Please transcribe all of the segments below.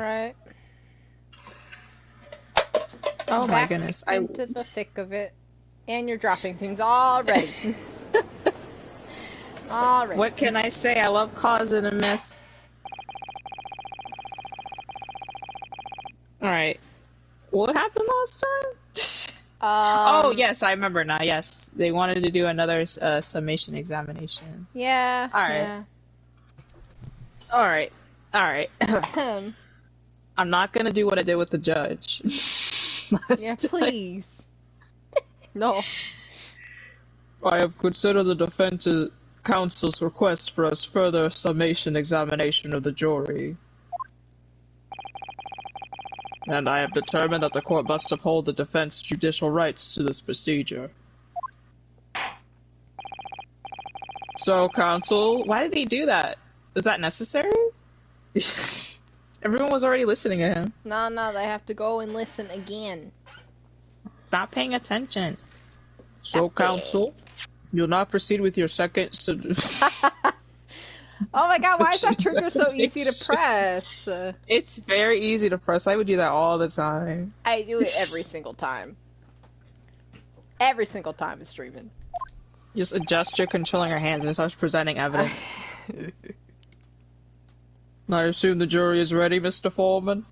Alright. Oh my Back goodness. into the thick of it. And you're dropping things already. Already. What can I say? I love causing a mess. Alright. What happened last time? Oh, yes, I remember now, yes. They wanted to do another summation examination. Yeah. Alright. Alright. Alright. I'm not gonna do what I did with the judge. Yeah, please. No. I have considered the defense counsel's request for a further summation examination of the jury. And I have determined that the court must uphold the defense's judicial rights to this procedure. So, counsel, why did he do that? Is that necessary? Everyone was already listening to him. No, they have to go and listen again. Not paying attention. So, counsel, you'll not proceed with your second... Oh my god, why is that trigger so easy to press? It's very easy to press. I would do that all the time. I do it every single time. Every single time it's streaming. Just adjust your controlling your hands and start presenting evidence. I assume the jury is ready, Mr. Foreman?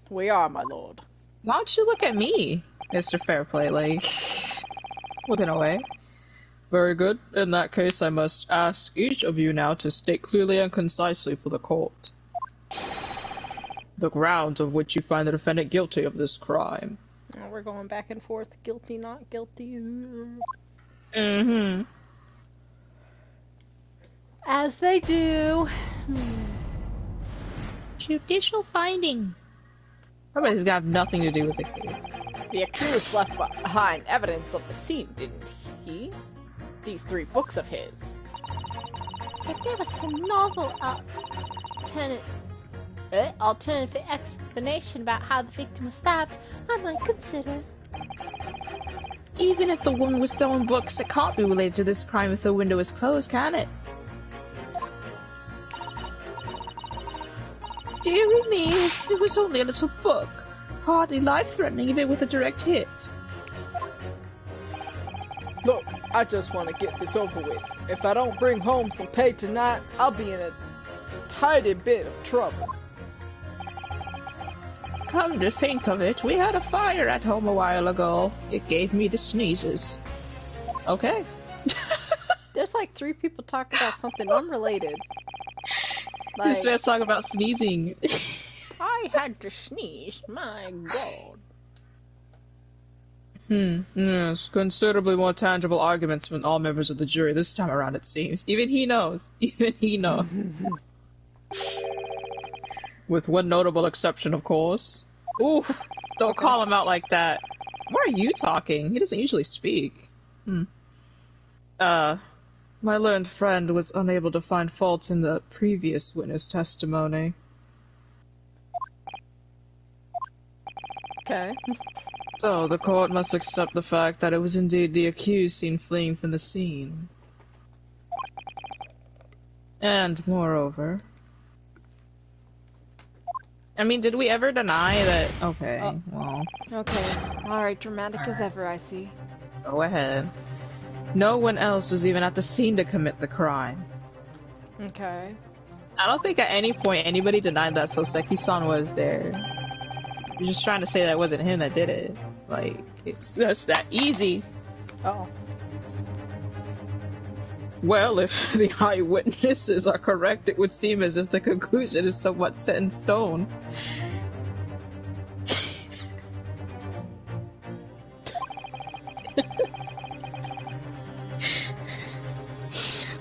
We are, my lord. Why don't you look at me, Mr. Fairplay, like... looking away. Very good. In that case, I must ask each of you now to state clearly and concisely for the court the grounds of which you find the defendant guilty of this crime. Oh, we're going back and forth. Guilty, not guilty. Mm-hmm. As they do. Judicial findings. Somebody's got nothing to do with the case. The accused left behind evidence of the scene, didn't he? These 3 books of his. If there was some novel alternative explanation about how the victim was stabbed, I might consider. Even if the woman was selling books, it can't be related to this crime if the window is closed, can it? Deary me, it was only a little book. Hardly life-threatening even with a direct hit. Look, I just want to get this over with. If I don't bring home some pay tonight, I'll be in a tidy bit of trouble. Come to think of it, we had a fire at home a while ago. It gave me the sneezes. Okay. There's like 3 people talking about something unrelated. Like, this man's talking about sneezing. I had to sneeze, my god. Yes, considerably more tangible arguments from all members of the jury this time around, it seems. Even he knows. Even he knows. With one notable exception, of course. Oof! Don't call him out like that. Why are you talking? He doesn't usually speak. My learned friend was unable to find fault in the previous witness testimony. Okay. So, the court must accept the fact that it was indeed the accused seen fleeing from the scene. And, moreover... I mean, did we ever deny that... Okay, well... Okay. Alright, dramatic as ever, I see. Go ahead. No one else was even at the scene to commit the crime. Okay. I don't think at any point anybody denied that Soseki-san was there. You're just trying to say that it wasn't him that did it. Like, it's just that easy. Oh. Well, if the eyewitnesses are correct, it would seem as if the conclusion is somewhat set in stone.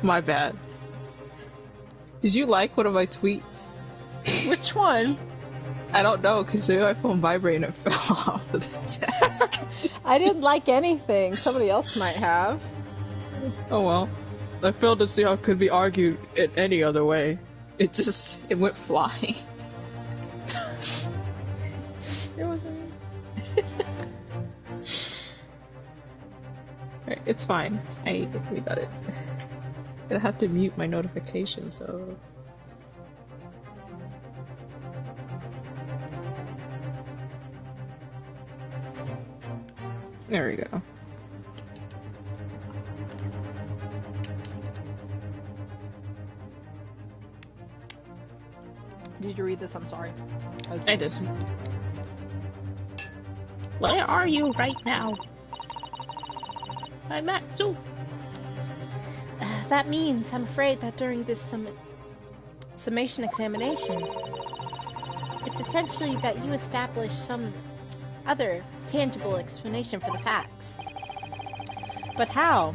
My bad. Did you like one of my tweets? Which one? I don't know, because maybe my phone vibrated and it fell off of the desk. I didn't like anything. Somebody else might have. Oh well. I failed to see how it could be argued in any other way. It went flying. It wasn't. Right, it's fine. We got it. I have to mute my notifications, so... There we go. Did you read this? I'm sorry. I did. Where are you right now? I'm at zoo. That means, I'm afraid, that during this summation examination, it's essentially that you establish some other tangible explanation for the facts. But how?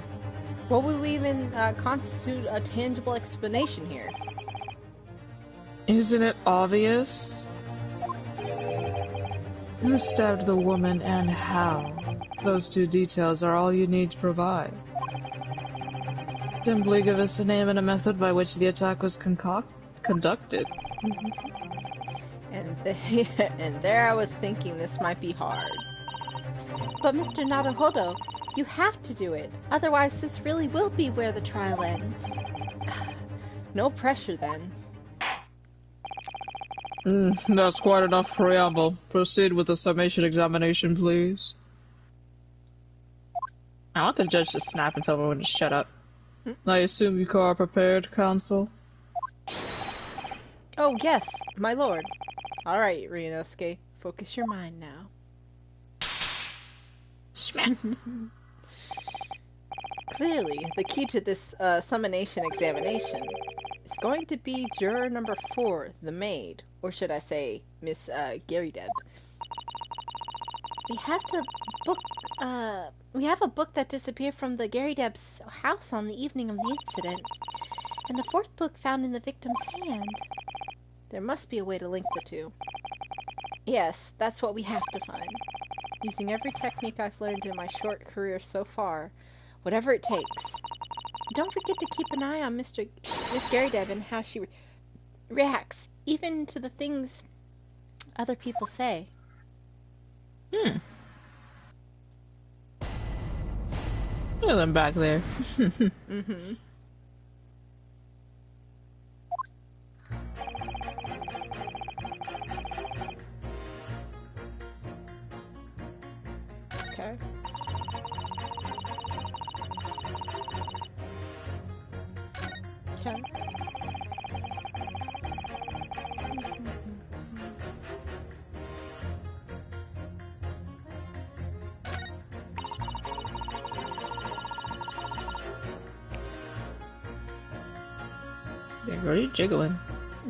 What would we even constitute a tangible explanation here? Isn't it obvious? Who stabbed the woman and how? Those two details are all you need to provide. Simply give us a name and a method by which the attack was conducted. And there I was thinking this might be hard. But Mr. Naruhodo, you have to do it. Otherwise this really will be where the trial ends. No pressure then. That's quite enough preamble. Proceed with the summation examination, please. I want the judge to snap and tell everyone to shut up. I assume you are prepared, counsel? Oh, yes, my lord. Alright, Ryunosuke. Focus your mind now. Smack. Clearly, the key to this summonation examination is going to be juror number 4, the maid. Or should I say, Miss Garydeb. We have a book that disappeared from the Garydeb's house on the evening of the incident, and the 4th book found in the victim's hand. There must be a way to link the two. Yes, that's what we have to find. Using every technique I've learned in my short career so far, whatever it takes. Don't forget to keep an eye on Miss Garydeb and how she reacts, even to the things other people say. Look at them back there. Okay. Okay. They're really jiggling.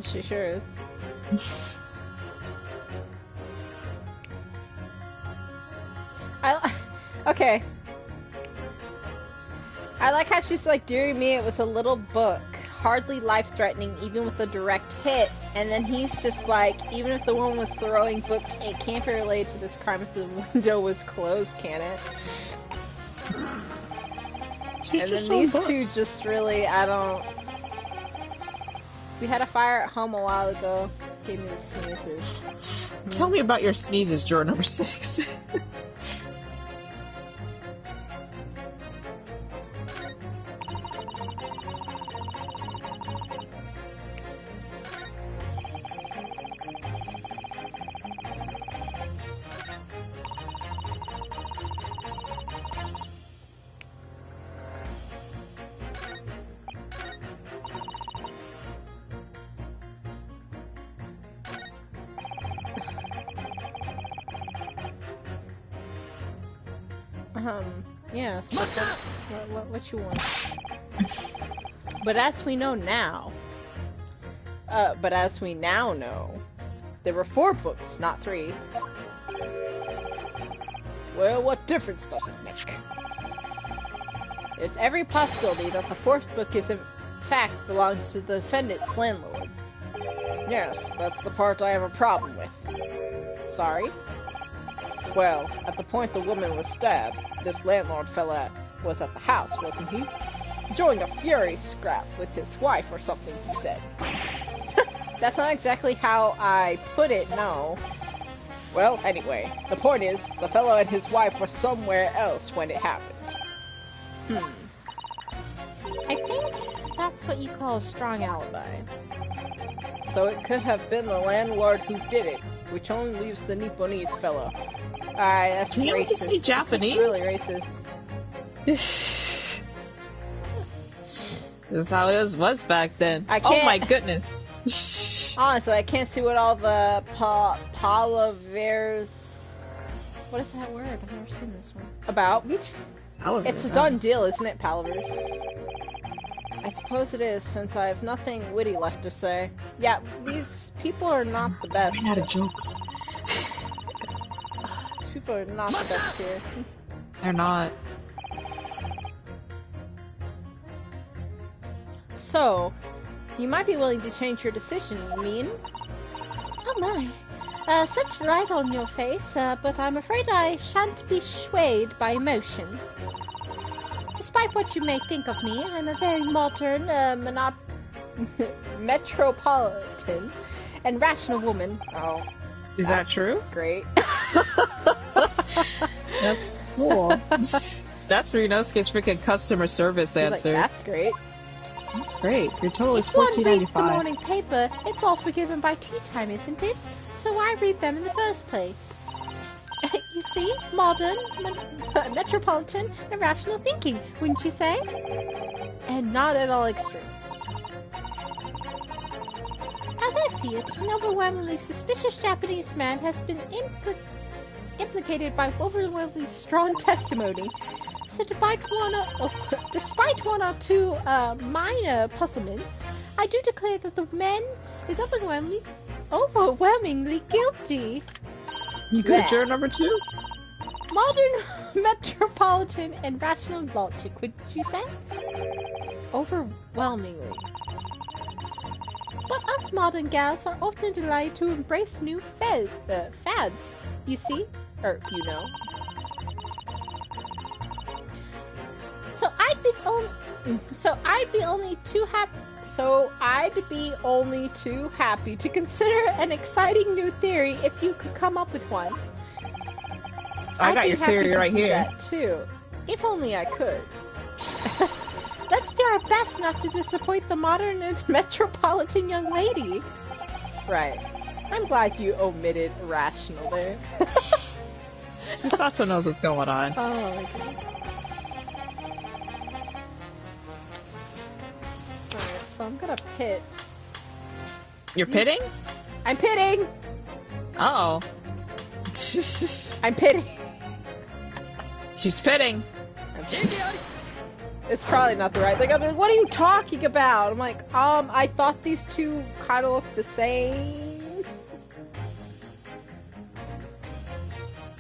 She sure is. Okay. I like how she's like, dear me, it was a little book. Hardly life-threatening, even with a direct hit. And then he's just like, even if the woman was throwing books, it can't be related to this crime if the window was closed, can it? She's and just then these books. two just really, I don't... We had a fire at home a while ago. Gave me the sneezes. Tell me about your sneezes, juror number 6. Yes, but what you want? But as we know now, there were 4 books, not 3. Well, what difference does it make? There's every possibility that the 4th book is in fact belongs to the defendant's landlord. Yes, that's the part I have a problem with. Sorry? Well, at the point the woman was stabbed, this landlord fella was at the house, wasn't he? Enjoying a fury scrap with his wife or something, you said. That's not exactly how I put it, no. Well, anyway, the point is, the fellow and his wife were somewhere else when it happened. I think that's what you call a strong alibi. So it could have been the landlord who did it, which only leaves the Nipponese fellow Alright, that's Can you racist. just say This is Japanese? really racist. This is how it was back then. I Oh can't- my goodness. Honestly, I can't see what all the palaveras. What is that word? I've never seen this one. About. It's It's a done deal, isn't it, palavers? I suppose it is, since I have nothing witty left to say. Yeah, these people are not the best. Ran out of jokes. These people are not the best here. They're not. So, you might be willing to change your decision, you mean? Oh my. Such light on your face, but I'm afraid I shan't be swayed by emotion. Despite what you may think of me, I'm a very modern, metropolitan and rational woman. Oh, Is that true? great. That's cool. That's Renosuke's freaking customer service He's like, answer. that's great. That's great. Your total is If one reads the $14.95. morning paper, it's all forgiven by tea time, isn't it? So why read them in the first place? You see? Modern, metropolitan, and rational thinking, wouldn't you say? And not at all extreme. As I see it, an overwhelmingly suspicious Japanese man has been implicated by overwhelmingly strong testimony. So despite one or two minor puzzlements, I do declare that the man is overwhelmingly guilty. You good, Yeah. juror number 2? Modern, metropolitan, and rational logic, would you say? Overwhelmingly. But us modern gals are often delighted to embrace new fads, you see? Or, you know. So I'd be only too happy to consider an exciting new theory if you could come up with one. I I'd got be your happy theory to right do here. That too, if only I could. Let's do our best not to disappoint the modern and metropolitan young lady. Right. I'm glad you omitted rational there. Susato knows what's going on. Oh my god. Alright, so I'm gonna pit. You're pitting? I'm pitting! Oh. I'm pitting! She's pitting. It's probably not the right thing. I'm like, what are you talking about? I'm like, I thought these two kind of look the same.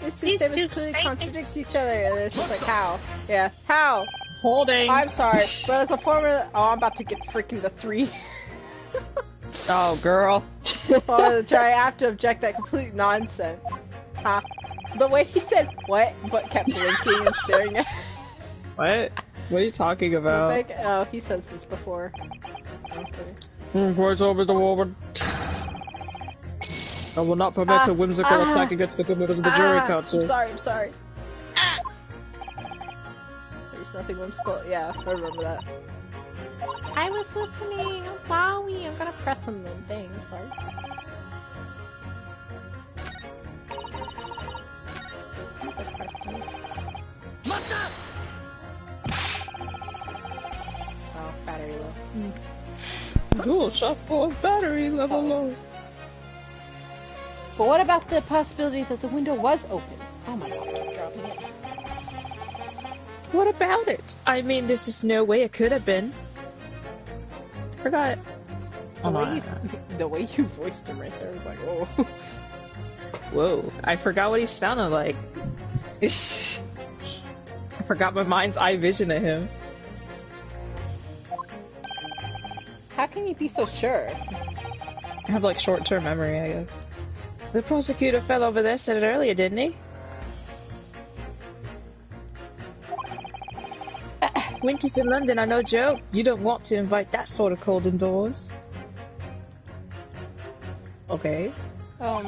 These two These two statements clearly statements- contradict each other. And it's just like, how? Yeah, how? Holding. I'm sorry, but as a former... Oh, I'm about to get freaking the 3. Oh, girl. I have to object that complete nonsense. Huh? The way he said, what? But kept blinking and staring at What? What are you talking about? like, oh, he says this before. Okay. Where's over the woman? I will not permit a whimsical attack against the good members of the jury council. I'm sorry. There's nothing whimsical. Yeah, I remember that. I was listening. I'm sorry. I'm gonna press some thing. I'm sorry. I have to press them. Oh, battery low. Dual shock boy battery level low. But what about the possibility that the window was open? Oh my god, I keep dropping it. What about it? I mean, there's just no way it could have been. Forgot. The way you voiced him right there was like, whoa. Whoa. I forgot what he sounded like. I forgot my mind's eye vision of him. How can you be so sure? I have like short-term memory, I guess. The prosecutor fell over there said it earlier, didn't he? Winters in London are no joke. You don't want to invite that sort of cold indoors. Okay. Oh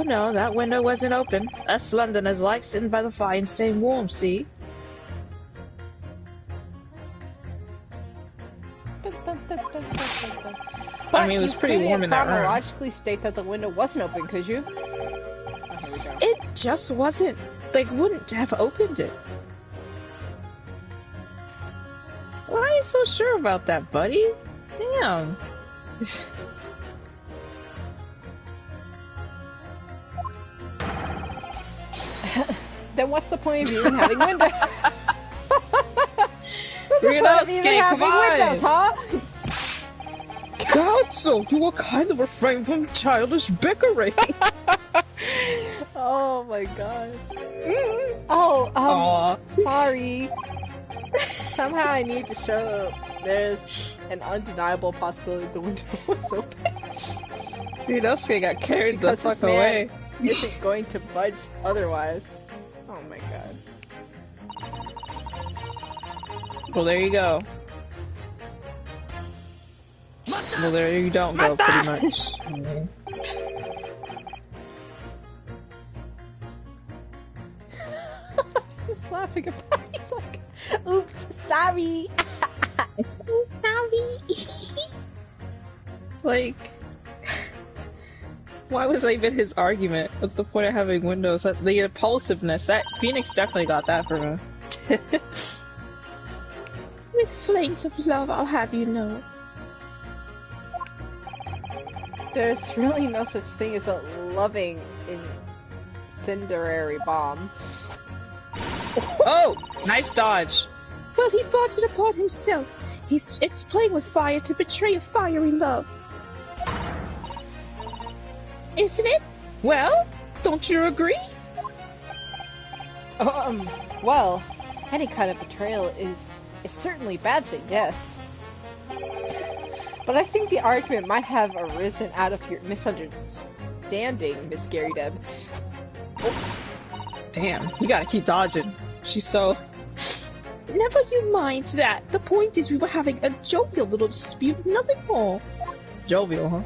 no, that window wasn't open. Us Londoners like sitting by the fire and staying warm, see? I mean, it was pretty warm in that room. chronologically state that the window wasn't open, could you? Oh, here we go. just wasn't, like, wouldn't have opened it. Why are you so sure about that, buddy? Damn. Then what's the point of even having windows? Ryunosuke, come windows, huh? Council, you will kind of refrain from childish bickering. Oh my god. Oh, Aw. sorry. Somehow I need to show there's an undeniable possibility the window was open. Ryunosuke got carried Because the this fuck man away. isn't going to budge otherwise. Oh my god. Well, there you go. Well, there you don't go, pretty much. I'm just laughing about it. He's like, oops, sorry. Sorry. Like, why was that even his argument? What's the point of having windows? That's the impulsiveness. That Phoenix definitely got that from him. With flames of love, I'll have you know. There's really no such thing as a loving incendiary bomb. Oh! Nice dodge. Well, he brought it upon himself. It's playing with fire to betray a fiery love. Isn't it? Well, don't you agree? Well, any kind of betrayal is certainly a bad thing, yes. But I think the argument might have arisen out of your misunderstanding, Miss Gary Deb. Damn, you gotta keep dodging. She's so... Never you mind that. The point is we were having a jovial little dispute, nothing more. jovial, huh?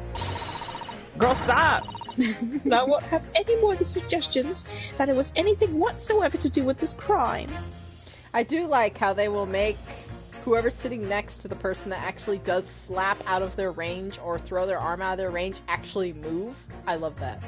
Girl, stop! And I won't have any more of the suggestions that it was anything whatsoever to do with this crime. I do like how they will make whoever's sitting next to the person that actually does slap out of their range or throw their arm out of their range actually move. I love that.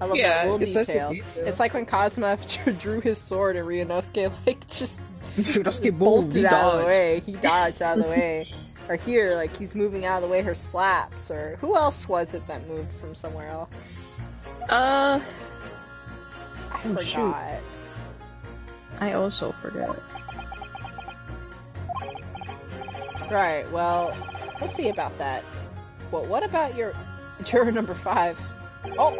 I love that little it's such a detail. detail. It's like when Cosmo drew his sword and Ryunosuke like just Ryunosuke bolted out of the dodged. way. He dodged out of the way. Or here, like he's moving out of the way her slaps. Or who else was it that moved from somewhere else? I I Oh, forgot. shoot. Also forget. Right, well, we'll see about that. Well, what about your juror number 5? Oh!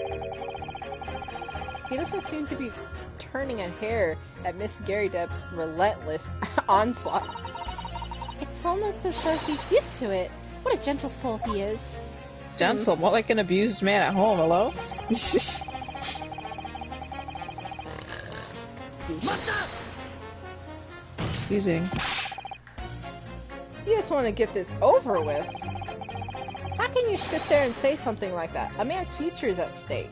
He doesn't seem to be turning a hair at Miss Gary Depp's relentless onslaught. It's almost as though he's used to it. What a gentle soul he is. Gentle, more like an abused man at home, hello? Excuse me. Excusing. You just want to get this over with. How can you sit there and say something like that? A man's future is at stake.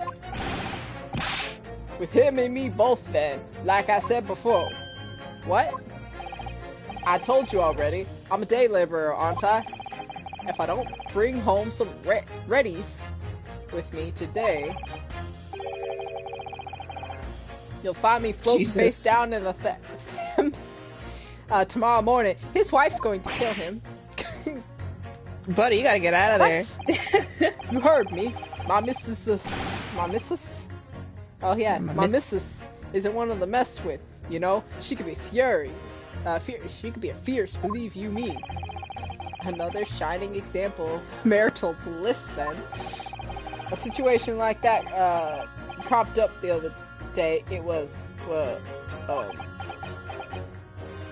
With him and me both then, like I said before. What? I told you already, I'm a day laborer, aren't I? If I don't bring home some readies with me today, you'll find me floating Jesus. face down in the Thames. Tomorrow morning, his wife's going to kill him. Buddy, you gotta get out of there. You heard me. My missus, oh yeah, My my missus. missus isn't one of the mess with. You know, she could be she could be a fierce, believe you me. Another shining example of marital bliss then. A situation like that, cropped up the other day. It was,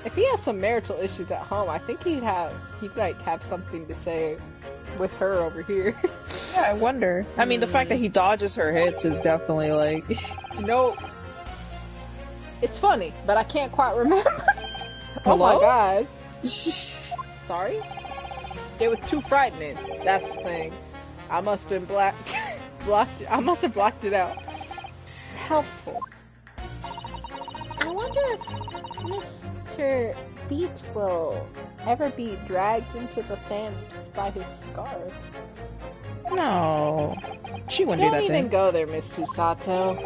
if he has some marital issues at home, I think he'd like have something to say with her over here. Yeah, I wonder. I mean, the fact that he dodges her hits is definitely like... You know, it's funny, but I can't quite remember. Oh Hello? my god. Sorry? It was too frightening. That's the thing. I must have been I must have blocked it out. Helpful. I wonder if Mr. Beach will ever be dragged into the Thames by his scarf. No. She wouldn't do Don't that to even him. go there, Miss Susato.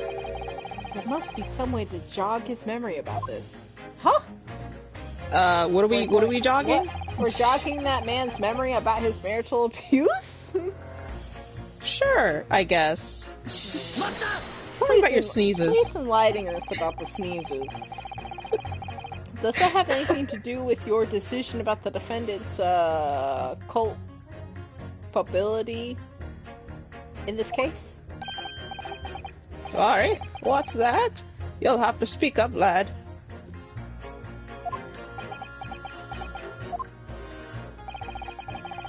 There must be some way to jog his memory about this. Huh? What are we jogging? What? We're jogging that man's memory about his marital abuse? Sure, I guess. Something about your sneezes. Please enlighten us about the sneezes. Does that have anything to do with your decision about the defendant's culpability in this case? Sorry, what's that? You'll have to speak up, lad.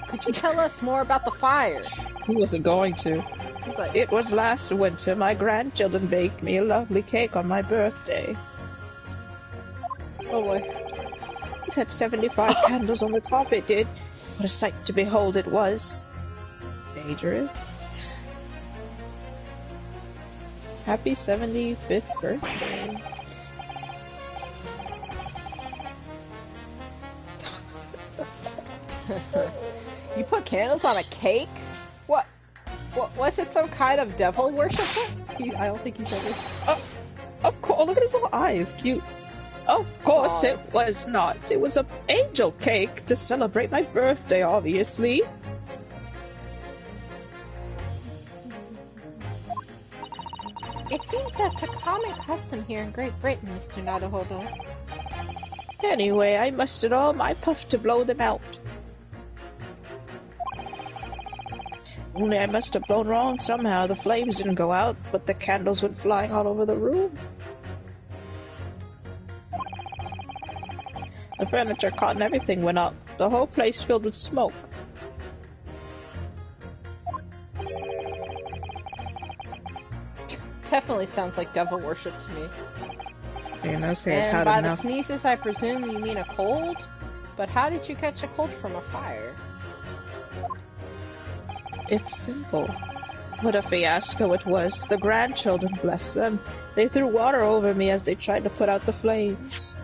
Could you tell us more about the fire? He wasn't going to. He's like, It was last winter my grandchildren baked me a lovely cake on my birthday. oh boy. It had 75 candles on the top, it did. What a sight to behold it was. Dangerous. Happy 75th birthday. You put candles on a cake? What? Was it some kind of devil worshiper? I don't think he's ever. Of course, look at his little eyes, cute. Of course Aw. it was not. It was an angel cake to celebrate my birthday, obviously. It seems that's a common custom here in Great Britain, Mr. Naruhodo. Anyway, I mustered all my puff to blow them out. Only I must have blown wrong somehow. The flames didn't go out, but the candles went flying all over the room. The furniture caught and everything went up. The whole place filled with smoke. Definitely sounds like devil worship to me. You know, say it's And had by enough. the sneezes, I presume you mean a cold? But how did you catch a cold from a fire? It's simple. What a fiasco it was. The grandchildren, bless them. They threw water over me as they tried to put out the flames.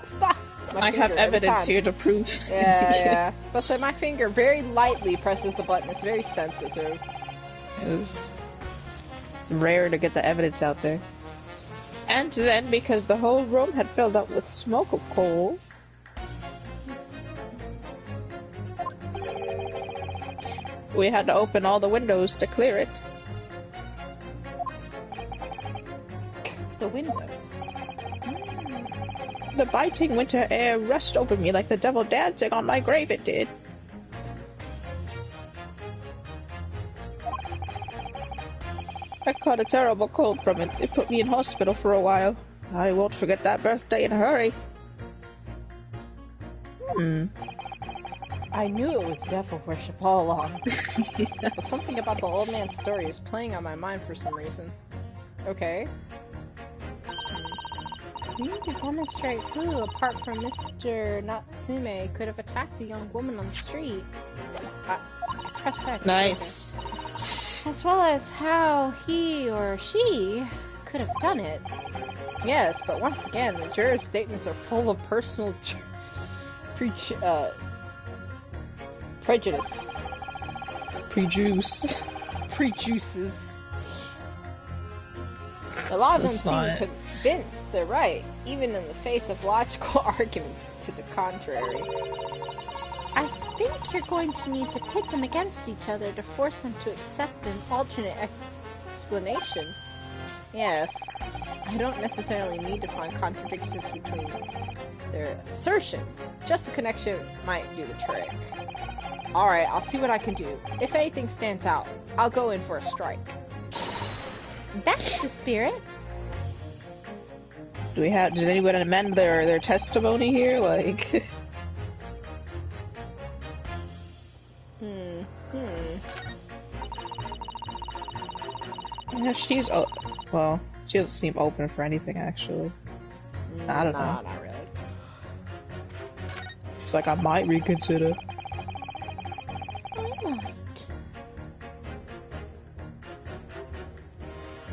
Stop! My I finger have every evidence time. here to prove. Yeah. But so my finger very lightly presses the button. It's very sensitive. It's rare to get the evidence out there. And then, because the whole room had filled up with smoke, of course, we had to open all the windows to clear it. The windows. The biting winter air rushed over me like the devil dancing on my grave, it did. I caught a terrible cold from it. It put me in hospital for a while. I won't forget that birthday in a hurry. I knew it was devil worship all along. But something about the old man's story is playing on my mind for some reason. Okay. We need to demonstrate who, apart from Mr. Natsume, could have attacked the young woman on the street. I pressed X. Nice. As well as how he or she could have done it. Yes, but once again, the jurors' statements are full of personal prejudice. Prejuice. Prejuices. A lot of them That's seem not- convinced they're right, even in the face of logical arguments to the contrary. I think you're going to need to pit them against each other to force them to accept an alternate explanation. Yes, I don't necessarily need to find contradictions between their assertions. Just a connection might do the trick. Alright, I'll see what I can do. If anything stands out, I'll go in for a strike. That's the spirit. Did anyone amend their testimony here? Like, yeah, she doesn't seem open for anything, actually. I don't know. Nah, not really. She's like, I might reconsider.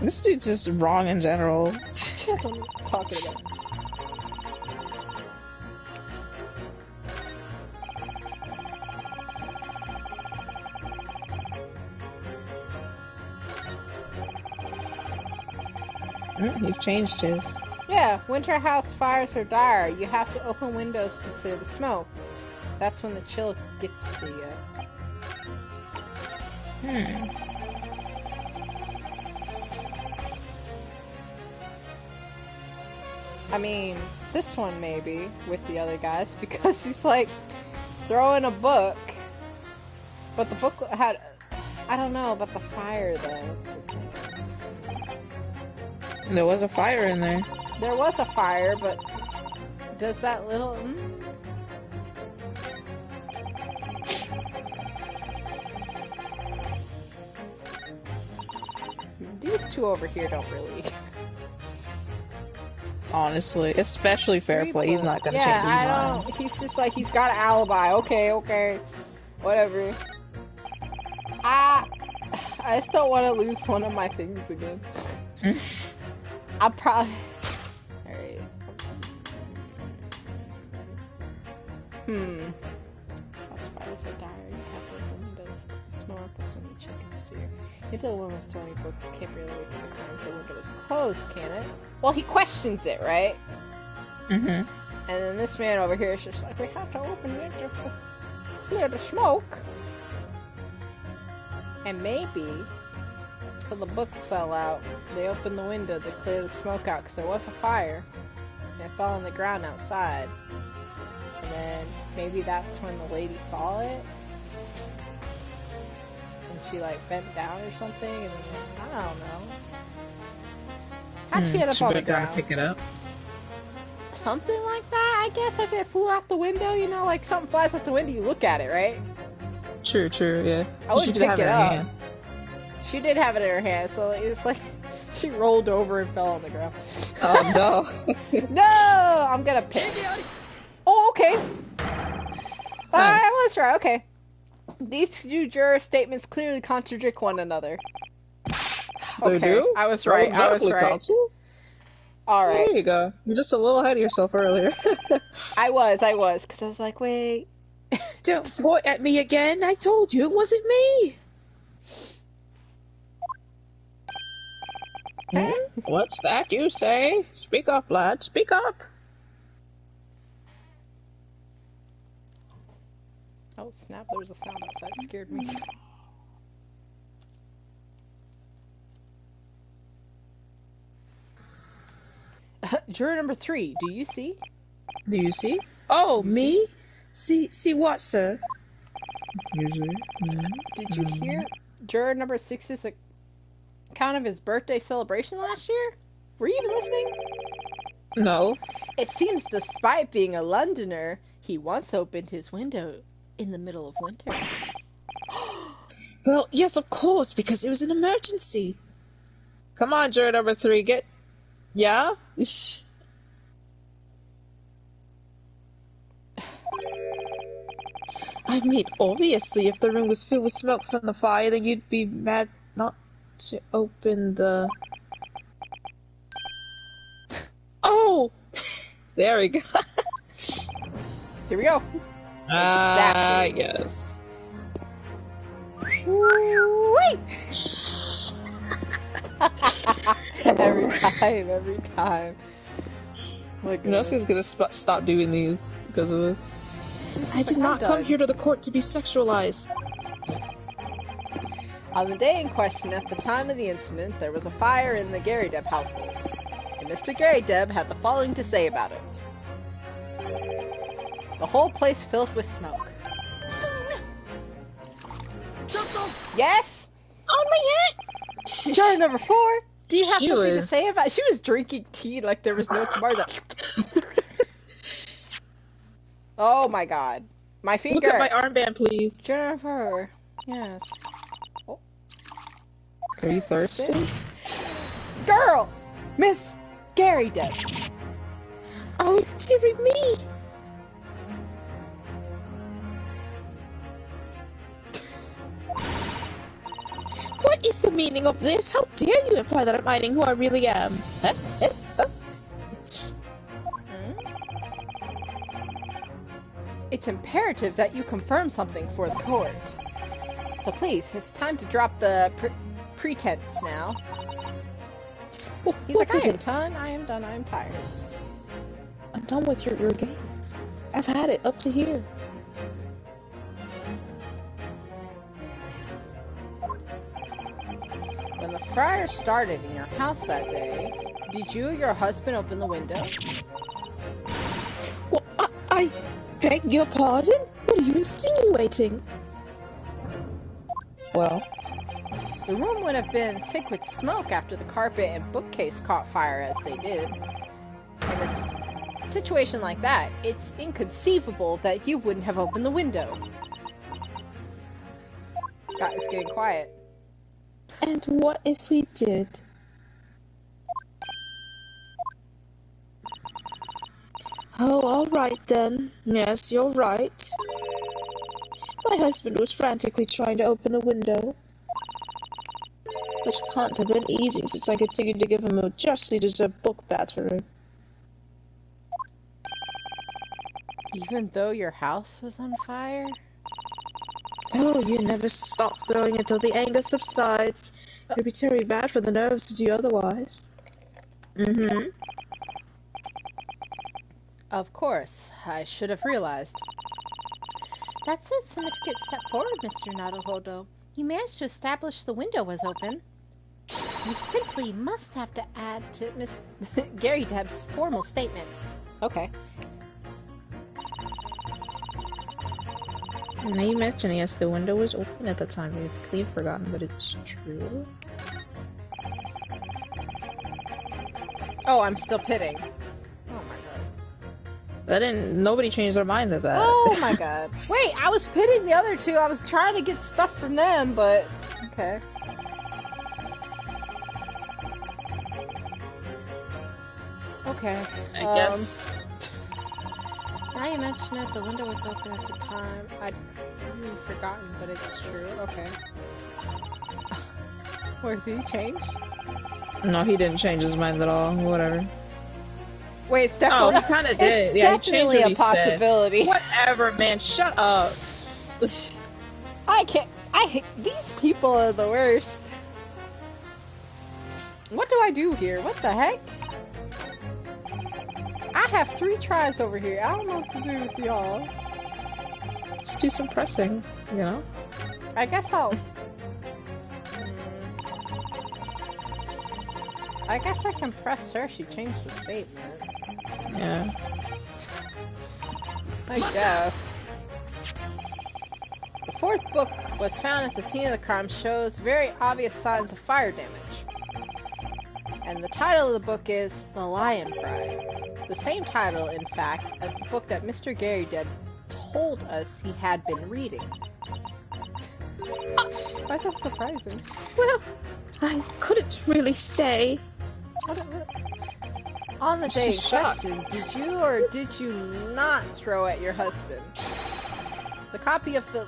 This dude's just wrong in general. What are you talking about? You've changed his. Yeah, winter house fires are dire. You have to open windows to clear the smoke. That's when the chill gets to you. I mean, this one maybe, with the other guys, because he's like, throwing a book, but the book had, I don't know about the fire though. There was a fire in there. There was a fire, but does that little... These two over here don't really... Honestly, especially Fairplay, he's not gonna change his mind. Yeah, I don't... He's just like, he's got an alibi. Okay. Whatever. I just don't want to lose one of my things again. I'll probably... Alright. House fires are dire. You have to open windows. Smell out this when you check exterior. If the woman was throwing books, can't really wait till the crime if the window was closed, can it? Well, he questions it, right? And then this man over here is just like, we have to open it just to clear the smoke. And maybe, so the book fell out, they opened the window to clear the smoke out because there was a fire. And it fell on the ground outside. And then maybe that's when the lady saw it. And she like bent down or something. And then, I don't know. How'd she end up on the ground? Pick it up. Something like that, I guess. If it flew out the window, you know, like something flies out the window, you look at it, right? True, yeah. I wouldn't pick it up. She did have it in her hand, so it was like she rolled over and fell on the ground. Oh no! No, I'm gonna pick. Oh, okay. Nice. I was right. Okay. These two juror statements clearly contradict one another. They do? I was right. Exactly, I was right. Counsel. All right. There you go. You're just a little ahead of yourself earlier. I was, because I was like, wait. Don't point at me again. I told you it wasn't me. What's that you say? Speak up, lad. Speak up. Oh snap! There was a sound outside. It scared me. Juror number 3. Do you see? Do you see? Oh, me? See what, sir? Usually. Did you hear juror number 6's account of his birthday celebration last year? Were you even listening? No. It seems despite being a Londoner, he once opened his window in the middle of winter. Well, yes, of course, because it was an emergency. Come on, juror number 3, get... Yeah? I mean, obviously, if the room was filled with smoke from the fire, then you'd be mad not to open the... Oh! There we go. Here we go. Exactly. Yes. Wait! every time. Look, Noski's gonna stop doing these because of this. I did not come here to the court to be sexualized. On the day in question, at the time of the incident, there was a fire in the Garydeb household, and Mr. Garydeb had the following to say about it. The whole place filled with smoke. Yes? Oh my god! Juror number 4, do you have something to say about it? She was drinking tea like there was no tomorrow. Oh my god. My finger. Look at my armband, please. Jennifer. Yes. Oh. Are you thirsty? Girl! Miss Garydeb. Oh, dearie me! What is the meaning of this? How dare you imply that I'm hiding who I really am? It's imperative that you confirm something for the court. So please, it's time to drop the pretense now. He's like, What is I am it? done, I am tired. I'm done with your games. I've had it up to here. When the fire started in your house that day, did you or your husband open the window? Well, I beg your pardon? What are you insinuating? Well, The room would have been thick with smoke after the carpet and bookcase caught fire as they did. In a situation like that, it's inconceivable that you wouldn't have opened the window. God, it's getting quiet. and what if we did? Oh, alright then. Yes, you're right. My husband was frantically trying to open the window. Which can't have been easy since I continued to give him a justly deserved book battering. Even though your house was on fire? Oh, you never stop throwing until the anger subsides. It'd be terribly bad for the nerves to do otherwise. Mm-hmm. Of course, I should have realized. That's a significant step forward, Mr. Naruhodo. You managed to establish the window was open. You simply must have to add to Miss Gary Deb's formal statement. Okay. Now you mentioned, yes, the window was open at the time. We'd clean forgotten, but it's true. Oh, I'm still pitting. Oh my god. Nobody changed their mind at that. Oh my god. Wait, I was pitting the other two. I was trying to get stuff from them, but... Okay. Okay. I guess. Now you mention it, the window was open at the time. I'd forgotten, but it's true. Okay. Where did he change? No, he didn't change his mind at all. Whatever. Wait, it's definitely. Oh, he kind of did. Yeah, he changed definitely what a he possibility. said. Whatever, man. Shut up. I can't. I hate these people are the worst. What do I do here? What the heck? I have 3 tries over here. I don't know what to do with y'all. Just do some pressing, you know? I guess I'll... I guess I can press her. She changed the statement. Yeah. I guess. The 4th book was found at the scene of the crime shows very obvious signs of fire damage. And the title of the book is The Lion Pride. The same title, in fact, as the book that Mr. Gary Deb told us he had been reading. Why is that surprising? Well, I couldn't really say. On the day in She's shocked. question, did you or did you not throw at your husband the copy of the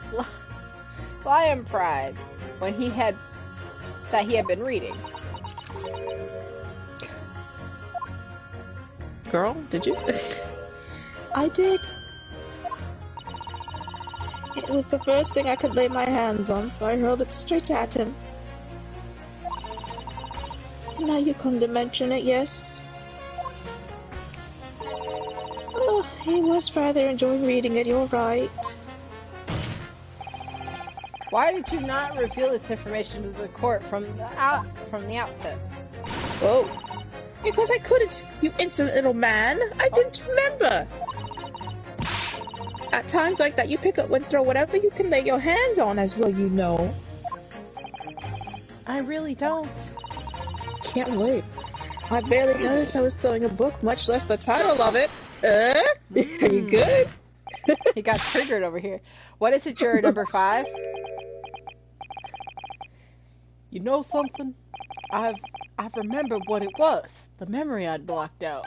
Lion Pride when he had been reading? Girl, did you? I did. It was the first thing I could lay my hands on, so I hurled it straight at him. Now you come to mention it, yes? Oh, he was rather enjoying reading it, you're right. Why did you not reveal this information to the court from the outset? Whoa. Because I couldn't, you insolent little man. I didn't remember. At times like that, you pick up and throw whatever you can lay your hands on, as well you know. I really don't. Can't wait. I barely noticed I was throwing a book, much less the title of it. Are you good? He got triggered over here. What is it, juror number 5? You know something? I've remembered what it was. The memory I'd blocked out.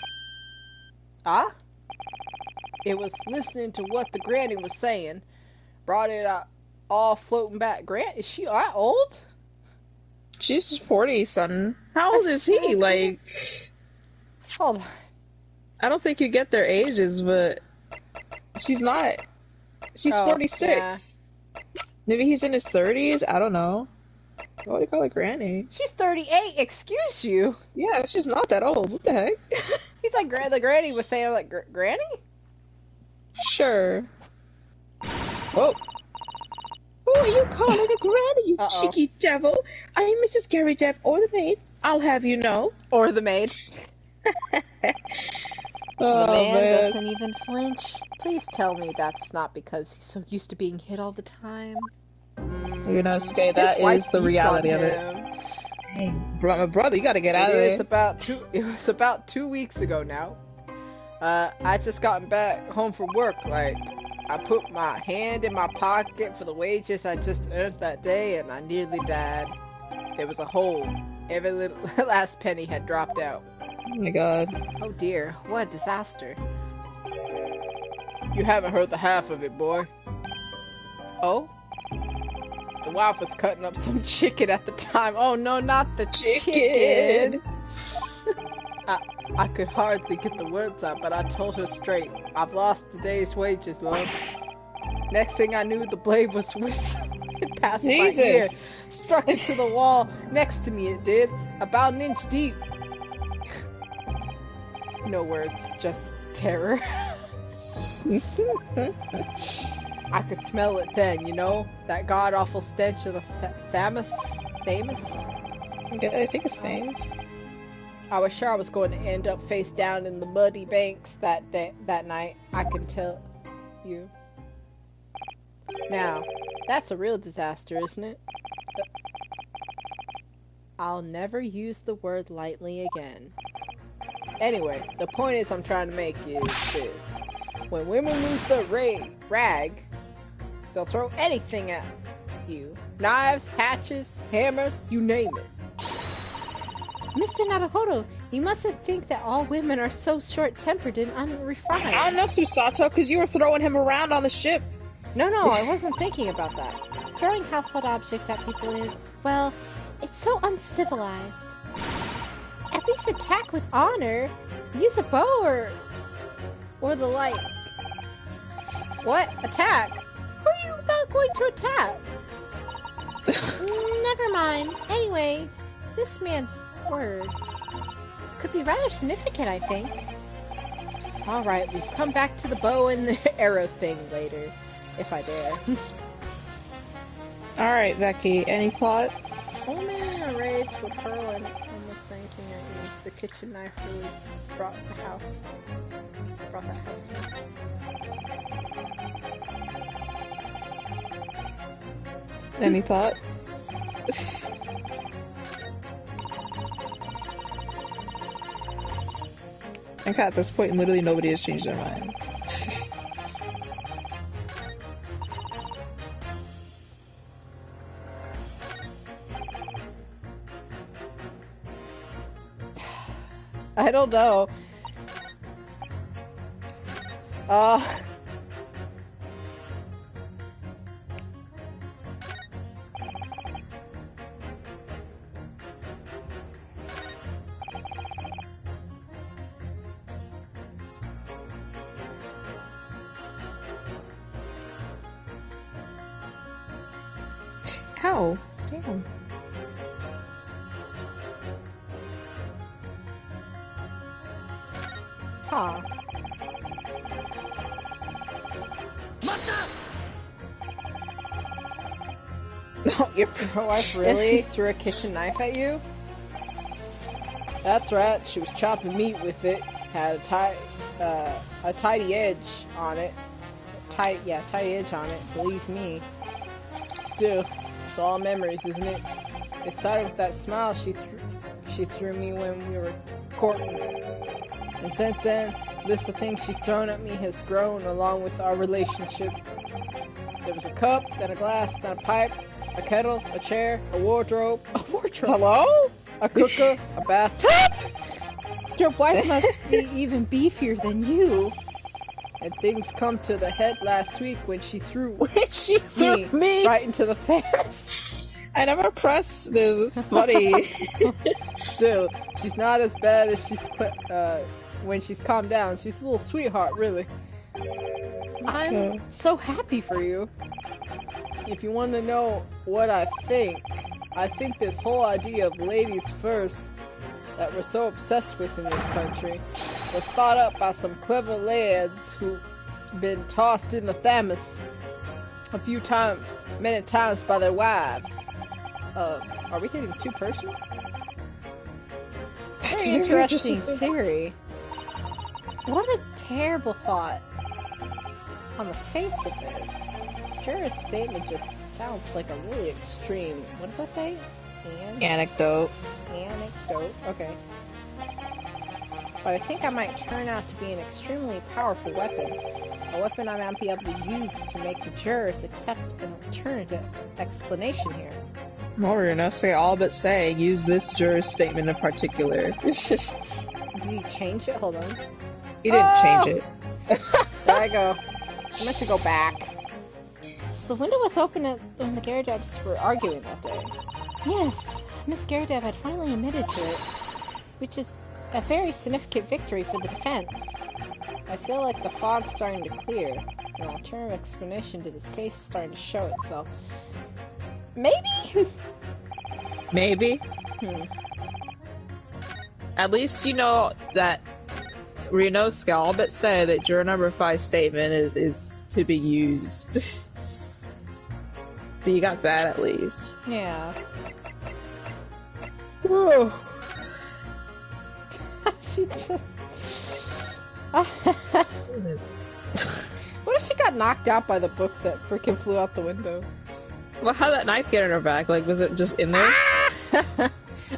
Ah? It was listening to what the granny was saying. Brought it out all floating back. Grant, is she that old? She's 40 something. How old is he? Like, Hold on. I don't think you get their ages, but she's not. She's Oh, 46. Maybe he's in his 30s? I don't know. What do you call it, Granny? She's 38, excuse you! Yeah, she's not that old. What the heck? He's like, the granny was saying, like, Granny? Sure. Oh. Who are you calling a granny, you Uh-oh. cheeky devil? I am Mrs. Gary Depp, or the maid. I'll have you know. Or the maid. Oh, The man man. doesn't even flinch. Please tell me that's not because he's so used to being hit all the time. You know, Skay, His that wife is the beats reality on of it. him. Hey, my brother, you gotta get out of It there. was about 2 weeks ago now. I just gotten back home from work. Like, I put my hand in my pocket for the wages I just earned that day, and I nearly died. There was a hole. Every little last penny had dropped out. Oh my god. Oh dear, what a disaster. You haven't heard the half of it, boy. Oh? The wife was cutting up some chicken at the time. Oh no, not the chicken! I could hardly get the words out, but I told her straight. I've lost the day's wages, love. Next thing I knew, the blade was whistling past my ear. Jesus! Struck into the wall next to me, it did. About an inch deep. No words, just terror. I could smell it then, you know? That god-awful stench of the famous? Yeah, I think it's famous. I was sure I was going to end up face down in the muddy banks that night. I can tell you. Now, that's a real disaster, isn't it? I'll never use the word lightly again. Anyway, the point is I'm trying to make is this. When women lose their rag, they'll throw anything at you. Knives, hatchets, hammers, you name it. Mr. Naruhodo, you mustn't think that all women are so short-tempered and unrefined. I don't know, Susato, because you were throwing him around on the ship. No, I wasn't thinking about that. Throwing household objects at people is, well, it's so uncivilized. At least attack with honor. Use a bow or the like. What? Attack? Who are you not going to attack? Never mind. Anyway, this man's words could be rather significant, I think. Alright, we've come back to the bow and the arrow thing later. If I dare. Alright, Becky, any thoughts? Woman in a rage with pearl and almost thinking at you. The kitchen knife really brought that house to me. Any thoughts? I think at this point, literally nobody has changed their minds. I don't know. Ow. Damn. Huh. No, your Her wife really threw a kitchen knife at you? That's right, she was chopping meat with it. Had a tidy edge on it. Tidy edge on it, believe me. Still, it's all memories, isn't it? It started with that smile she threw me when we were courting. And since then, list of things she's thrown at me has grown along with our relationship. There was a cup, then a glass, then a pipe, a kettle, a chair, a wardrobe. A wardrobe? Hello? A cooker, a bathtub! Your wife must be even beefier than you. And things come to the head last week when she threw She threw me right into the face. I never pressed this. It's funny. Still, she's not as bad as when she's calmed down. She's a little sweetheart, really. I'm so happy for you. If you want to know what I think, I think this whole idea of ladies first that we're so obsessed with in this country was thought up by some clever lads who've been tossed in the Thames many times by their wives. Are we getting too personal? That's Very very interesting theory. What a terrible thought. On the face of it, this juror's statement just sounds like a really extreme. What does that say? Anecdote. Anecdote. Okay. But I think I might turn out to be an extremely powerful weapon. A weapon I might be able to use to make the jurors accept an alternative explanation here. Say all but say, use this juror's statement in particular. Did he change it? Hold on. He didn't change it. There I go. I meant to go back. So the window was open when the Gyarados were arguing that day. Yes, Miss Gyarados had finally admitted to it, which is a very significant victory for the defense. I feel like the fog's starting to clear. An alternative explanation to this case is starting to show itself. Maybe? Maybe. At least you know that Ryunosuke all but said that juror number 5's statement is to be used. So you got that at least. Yeah. Whoa. She just... What if she got knocked out by the book that freaking flew out the window? Well, how'd that knife get in her back? Like, was it just in there?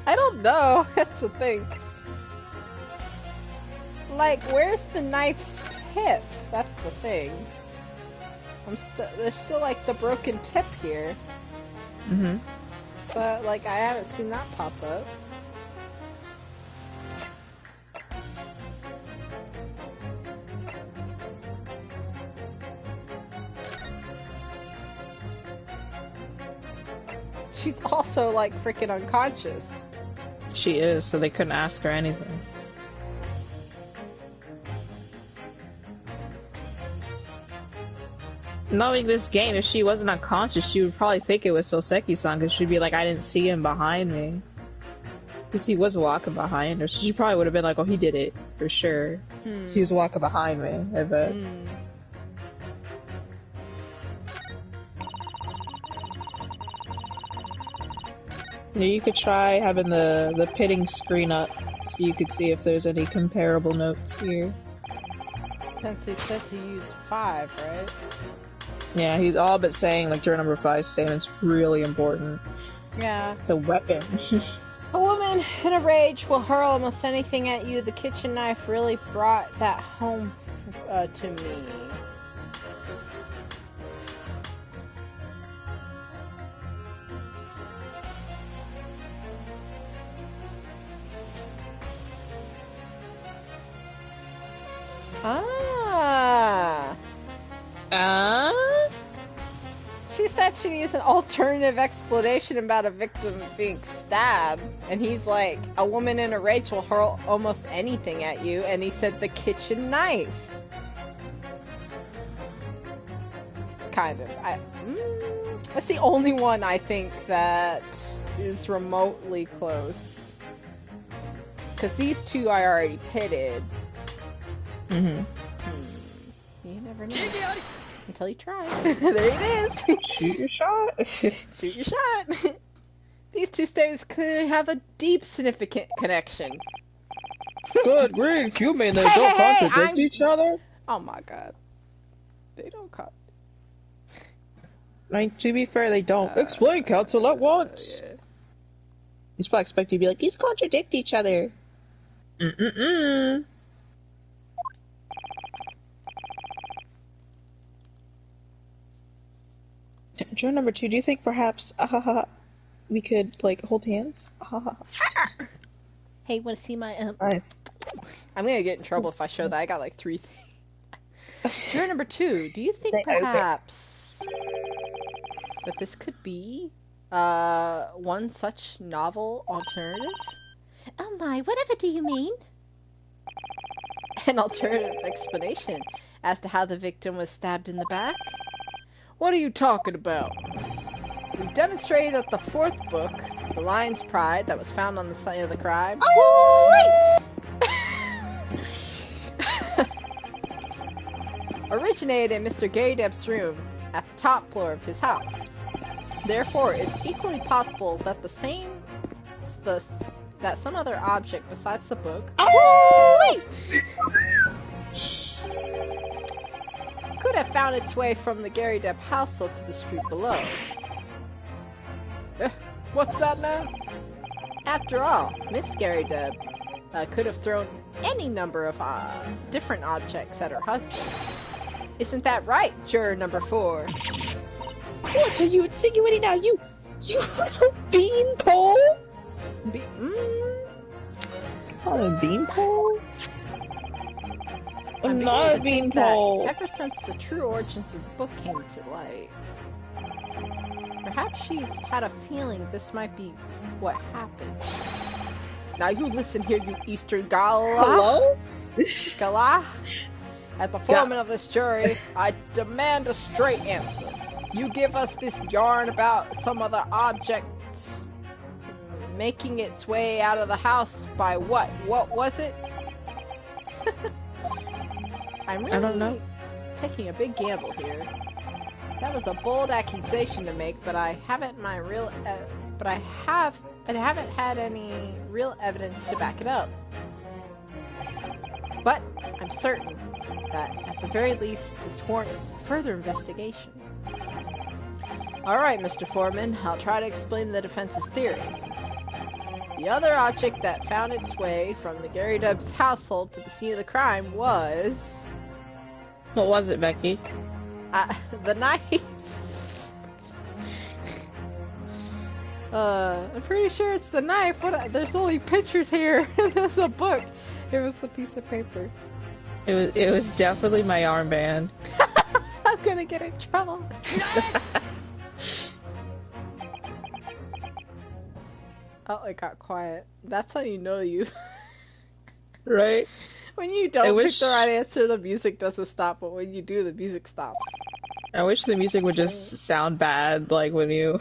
I don't know. That's the thing. Like, where's the knife's tip? That's the thing. There's still, like, the broken tip here. Mm-hmm. So, like, I haven't seen that pop up. She's also, like, freaking unconscious. She is, so they couldn't ask her anything. Knowing this game, if she wasn't unconscious, she would probably think it was Soseki-san, because she'd be like, I didn't see him behind me. Because he was walking behind her, so she probably would have been like, oh, he did it, for sure. Because he was walking behind me, I bet. You could try having the pitting screen up, so you could see if there's any comparable notes here. Since they said to use 5, right? Yeah, he's all but saying, like, juror number 5's statement's really important. Yeah. It's a weapon. A woman in a rage will hurl almost anything at you. The kitchen knife really brought that home to me. She said she needs an alternative explanation about a victim being stabbed, and he's like, a woman in a rage will hurl almost anything at you, and he said the kitchen knife. Kind of. That's the only one I think that is remotely close. Because these two I already pitted. You never know. Until you try. There it is! Shoot your shot! Shoot your shot! These two statements clearly have a deep, significant connection. Good grief, you mean they don't contradict each other? Oh my god. They don't I mean, to be fair, they don't. Explain, counsel, at once! Yeah. He's probably expecting you to be like, these contradict each other. Juror number 2, do you think perhaps we could, like, hold hands? Hey, wanna see my, Nice. I'm gonna get in trouble if I show that. I got, like, 3 things. Juror number 2, do you think perhaps that this could be, one such novel alternative? Oh my, whatever do you mean? An alternative explanation as to how the victim was stabbed in the back? What are you talking about? we've demonstrated that the fourth book, The Lion's Pride, that was found on the site of the crime... originated in Mr. Gary Depp's room at the top floor of his house. Therefore, it's equally possible that that some other object besides the book could have found its way from the Gary Depp household to the street below. What's that now? After all, Miss Gary Depp could have thrown any number of different objects at her husband. Isn't that right, juror number 4? What are you insinuating now, you little beanpole? Not a beanpole? I'm not a beanpole. Ever since the true origins of the book came to light, perhaps she's had a feeling this might be what happened. Now you listen here, you Eastern Gala. Hello? Gala? As the foreman of this jury, I demand a straight answer. You give us this yarn about some other objects making its way out of the house by what? What was it? I'm really I don't know. taking a big gamble here. That was a bold accusation to make, but I haven't had any real evidence to back it up. But I'm certain that, at the very least, this warrants further investigation. Alright, Mr. Foreman, I'll try to explain the defense's theory. The other object that found its way from the Gary Depp's household to the scene of the crime was... What was it, Becky? the knife. I'm pretty sure it's the knife. There's only pictures here. There's a book. It was the piece of paper. It was definitely my armband. I'm gonna get in trouble. Oh, it got quiet. That's how you know you. Right? When you don't pick the right answer, the music doesn't stop, but when you do, the music stops. I wish the music would just sound bad, like when you...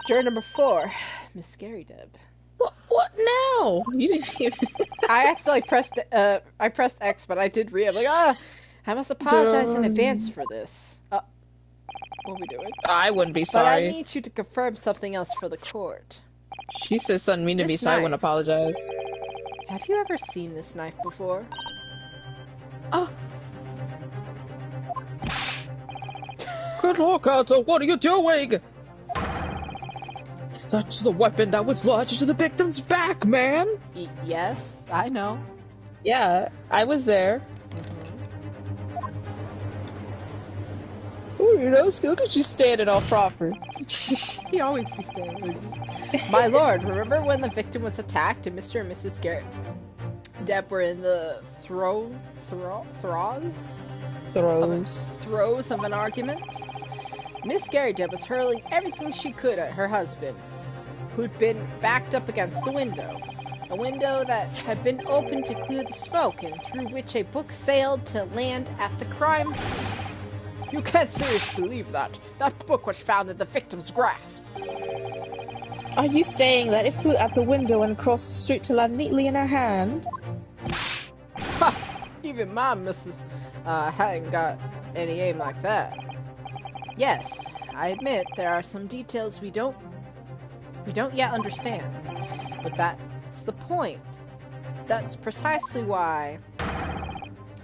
Juror number 4, Miss Gary Depp. What now? You didn't even... I accidentally pressed X, but I did read. I'm like, I must apologize in advance for this. What are we doing? I wouldn't be sorry. But I need you to confirm something else for the court. She said something mean to me, so I wouldn't apologize. Have you ever seen this knife before? Oh. Good Lord, Counsel, what are you doing? That's the weapon that was lodged into the victim's back, man! Yes, I know. Yeah, I was there. Ooh, you know, look at you standing all proper. He always be standing. My lord, remember when the victim was attacked and Mr. and Mrs. Gary Depp were in the throes of an argument? Miss Gary Depp was hurling everything she could at her husband, who'd been backed up against the window. A window that had been opened to clear the smoke and through which a book sailed to land at the crime scene. You can't seriously believe that. That book was found in the victim's grasp. Are you saying that it flew out the window and across the street to land neatly in her hand? Ha! Even my missus hadn't got any aim like that. Yes, I admit there are some details we don't yet understand. But that's the point. That's precisely why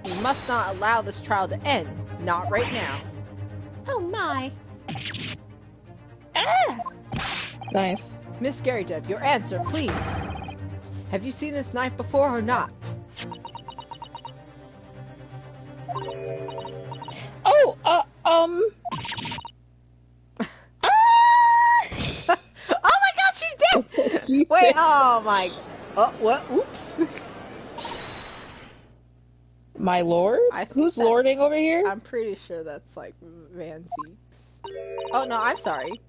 we must not allow this trial to end. Not right now. Oh my. Ah! Nice. Miss Gary Depp, your answer, please. Have you seen this knife before or not? Oh, Oh my god, she's dead! Jesus. Wait, oh my... Oh, what? Oops. My lord? I think Who's that's- lording over here? I'm pretty sure that's like Van Zeke's. Oh no, I'm sorry.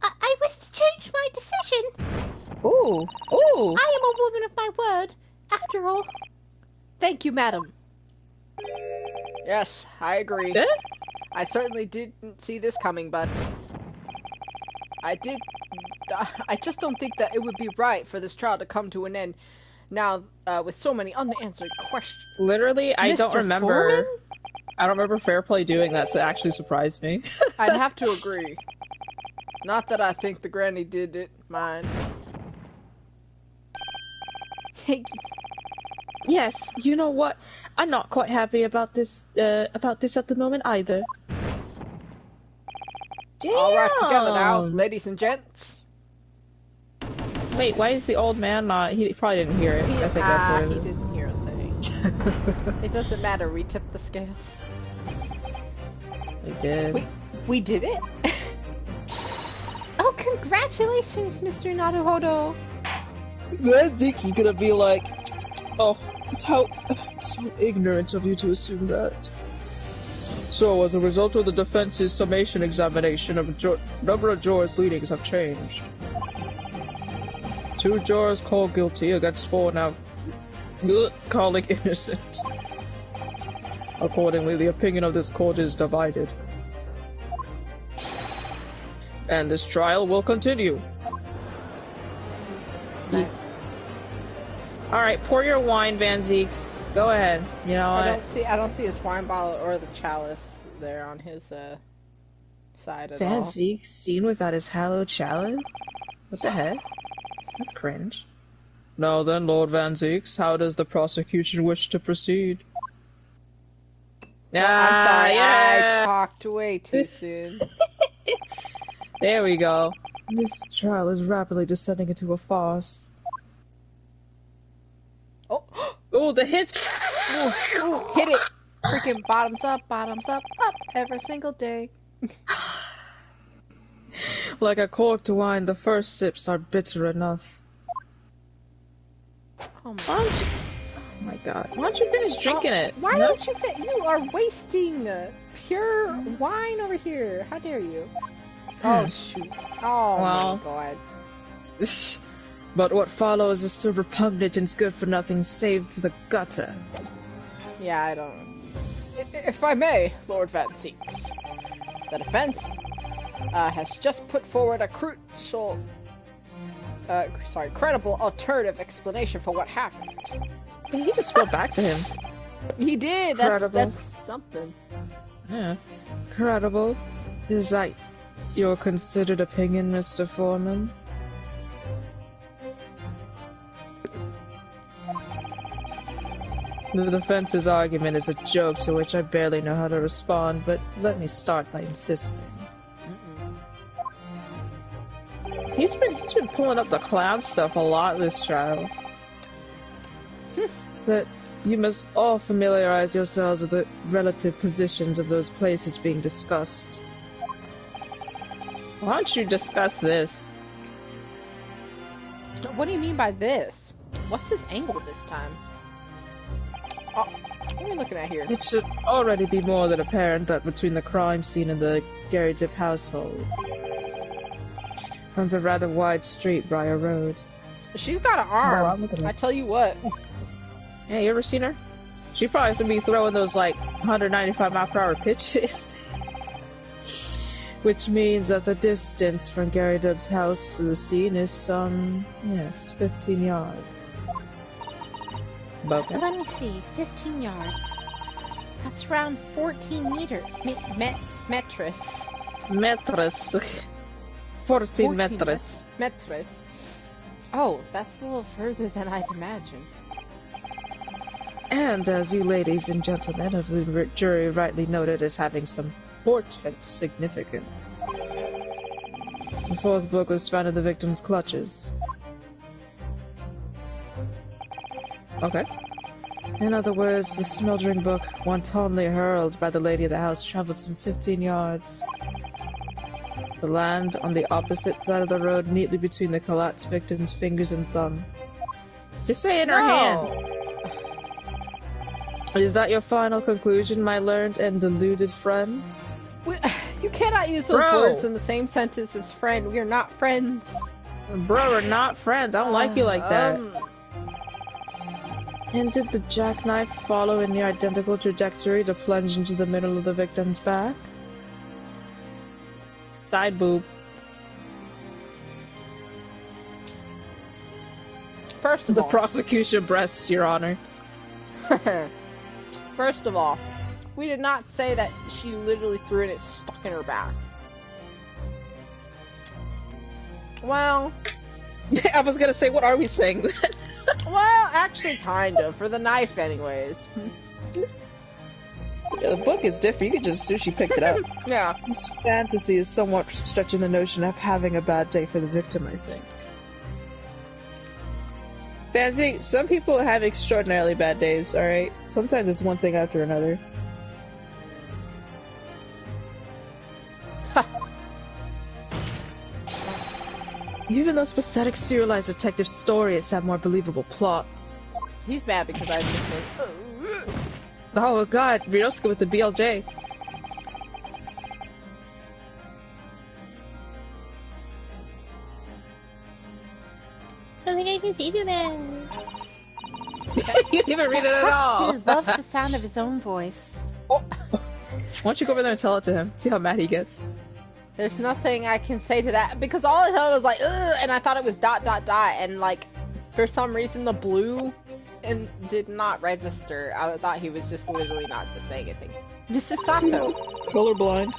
I wish to change my decision. Ooh, ooh. I am a woman of my word, after all. Thank you, madam. Yes, I agree. Eh? I certainly didn't see this coming, but I just don't think that it would be right for this trial to come to an end now with so many unanswered questions. Literally, I don't Mr. remember. Foreman? I don't remember Fairplay doing that, so it actually surprised me. I'd have to agree. Not that I think the granny did it, mine. Yes, you know what? I'm not quite happy about this at the moment either. Damn! All right, together now, ladies and gents. Wait, why is the old man not? He probably didn't hear it. I think that's what it He is. didn't hear a thing. It doesn't matter, we tipped the scales. They did. We did it? Oh, congratulations, Mr. Naruhodo! Zix is gonna be like, oh, how so ignorant of you to assume that. So, as a result of the defense's summation examination, a number of jurors' leanings have changed. 2 jurors called guilty against 4 now calling innocent. Accordingly, the opinion of this court is divided. And this trial will continue. Nice. Alright, pour your wine, Van Zeeks. Go ahead. You know what? I don't see his wine bottle or the chalice there on his side at Van all. Zeeks seen without his hallowed chalice? What the heck? That's cringe. Now then, Lord Van Zeeks, how does the prosecution wish to proceed? I'm sorry, yeah. I talked way too soon. There we go. This trial is rapidly descending into a farce. Oh, Oh, the hits! ooh, hit it! Freaking bottoms up, up, every single day. Like a cork to wine, the first sips are bitter enough. Oh my, Why don't you... Oh my god. Why don't you finish drinking it? Why Huh? don't you fit? You are wasting pure wine over here. How dare you? Oh shoot! Oh Well. my god! But what follows is so repugnant and good for nothing save for the gutter. Yeah, I don't. If I may, Lord Van Zeeks, the defense has just put forward a credible alternative explanation for what happened. He just spoke back to him. He did. Credible. That's something. Yeah. Credible. Is that your considered opinion, Mr. Foreman? The defense's argument is a joke to which I barely know how to respond, but let me start by insisting. He's been pulling up the clown stuff a lot this trial. But you must all familiarize yourselves with the relative positions of those places being discussed. Why don't you discuss this? What do you mean by this? What's his angle this time? Oh, what are we looking at here? It should already be more than apparent that between the crime scene and the Gary Dip household runs a rather wide street, Briar Road. She's got an Oh, I'm arm. looking at- I tell you what. Yeah, you ever seen her? She probably have to be throwing those like 195-mile-per-hour pitches. Which means that the distance from Gary Dub's house to the scene is some, 15 yards. About that. Let me see. 15 yards. That's around 14 meters. Metris. Metros. 14 metros. Metris. Oh, that's a little further than I'd imagined. And as you ladies and gentlemen of the jury rightly noted as having some portent significance, the fourth book was found in the victim's clutches. Okay. In other words, the smoldering book, wantonly hurled by the lady of the house, traveled some 15 yards. The land on the opposite side of the road, neatly between the collapsed victim's fingers and thumb. Just say in her hand. Is that your final conclusion, my learned and deluded friend? You cannot use those Bro. words in the same sentence as friend. We are not friends. Bro, we're not friends. I don't like you like that. Um, And did the jackknife follow in the identical trajectory to plunge into the middle of the victim's back? Side boob. First of The all, prosecution breast, Your Honor. first of all, we did not say that she literally threw it and it stuck in her back. Well, I was gonna say, what are we saying? well, actually, kind of. For the knife, anyways. The book is different. You could just assume she picked it up. Yeah. This fantasy is somewhat stretching the notion of having a bad day for the victim, I think. Fancy, some people have extraordinarily bad days, alright? Sometimes it's one thing after another. Even those pathetic serialized detective stories have more believable plots. He's mad because I just went, Oh god, Ryosuke with the BLJ. You didn't even read it at all! He loves the sound of his own voice. Why don't you go over there and tell it to him? See how mad he gets. There's nothing I can say to that because all I thought was like, ugh, and I thought it was ... and like, for some reason the blue and did not register. I thought he was just literally not just saying anything. Mr. Sato. Colorblind.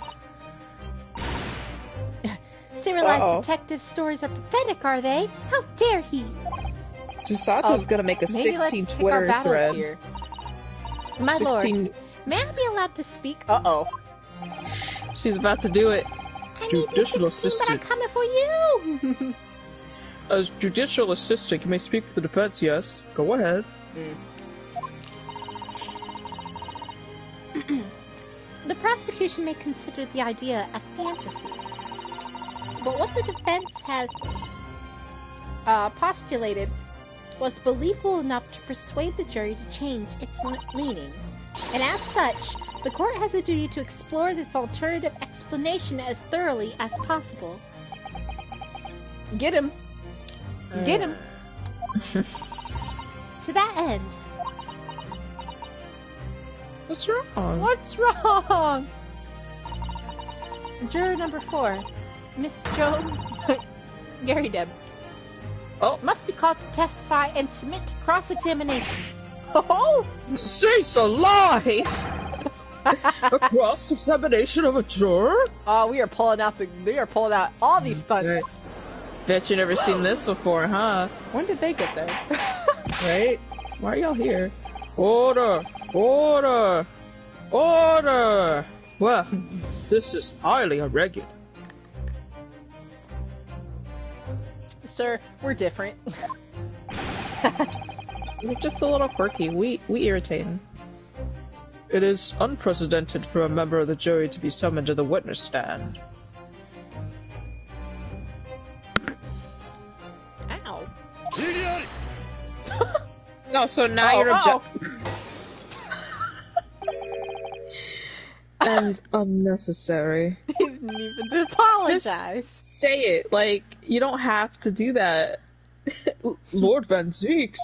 Serialized detective stories are pathetic, are they? How dare he? Sato's gonna make a Maybe 16 let's pick Twitter our battles thread. here. My 16. lord, may I be allowed to speak? Uh-oh. She's about to do it. I Judicial may be 16, assistant. but I'm coming for you! As judicial assistant, you may speak for the defense, yes. Go ahead. The prosecution may consider the idea a fantasy. But what the defense has postulated was believable enough to persuade the jury to change its leaning. And as such, the court has a duty to explore this alternative explanation as thoroughly as possible. Get him. Get him. To that end, What's wrong? What's wrong? Juror number 4, Miss Joan Gary Deb. Oh. must be called to testify and submit to cross-examination. Oh! She's alive! A cross-examination of a juror? Oh, we are pulling out all these That's stunts. right. Bet you never seen this before, huh? When did they get there? Right? Why are y'all here? Order! Order! Order! Well, this is highly irregular. Sir, we're different. We're just a little quirky. We irritate him. It is unprecedented for a member of the jury to be summoned to the witness stand. Ow. No, so now you're and unnecessary. He didn't even apologize. Just say it. Like, you don't have to do that. Lord Van Zeeks.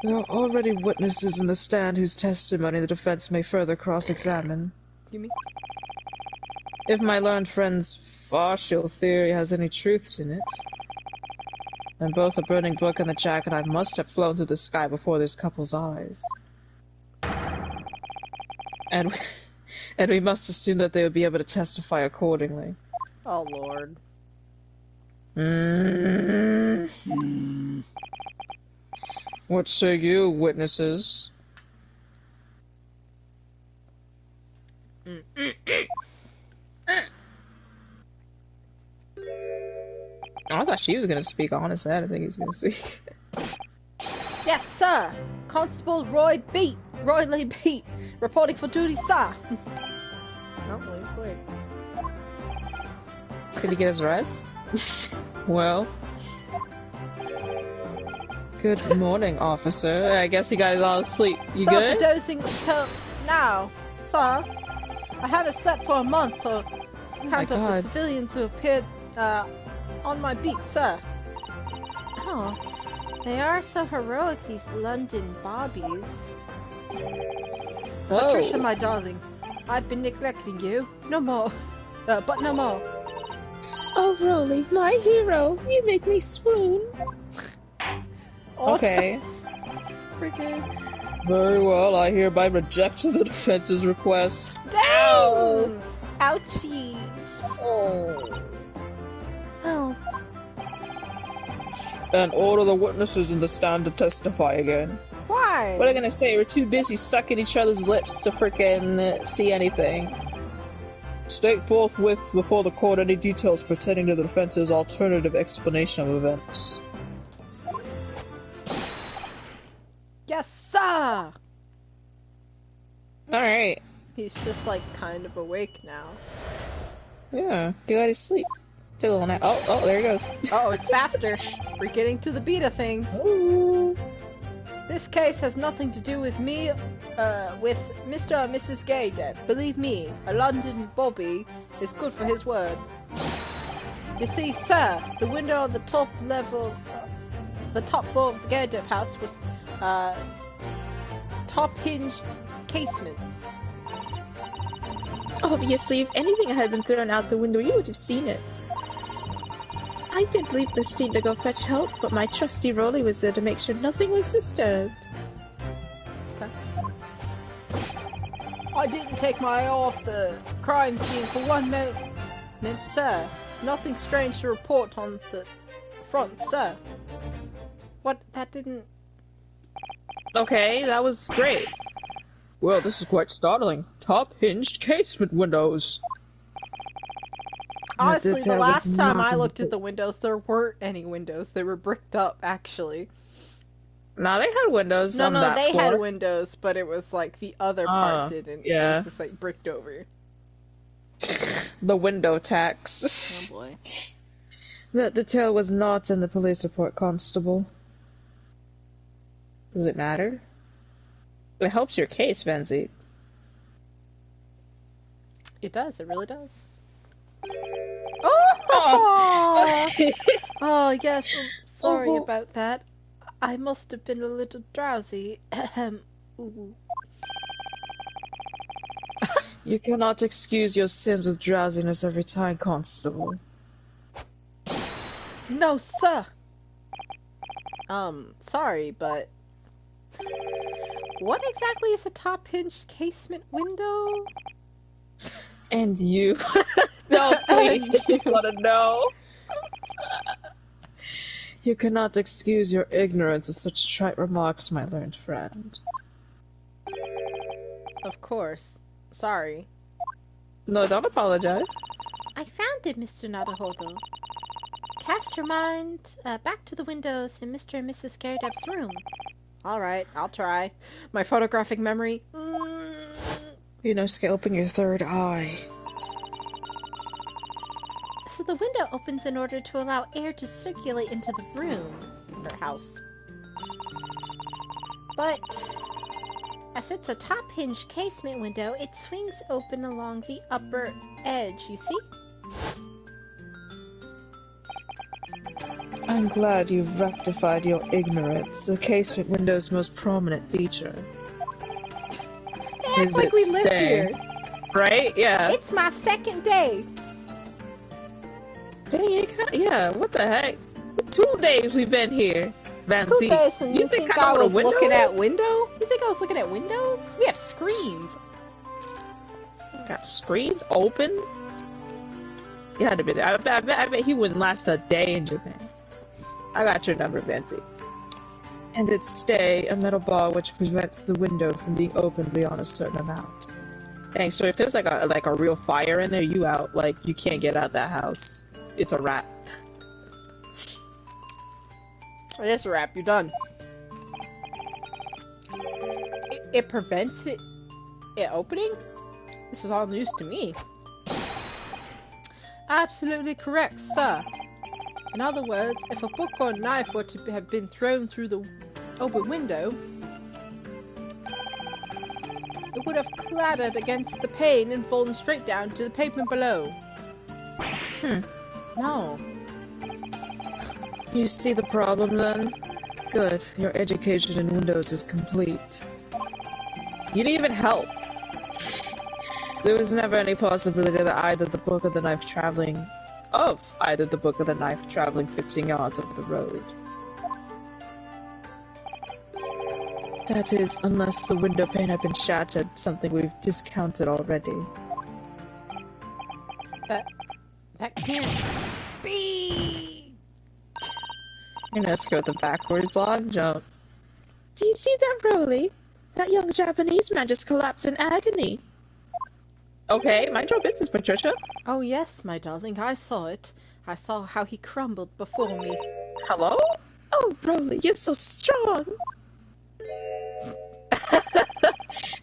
There are already witnesses in the stand whose testimony the defense may further cross-examine. You mean? If my learned friend's partial theory has any truth in it, then both the burning book and the jackknife must have flown through the sky before this couple's eyes. And we must assume that they would be able to testify accordingly. Oh, Lord. What say you, witnesses? I thought she was gonna speak, honestly. I didn't think he was gonna speak. Yes, sir. Constable Roy Lee Beat, reporting for duty, sir. Oh, he's quick. Did he get his rest? Well. Good morning, officer. I guess you got a lot of sleep. You Sir, good? for dozing till now, sir. I haven't slept for a month on account of the God. civilians who appeared on my beat, sir. Oh, they are so heroic, these London bobbies. Patricia, my darling, I've been neglecting you. No more. But no more. Oh, Rolly, my hero, you make me swoon. Okay. Freaking. Very well, I hereby reject the defense's request. Dang! Ouchies! Oh. Oh, And order the witnesses in the stand to testify again. Why? What are they gonna say? We're too busy sucking each other's lips to frickin' see anything. State forthwith before the court any details pertaining to the defense's alternative explanation of events. Yes, sir! Alright. He's just like kind of awake now. Yeah, get out of sleep. Take a little nap. Oh, there he goes. Oh, it's faster. We're getting to the beat of things. Ooh. This case has nothing to do with me, with Mr. and Mrs. Gayden. Believe me, a London Bobby is good for his word. You see, sir, the window on the top level, the top floor of the Gayden house was, top-hinged casements. Obviously, if anything had been thrown out the window, you would have seen it. I did leave the scene to go fetch help, but my trusty Rolly was there to make sure nothing was disturbed. Okay. I didn't take my eye off the crime scene for 1 moment, sir. Nothing strange to report on the front, sir. What? That didn't... Okay, that was great. Well, this is quite startling. Top-hinged casement windows. Honestly, the detail last was time not I in the looked at the windows, there weren't any windows. They were bricked up, actually. Nah, they had windows No, on no, that they floor. had windows, but it was like the other part didn't. yeah. It was just like bricked over. The window tax. Oh boy. That detail was not in the police report, Constable. Does it matter? It helps your case, Vanzi. It does, it really does. Oh! Oh, yes, I'm sorry Oh. about that. I must have been a little drowsy. Ooh. You cannot excuse your sins with drowsiness every time, Constable. No, sir! Sorry, but... What exactly is a top-hinged casement window? And you? No, please, I just want to know. You cannot excuse your ignorance of such trite remarks, my learned friend. Of course. Sorry. No, don't apologize. I found it, Mr. Naruhodo. Cast your mind back to the windows in Mr. and Mrs. Garydub's room. Alright, I'll try. My photographic memory... You know, Skye, open your third eye. So the window opens in order to allow air to circulate into the room, or house. But, as it's a top-hinged casement window, it swings open along the upper edge, you see? I'm glad you've rectified your ignorance. The casement window's most prominent feature. They act like we live here. Right? Yeah. It's my second day. Dang, yeah, what the heck? 2 days we've been here, Vanzi. 2 days and you think I know what a was window looking at is? window? You think I was looking at windows? We have screens. Got screens open? You had to be there. I bet he wouldn't last a day in Japan. I got your number, Vanzi. And its stay, a metal bar which prevents the window from being opened beyond a certain amount. Dang, so if there's like a real fire in there, you out. Like, you can't get out that house. It's a wrap. It is a wrap. You're done. It prevents it opening? This is all news to me. Absolutely correct, sir. In other words, if a book or knife were to have been thrown through the open window, it would have clattered against the pane and fallen straight down to the pavement below. No. You see the problem then? Good. Your education in Windows is complete. You didn't even help. There was never any possibility that either the book or the knife traveling 15 yards up the road. That is, unless the window pane had been shattered, something we've discounted already. That can't be! You're gonna go the backwards long jump. Do you see that, Roly? That young Japanese man just collapsed in agony. Okay, mind your business, Patricia. Oh yes, my darling, I saw it. I saw how he crumbled before me. Hello? Oh, Roly, you're so strong!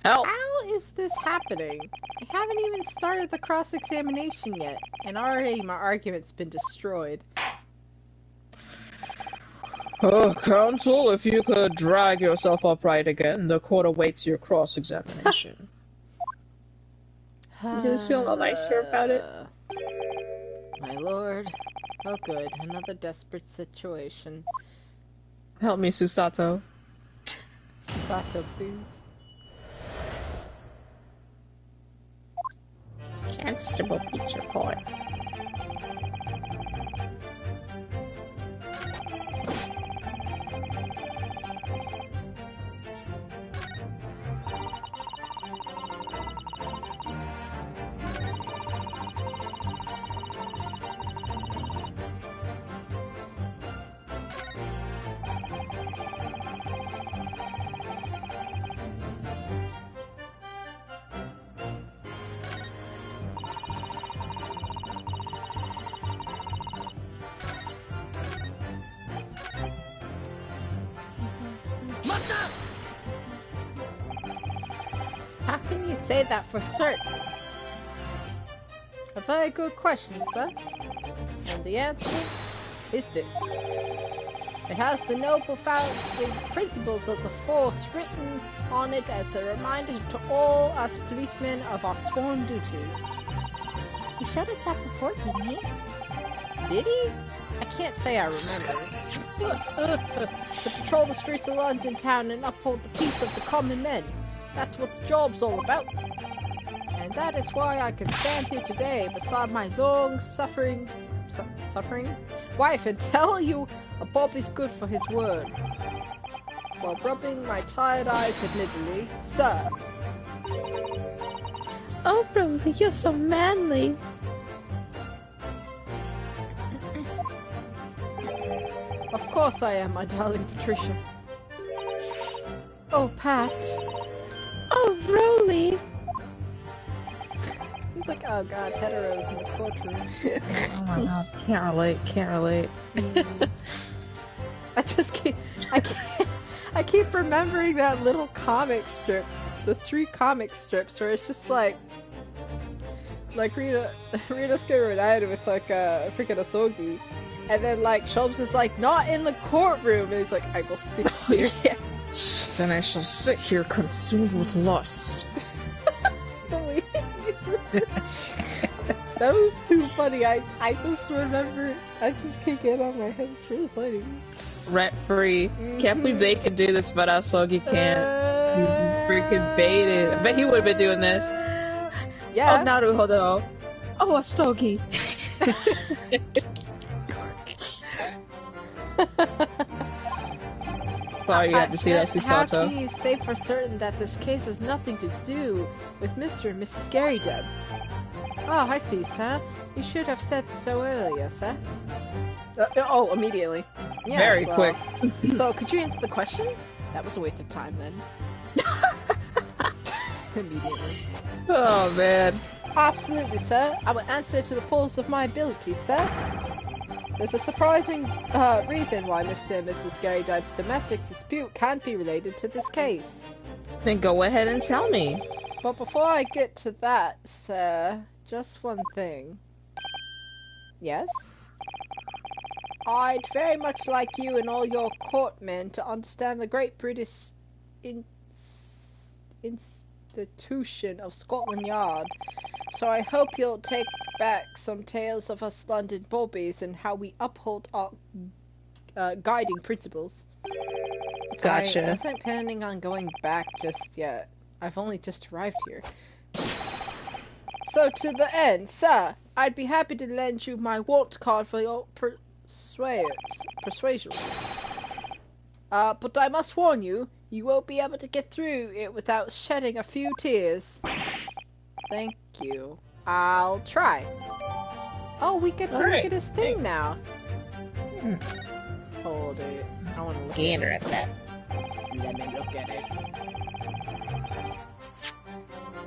Help! How is this happening? I haven't even started the cross-examination yet, and already my argument's been destroyed. Oh, counsel, if you could drag yourself upright again, the court awaits your cross-examination. You just feel a little nicer about it? My lord. Oh good, another desperate situation. Help me, Susato. Susato, please. Constable Pete's report. How can you say that for certain? A very good question, sir. And the answer is this. It has the noble founding principles of the force written on it as a reminder to all us policemen of our sworn duty. He showed us that before, didn't he? Did he? I can't say I remember. To patrol the streets of London town and uphold the peace of the common men. That's what the job's all about. And that is why I can stand here today beside my long-suffering wife and tell you a Bob is good for his word. While rubbing my tired eyes admittedly, sir. Oh, Roly, you're so manly. Of course I am, my darling Patricia. Oh, Pat. Oh, Roly. He's like, oh god, heteros in the courtroom. Oh my god, can't relate. I keep remembering that little comic strip, the 3 comic strips where it's just like Rita's getting reunited with like a freaking Asogi, and then like Shulbs is like not in the courtroom, and he's like, I will sit here. Then I shall sit here consumed with lust. That was too funny. I just remember. I just can't get it out of my head. It's really funny. Rent free. Can't believe they can do this, but Asogi can't. Freaking baited. I bet he would have been doing this. Yeah. Oh, Naruhodo. Oh, Asogi. Sorry you had to see that, Susato. How can you say for certain that this case has nothing to do with Mr. and Mrs. Garydeb? Oh, I see, sir. You should have said so earlier, sir. Oh, immediately. Yes, Very quick. So, could you answer the question? That was a waste of time, then. Immediately. Oh, man. Absolutely, sir. I will answer to the fullest of my ability, sir. There's a surprising reason why Mr. and Mrs. Garydeb's domestic dispute can't be related to this case. Then go ahead and tell me. But before I get to that, sir, just one thing. Yes? I'd very much like you and all your courtmen to understand the great British institution of Scotland Yard. So I hope you'll take back some tales of us London bobbies and how we uphold our guiding principles. Gotcha. I wasn't planning on going back just yet. I've only just arrived here. So to the end, sir, I'd be happy to lend you my waltz card for your persuasion. But I must warn you, you won't be able to get through it without shedding a few tears. Thank you. I'll try. Oh, we get to look at his thing now. Hold it. I want to look Gander at that. Let me look at it.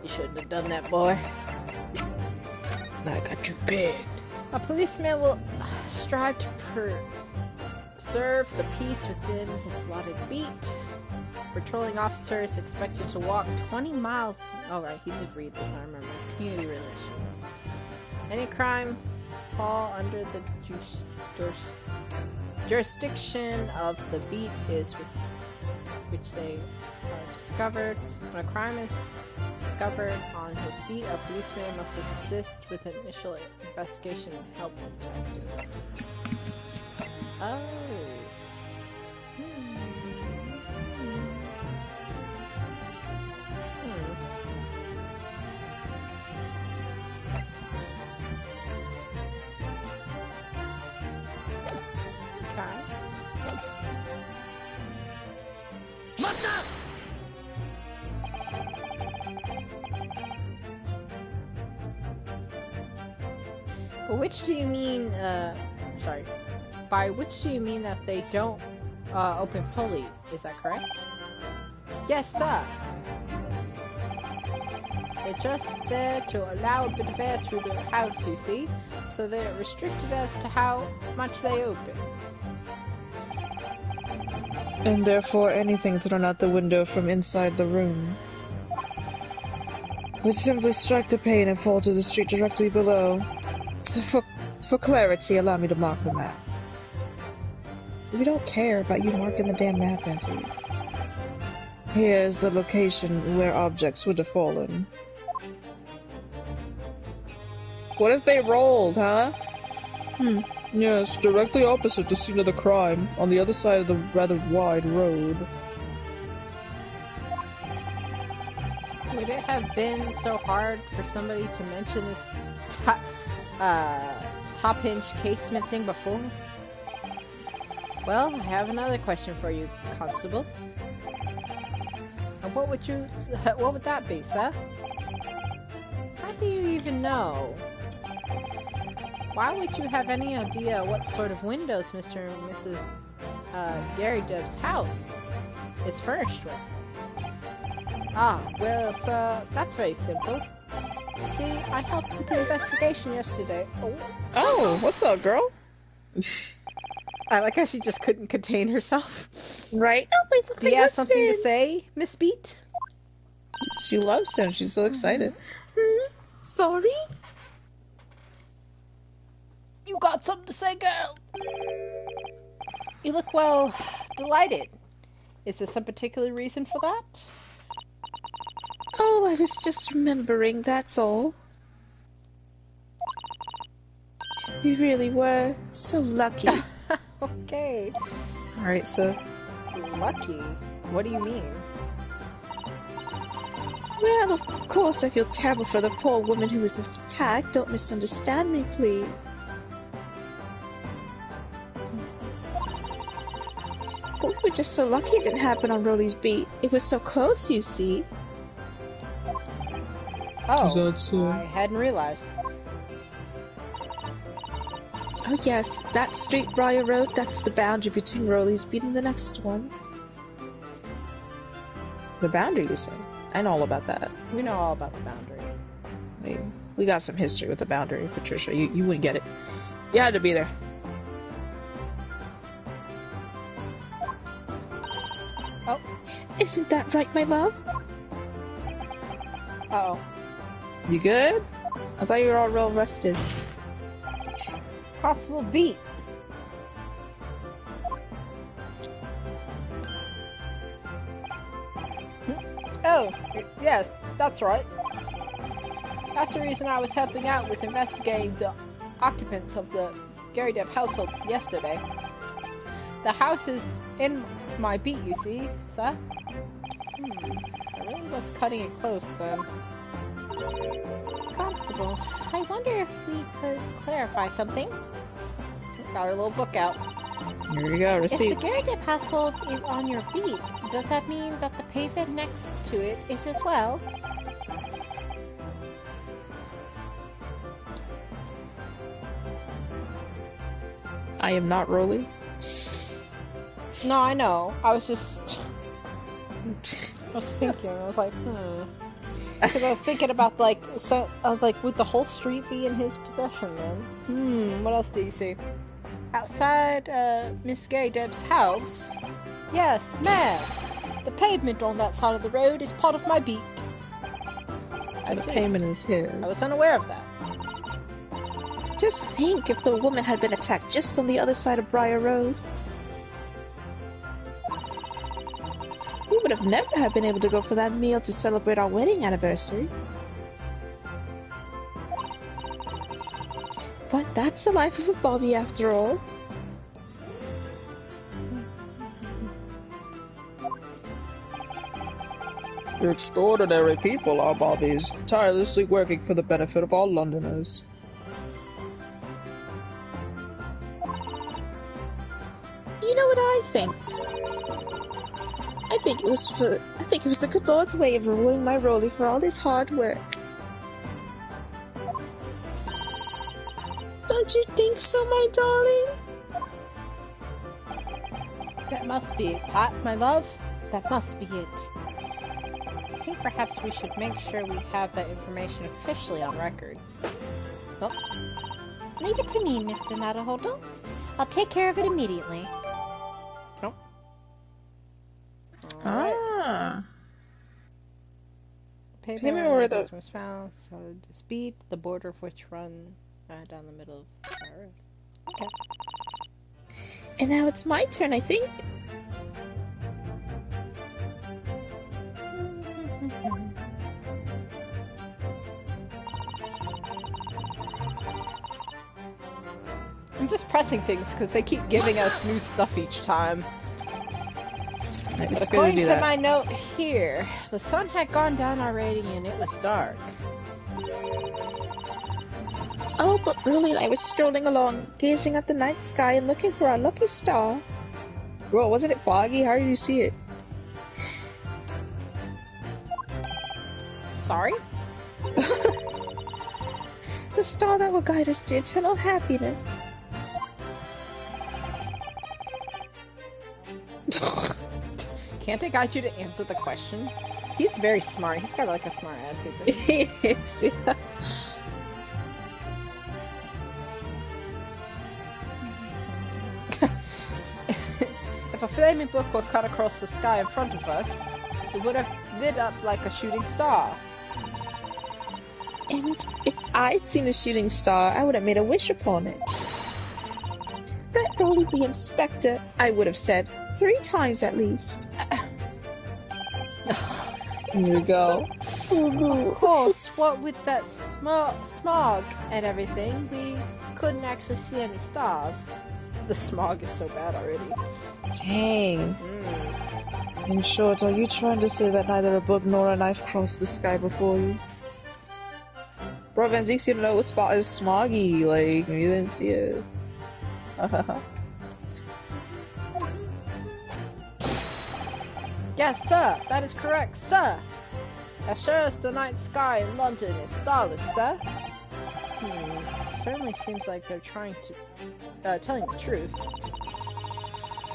You shouldn't have done that, boy. I got too big. A policeman will strive to preserve the peace within his allotted beat. Patrolling officer is expected to walk 20 miles. Oh, right, he did read this, I remember. Community relations. Any crime fall under the jurisdiction of the beat is with which they are discovered. When a crime is discovered on his beat, a policeman must assist with initial investigation and help detectives. Oh. Which do you mean, sorry, by which do you mean that they don't, open fully, is that correct? Yes, sir. They're just there to allow a bit of air through the house, you see, so they're restricted as to how much they open. And therefore anything thrown out the window from inside the room would simply strike the pane and fall to the street directly below. So for clarity, allow me to mark the map. We don't care about you marking the damn map, Antiques. Here's the location where objects would have fallen. What if they rolled, huh? Yes, directly opposite the scene of the crime, on the other side of the rather wide road. Would it have been so hard for somebody to mention this top hinge casement thing before? Well, I have another question for you, Constable. And what would that be, sir? How do you even know? Why would you have any idea what sort of windows Mr. and Mrs. Gary Dub's house is furnished with? Ah, well, sir, that's very simple. You see, I helped with the investigation yesterday. Oh, what's up, girl? I like how she just couldn't contain herself. Right? Oh, wait, look, Do you have something to say, Miss Beat? She loves him. She's so excited. Sorry? You got something to say, girl? You look, well, delighted. Is there some particular reason for that? Oh, I was just remembering, that's all. We really were so lucky. Okay. Alright, sis. Lucky? What do you mean? Well, of course I feel terrible for the poor woman who was attacked. Don't misunderstand me, please. But we were just so lucky it didn't happen on Rolly's beat. It was so close, you see. Oh, Is that so? I hadn't realized. Oh yes, that street Briar Road, that's the boundary between Rolly's beat and the next one. The boundary, you say? I know all about that. We know all about the boundary. We got some history with the boundary, Patricia. You wouldn't get it. You had to be there. Oh. Isn't that right, my love? Uh-oh. You good? I thought you were all real rested. Constable Beat. Oh, yes, that's right. That's the reason I was helping out with investigating the occupants of the Gary Depp household yesterday. The house is in my beat, you see, sir? I really was cutting it close then. Constable, I wonder if we could clarify something. Got our little book out. Here you go, If receipt. the Gary Depp household is on your beat, does that mean that the pavement next to it is as well? I am not Rolly. No, I know. I was just... I was thinking. I was like, Because I was thinking about, like, so I was like, would the whole street be in his possession then? What else do you see? Outside, Miss Gary Depp's house? Yes, ma'am. The pavement on that side of the road is part of my beat. I The see. payment is his. I was unaware of that. Just think if the woman had been attacked just on the other side of Briar Road. We would have never have been able to go for that meal to celebrate our wedding anniversary. But that's the life of a Bobby after all. Extraordinary people are Bobbies, tirelessly working for the benefit of all Londoners. You know what I think? I think it was the good Lord's way of rewarding my Rolly for all his hard work. Don't you think so, my darling? That must be it, Pat, my love. That must be it. I think perhaps we should make sure we have that information officially on record. Oh, Leave it to me, Mr. Naruhodo. I'll take care of it immediately. alright. Ah. Pavement Give me more of the- was found, so the speed, the border of which run down the middle of the road. Okay. And now it's my turn, I think. I'm just pressing things because they keep giving us new stuff each time. It's But good to according do to that. my note here, the sun had gone down already and it was dark. Oh, but Rolly and I were strolling along, gazing at the night sky and looking for our lucky star. Well, wasn't it foggy? How did you see it? Sorry? The star that will guide us to eternal happiness. Can't I guide you to answer the question? He's very smart. He's got like a smart attitude. doesn't he? Yes, yeah. If a flaming book were cut across the sky in front of us, it would have lit up like a shooting star. And if I'd seen a shooting star, I would have made a wish upon it. Let Rolly be inspector, I would have said, 3 times at least. Here we go. Of course, what with that smog and everything, we couldn't actually see any stars. The smog is so bad already. Dang. In short, are you trying to say that neither a book nor a knife crossed the sky before you? Bro, Van Zeeks, you know it was smoggy, like, you didn't see it. Yes, sir, that is correct, sir. As sure as the night sky in London is starless, sir. Certainly seems like they're trying to, telling the truth.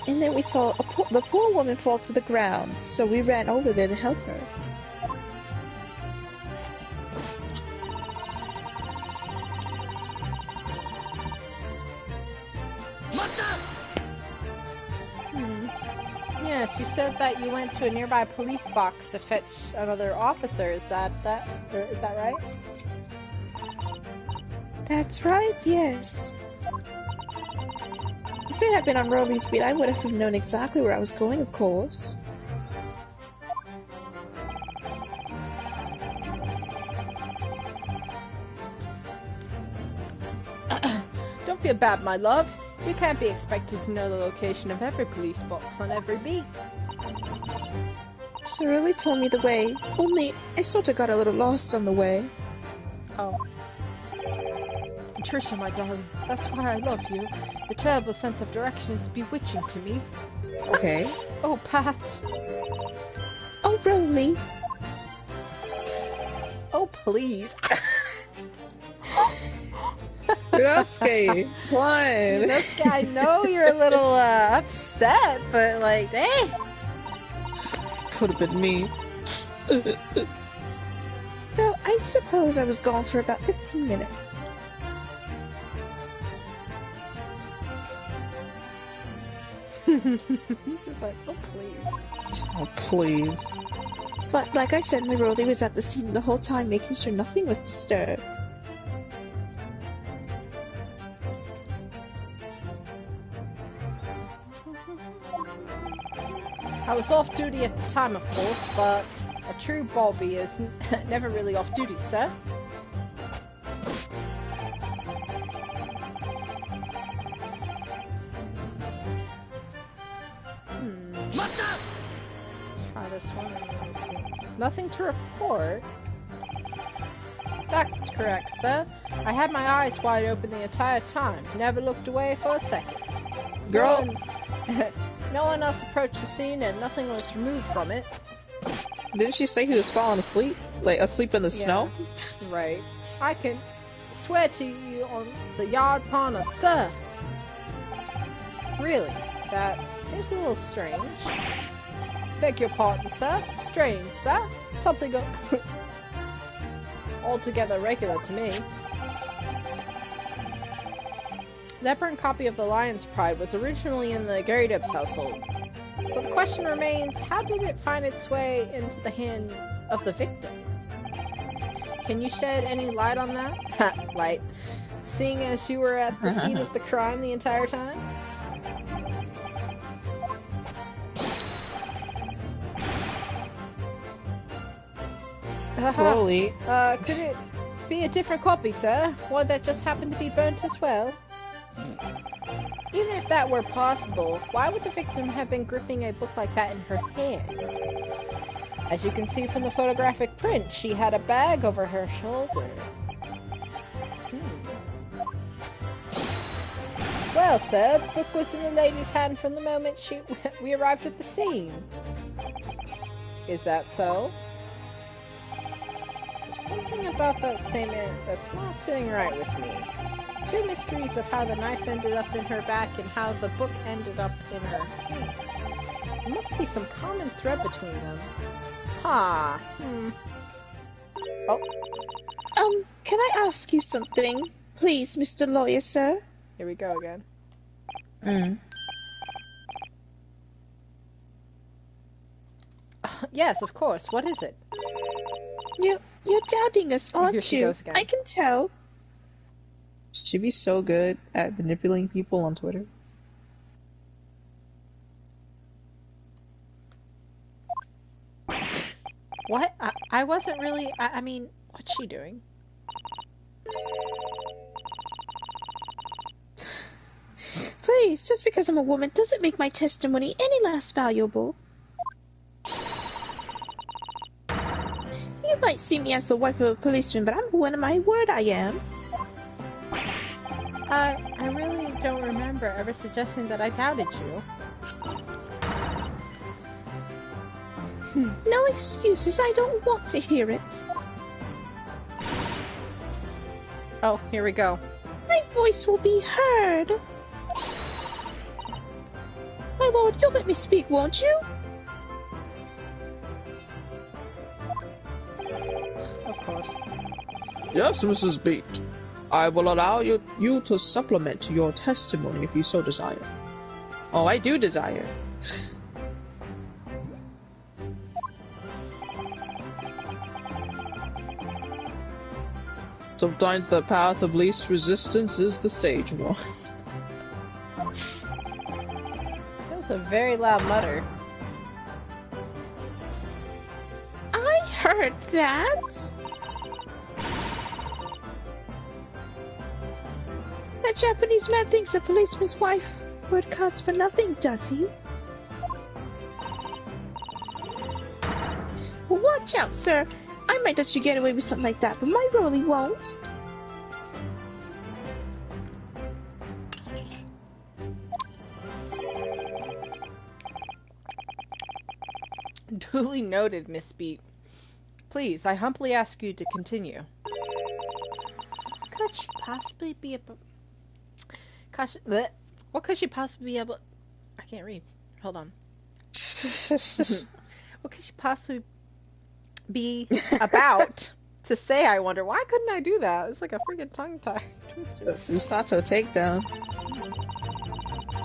And then we saw the poor woman fall to the ground, so we ran over there to help her. Yes, you said that you went to a nearby police box to fetch another officer. Is that right? That's right, yes. If it had been on Rolly's beat, I would have known exactly where I was going, of course. feel bad, my love. You can't be expected to know the location of every police box on every beat. Cerulean told me the way, only I sort of got a little lost on the way. Oh. Patricia, my darling, that's why I love you. Your terrible sense of direction is bewitching to me. Okay. Oh, Pat. Oh, Roly. Oh, please. Yosuke, why? Yosuke, I know you're a little upset, but like, hey. Could have been me. So, I suppose I was gone for about 15 minutes. He's just like, oh, please. Oh, please. But, like I said, my Roly was at the scene the whole time, making sure nothing was disturbed. I was off duty at the time, of course, but a true Bobby is never really off duty, sir. Try this one. Let me see. Nothing to report. That's correct, sir. I had my eyes wide open the entire time. Never looked away for a second. Girl. No one else approached the scene and nothing was removed from it. Didn't she say he was falling asleep? Like, asleep in the snow? Right. I can swear to you on the yard's honor, sir. Really? That seems a little strange. Beg your pardon, sir. Strange, sir. Something altogether regular to me. That burnt copy of The Lion's Pride was originally in the Gyarados household. So the question remains, how did it find its way into the hand of the victim? Can you shed any light on that? Light. Seeing as you were at the scene of the crime the entire time? Roly. Could it be a different copy, sir? One that just happened to be burnt as well? Even if that were possible, why would the victim have been gripping a book like that in her hand? As you can see from the photographic print, she had a bag over her shoulder. Well, sir, the book was in the lady's hand from the moment we arrived at the scene. Is that so? There's something about that statement that's not sitting right with me. Two mysteries of how the knife ended up in her back and how the book ended up in her hand. There must be some common thread between them. Oh. Can I ask you something? Please, Mr. Lawyer, sir? Here we go again. Yes, of course. What is it? You're doubting us, Here aren't she you? goes again. I can tell. She'd be so good at manipulating people on Twitter. What? I wasn't really... I mean, what's she doing? Please, just because I'm a woman doesn't make my testimony any less valuable. You might see me as the wife of a policeman, but I'm a woman of my word I am. I really don't remember ever suggesting that I doubted you. No excuses, I don't want to hear it. Oh, here we go. My voice will be heard. My lord, you'll let me speak, won't you? Of course. Yes, Mrs. Beat. I will allow you to supplement your testimony if you so desire. Oh, I do desire. Sometimes the path of least resistance is the sage one. That was a very loud mutter. I heard that. That Japanese man thinks a policeman's wife word counts for nothing, does he? Well, watch out, sir. I might let you get away with something like that, but my Rolly won't. Duly noted, Miss Beat. Please, I humbly ask you to continue. Could she possibly be a... What could she possibly be able... I can't read. Hold on. What could she possibly be about to say, I wonder? Why couldn't I do that? It's like a freaking tongue-tie twister. That's Misato takedown.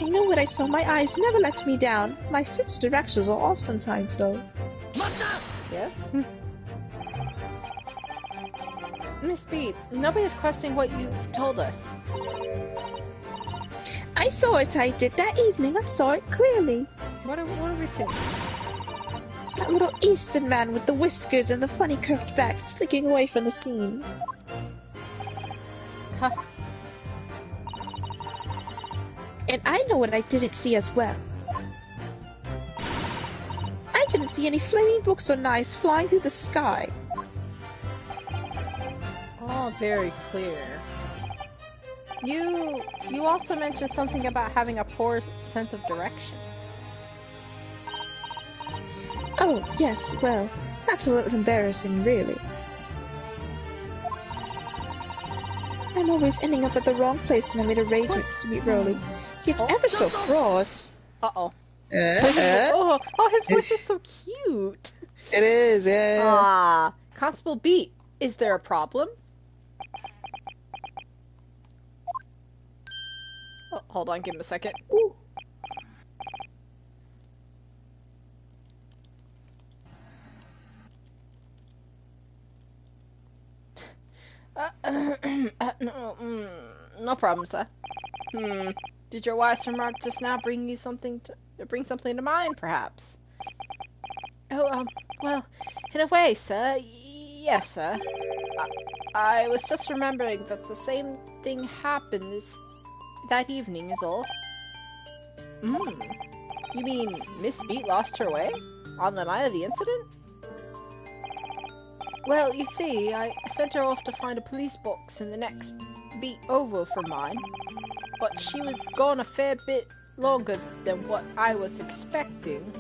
I know what I saw. My eyes never let me down. My sense of directions are off sometimes, though. Yes? Miss Beat, nobody's questioning what you've told us. I saw it, I did. That evening, I saw it clearly. What are we seeing? That little Eastern man with the whiskers and the funny curved back slicking away from the scene. Huh. And I know what I didn't see as well. I didn't see any flaming books or knives flying through the sky. All very clear. You also mentioned something about having a poor sense of direction. Oh, yes, well, that's a little embarrassing, really. I'm always ending up at the wrong place when I made arrangements to meet Rolly. He's ever so cross. Uh-oh. Oh, his voice is so cute. It is, yeah. Ah, Constable Beat, is there a problem? Oh, hold on, give him a second. Ooh. No problem, sir. Did your wife's remark just now bring something to mind, perhaps? Oh, well, in a way, sir. Yes, sir. I was just remembering that the same thing happened that evening, is all. You mean Miss Beat lost her way? On the night of the incident? Well, you see, I sent her off to find a police box in the next beat over from mine, but she was gone a fair bit longer than what I was expecting.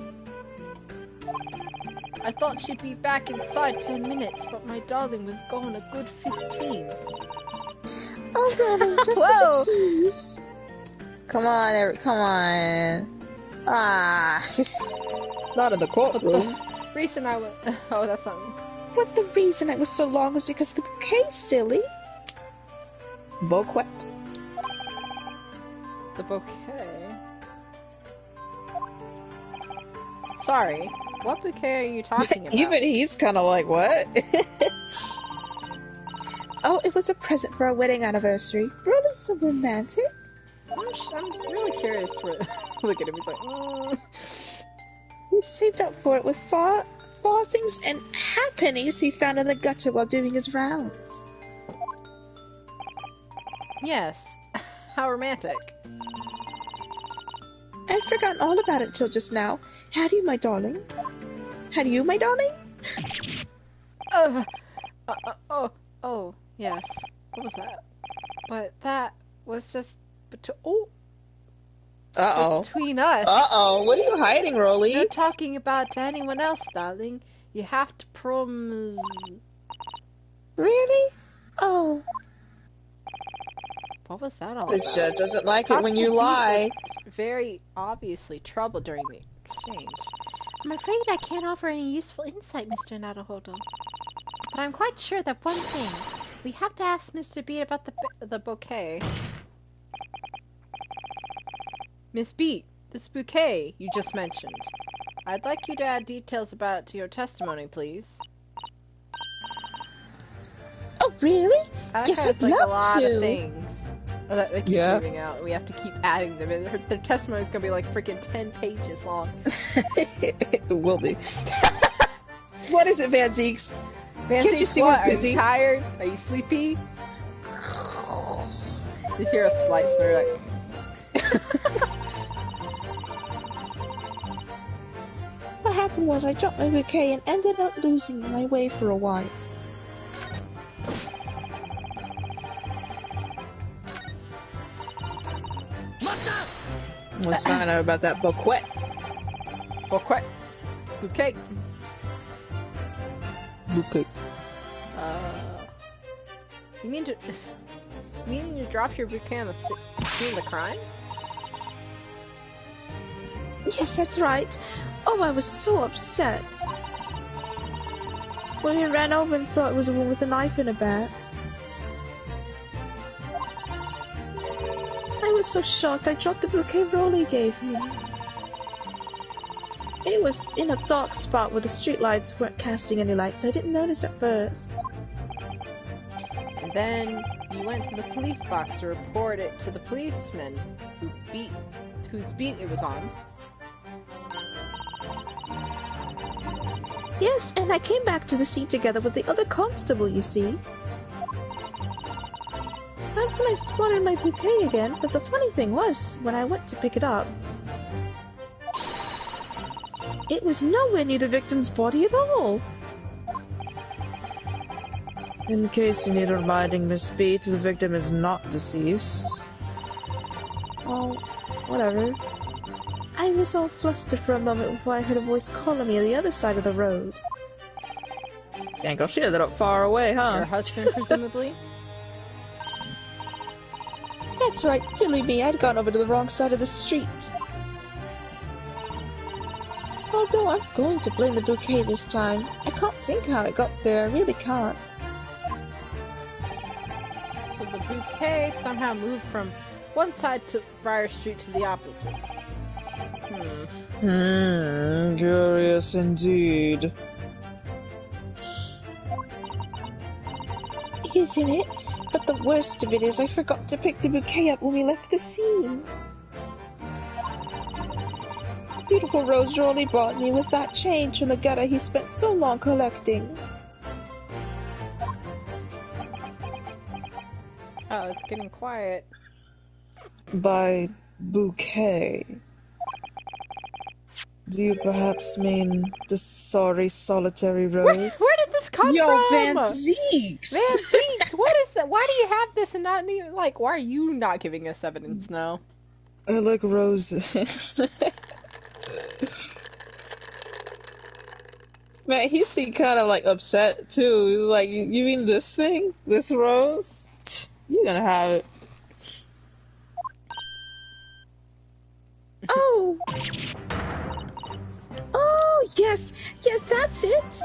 I thought she'd be back inside 10 minutes, but my darling was gone a good 15. Oh, Rolly, you're such a tease. Come on, Eric, come on. Ah. Not in the courtroom. The reason I was... Oh, that's something. What the reason it was so long was because of the bouquet, silly. Bouquet. The bouquet? Sorry, what bouquet are you talking about? Even he's kind of like, what? Oh, it was a present for our wedding anniversary. Rolly's so romantic. I'm really curious for look at him, he's like, He saved up for it with farthings and halfpennies he found in the gutter while doing his rounds. Yes, how romantic. I'd forgotten all about it till just now. Had you, my darling? Had you, my darling? Oh, yes. What was that? But that was just Uh-oh. between us. Uh-oh. What are you hiding, Rolly? You're talking about to anyone else, darling. You have to promise. Really? Oh. What was that all The about? judge doesn't like it when you Constable lie. Beat looked very obviously troubled during the exchange. I'm afraid I can't offer any useful insight, Mr. Naruhodo. But I'm quite sure that one thing. We have to ask Mr. Beat about the bouquet. Miss Beat, this bouquet you just mentioned. I'd like you to add details about it to your testimony, please. Oh, really? I Yes, there's I'd like a love lot to. of things that they keep Yeah. leaving out. We have to keep adding them in. Their testimony's gonna be like freaking 10 pages long. It will be. What is it, Van Zeeks? Van Can't you Zeeks, see what? we're Are busy? you tired? Are you sleepy? You hear a slight snort like... What happened was I dropped my bouquet and ended up losing my way for a while. Let's find out about that bouquet. Bouquet. Bouquet. Bouquet. You mean to... You mean you dropped your bouquet on the scene of the crime? Yes, that's right. Oh, I was so upset. When we ran over and saw it was a woman with a knife in her back. I was so shocked I dropped the bouquet Rolly gave me. It was in a dark spot where the streetlights weren't casting any light, so I didn't notice at first. And then you went to the police box to report it to the policeman whose beat it was on. Yes, and I came back to the scene together with the other constable, you see. Until I spotted my bouquet again, but the funny thing was, when I went to pick it up, it was nowhere near the victim's body at all. In case you need reminding, Miss Beat, the victim is not deceased. Oh, whatever. I was all flustered for a moment before I heard a voice calling me on the other side of the road. Dang girl, she ended up far away, huh? Your husband, presumably? That's right, silly me, I'd gone over to the wrong side of the street. Although I'm going to blame the bouquet this time. I can't think how it got there, I really can't. So the bouquet somehow moved from one side to Friar Street to the opposite. Curious indeed. Isn't it? But the worst of it is I forgot to pick the bouquet up when we left the scene. Beautiful Rose Rolly brought me with that change from the gutter he spent so long collecting. Oh, it's getting quiet. By bouquet, do you perhaps mean the sorry solitary rose? Where did this come Yo, from? Van Zeeks! Van Zeeks, what is that? Why do you have this and not even, like, why are you not giving us evidence now? I like roses. Man, he seemed kind of like upset too. He was like, you mean this thing? This rose? You're gonna have it. Oh! Oh, yes! Yes, that's it!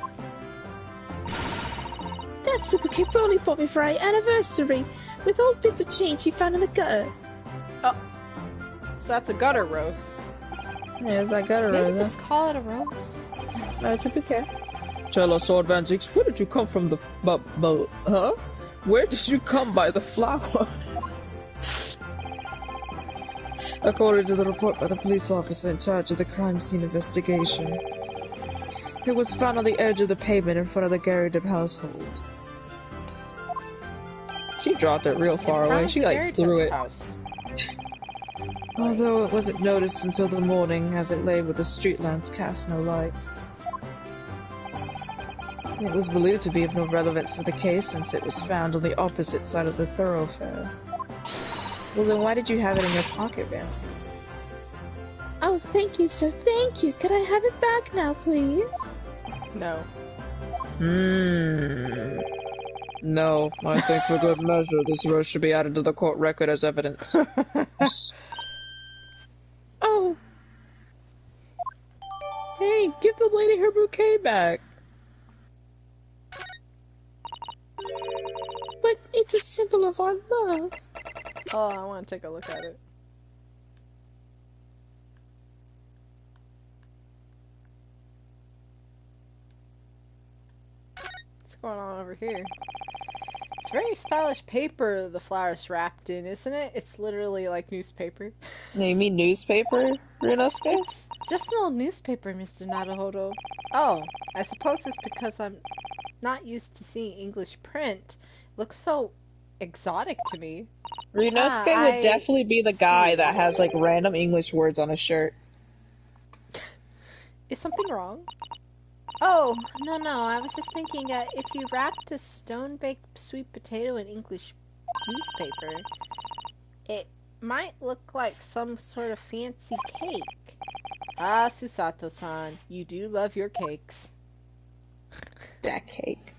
That's the bouquet Rolly bought me for our anniversary, with old bits of change he found in the gutter. Oh. So that's a gutter rose. Yeah, it's like gutter Maybe rose. just call it a rose? No, it's a bouquet. Tell us, Sword Van Zeeks, where did you come from the... huh? Where did you come by the flower? According to the report by the police officer in charge of the crime scene investigation, it was found on the edge of the pavement in front of the Garrideb household. She dropped it real far away. She like threw it. House. Although it wasn't noticed until the morning, as it lay with the street lamps cast no light. It was believed to be of no relevance to the case since it was found on the opposite side of the thoroughfare. Well then why did you have it in your pocket, Vance? Oh, thank you, sir, thank you. Could I have it back now, please? No. No, I think for good measure this rose should be added to the court record as evidence. Oh. Hey, give the lady her bouquet back. But it's a symbol of our love. Oh, I want to take a look at it. What's going on over here? It's very stylish paper the flower's wrapped in, isn't it? It's literally like newspaper. You mean newspaper, Ryunosuke? It's just an old newspaper, Mr. Naruhodo. Oh, I suppose it's because I'm not used to seeing English print. It looks so exotic to me. Ryunosuke I would definitely be the guy see. that has like random English words on his shirt. Is something wrong? Oh, no, I was just thinking that if you wrapped a stone-baked sweet potato in English newspaper, it might look like some sort of fancy cake. Ah, Susato-san, you do love your cakes. That cake.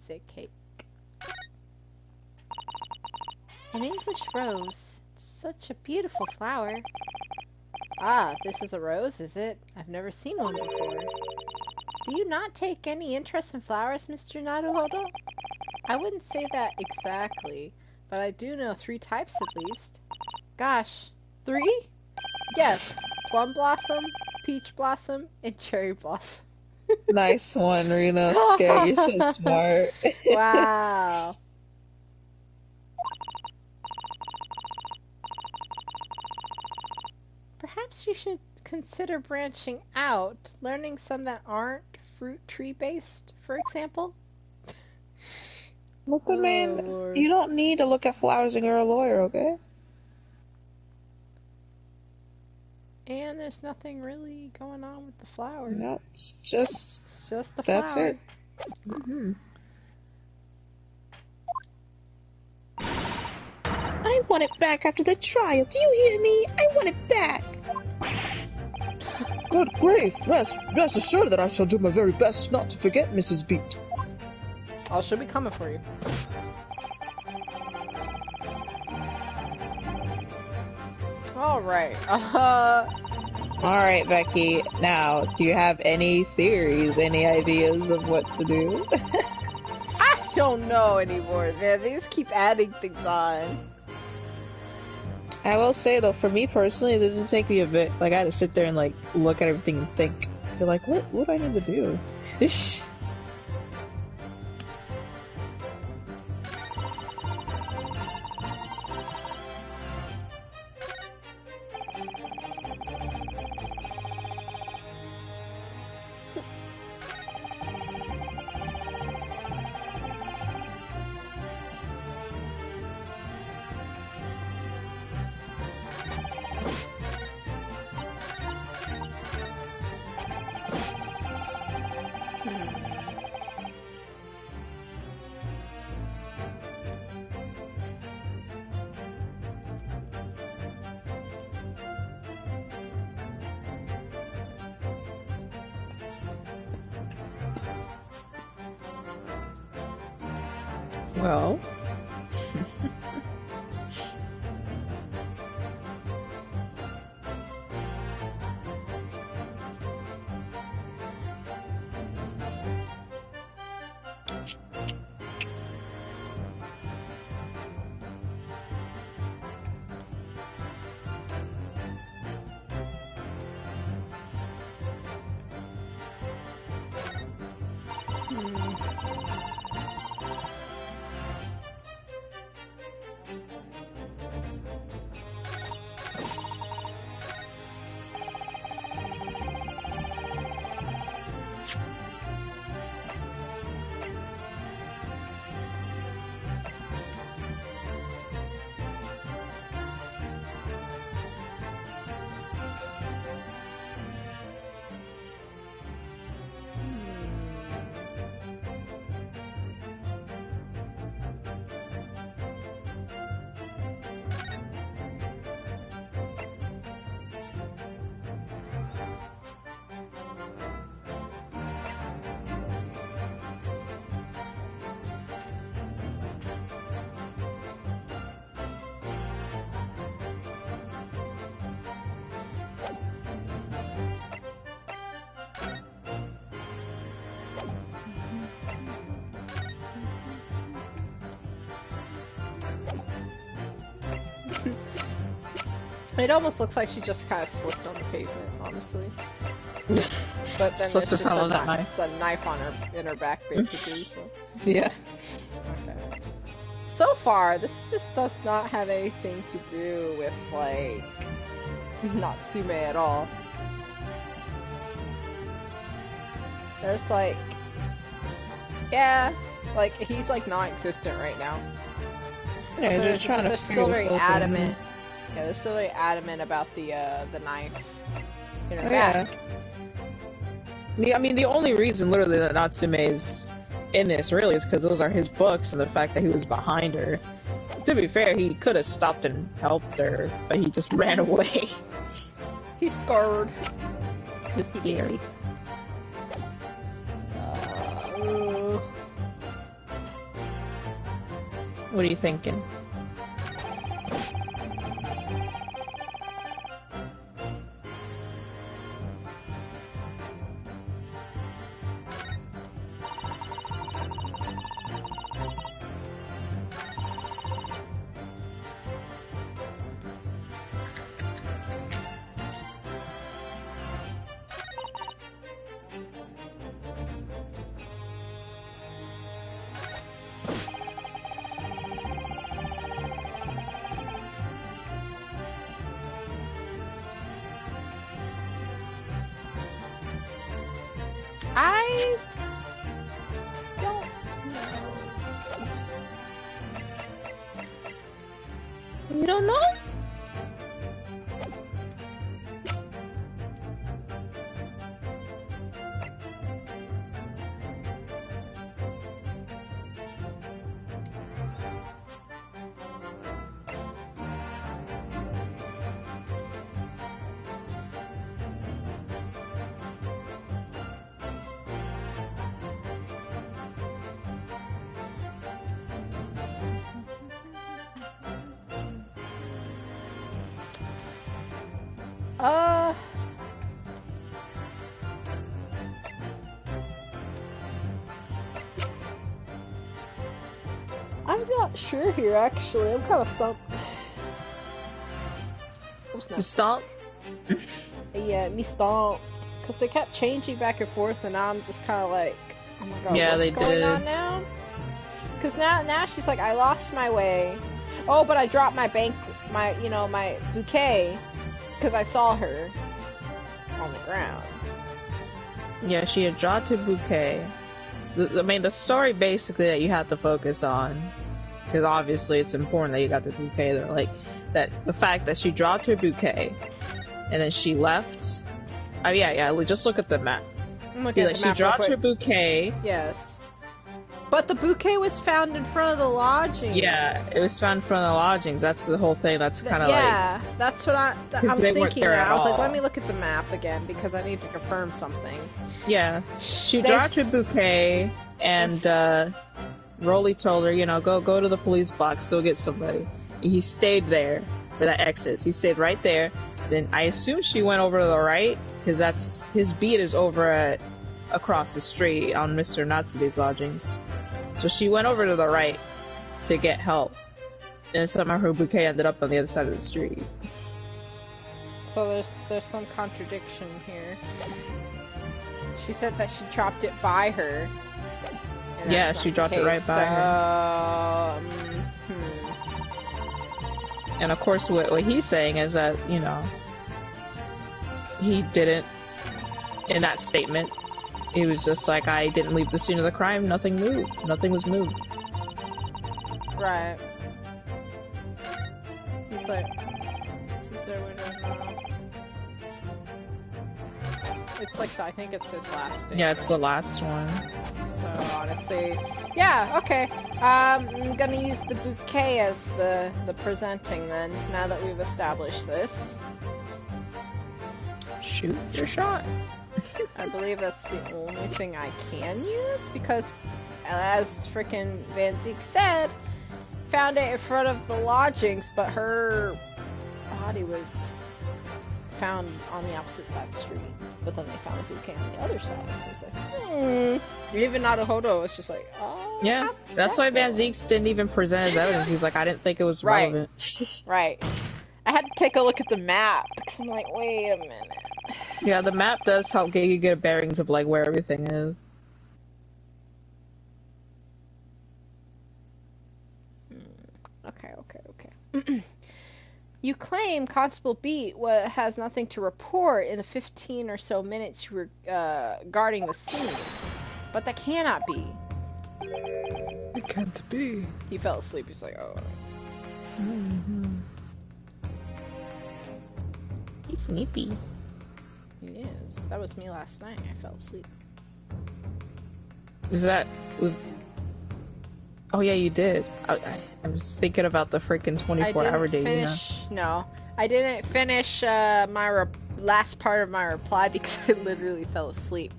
Is it cake? An English rose. Such a beautiful flower. Ah, this is a rose, is it? I've never seen one before. Do you not take any interest in flowers, Mr. Naruhodo? I wouldn't say that exactly, but I do know 3 types at least. Gosh, 3? Yes, plum blossom, peach blossom, and cherry blossom. Nice one, Ryunosuke. You're so smart. Wow. Perhaps you should consider branching out, learning some that aren't fruit tree based, for example. Look, man, Lord. you don't need to look at flowers and you're a lawyer, okay? And there's nothing really going on with the flower. No, it's just It's just the that's flower. it. Mm-hmm. I want it back after the trial. Do you hear me? I want it back. Good grief! Rest assured that I shall do my very best not to forget, Mrs. Beat. Oh, she'll be coming for you. Alright, Alright, Becky, now, do you have any theories, any ideas of what to do? I don't know anymore, man. They just keep adding things on. I will say, though, for me personally, this would take me a bit. Like, I had to sit there and, like, look at everything and think. You're like, what do I need to do? Well... It almost looks like she just kind of slipped on the pavement, honestly. But then Slipped there's or just fell a, on that knife, a knife on her in her back, basically. So. Yeah. Okay. So far, this just does not have anything to do with like Natsume at all. There's like, yeah, like he's like non-existent right now. Yeah, They're, just trying they're to still figure this very whole thing adamant. Yeah, they're still very adamant about the knife in her out. back. Yeah. I mean, the only reason, literally, that Natsume is in this, really, is because those are his books and the fact that he was behind her. To be fair, he could have stopped and helped her, but he just ran away. He's scared. It's scary. What are you thinking? I don't know. You don't know? I'm not sure here, actually. I'm kind of stumped. Oh, snap. You stop? Yeah, me stumped. Because they kept changing back and forth, and now I'm just kind of like, oh my god, Yeah, what's they going did. on now? Because now she's like, I lost my way. Oh, but I dropped my my bouquet, because I saw her on the ground. Yeah, she had dropped her bouquet. I mean, the story basically that you have to focus on, because obviously it's important that you got the bouquet there, like, that the fact that she dropped her bouquet, and then she left. Oh, yeah, just look at the map. I'm looking See, at like, the she map real dropped quick. her bouquet. Yes. But the bouquet was found in front of the lodging. Yeah, it was found in front of the lodgings. That's the whole thing. That's kind of yeah, that's what I was they weren't thinking. there That at I was like, all. let me look at the map again because I need to confirm something. yeah. She They dropped her s- bouquet, and Rolly told her, go to the police box, go get somebody. He stayed there for that exit. He stayed right there. Then I assume she went over to the right because that's his beat is over across the street on Mr. Natsube's lodgings. So she went over to the right to get help, and somehow her bouquet ended up on the other side of the street. So there's some contradiction here. She said that she dropped it by her. and Yeah, that's she not the dropped it right case, by her. And of course, what he's saying is that, he didn't, in that statement, he was just like, I didn't leave the scene of the crime, nothing moved. Nothing was moved. Right. He's like, Caesar would have. It's like I think it's his last statement. Yeah, it's the last one. So honestly, yeah, okay. I'm gonna use the bouquet as the presenting then. Now that we've established this, Shoot your shot. I believe that's the only thing I can use because, as frickin' Van Zeke said, found it in front of the lodgings, but her body was found on the opposite side of the street. But then they found a bouquet on the other side, so it's like, Even Naruhodo was just like, oh. Yeah, how'd that's that why Van go? Zeeks didn't even present his evidence. He's like, I didn't think it was Right. relevant. Right. I had to take a look at the map because I'm like, wait a minute. Yeah, the map does help get you good bearings of, like, where everything is. Okay. You claim Constable Beat has nothing to report in the 15 or so minutes you were guarding the scene. But that cannot be. It can't be. He fell asleep. He's like, oh. He's sleepy. He is. That was me last night. I fell asleep. Oh yeah, you did. I was thinking about the freaking 24-hour day. No, I didn't finish my last part of my reply because I literally fell asleep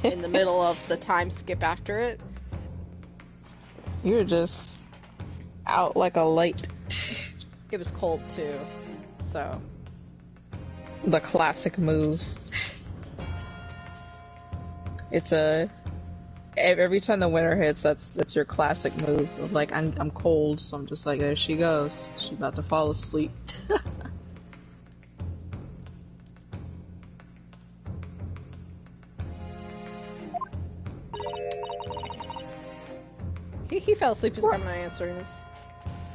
in the middle of the time skip after it. You're just out like a light. It was cold too, so. The classic move. It's every time the winter hits, that's your classic move. Of like, I'm cold, so I'm just like, there she goes. She's about to fall asleep. He fell asleep as I'm not answering this.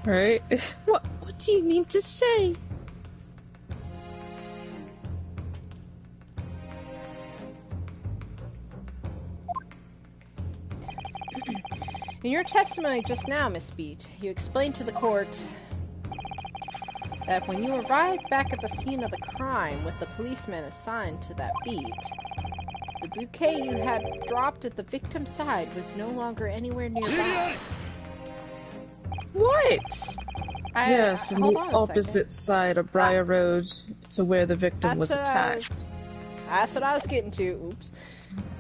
Right? What do you mean to say? In your testimony just now, Miss Beat, you explained to the court that when you arrived back at the scene of the crime with the policeman assigned to that beat, the bouquet you had dropped at the victim's side was no longer anywhere nearby. What? Yes, on the opposite side of Briar Road to where the victim was attacked. That's what I was getting to. Oops.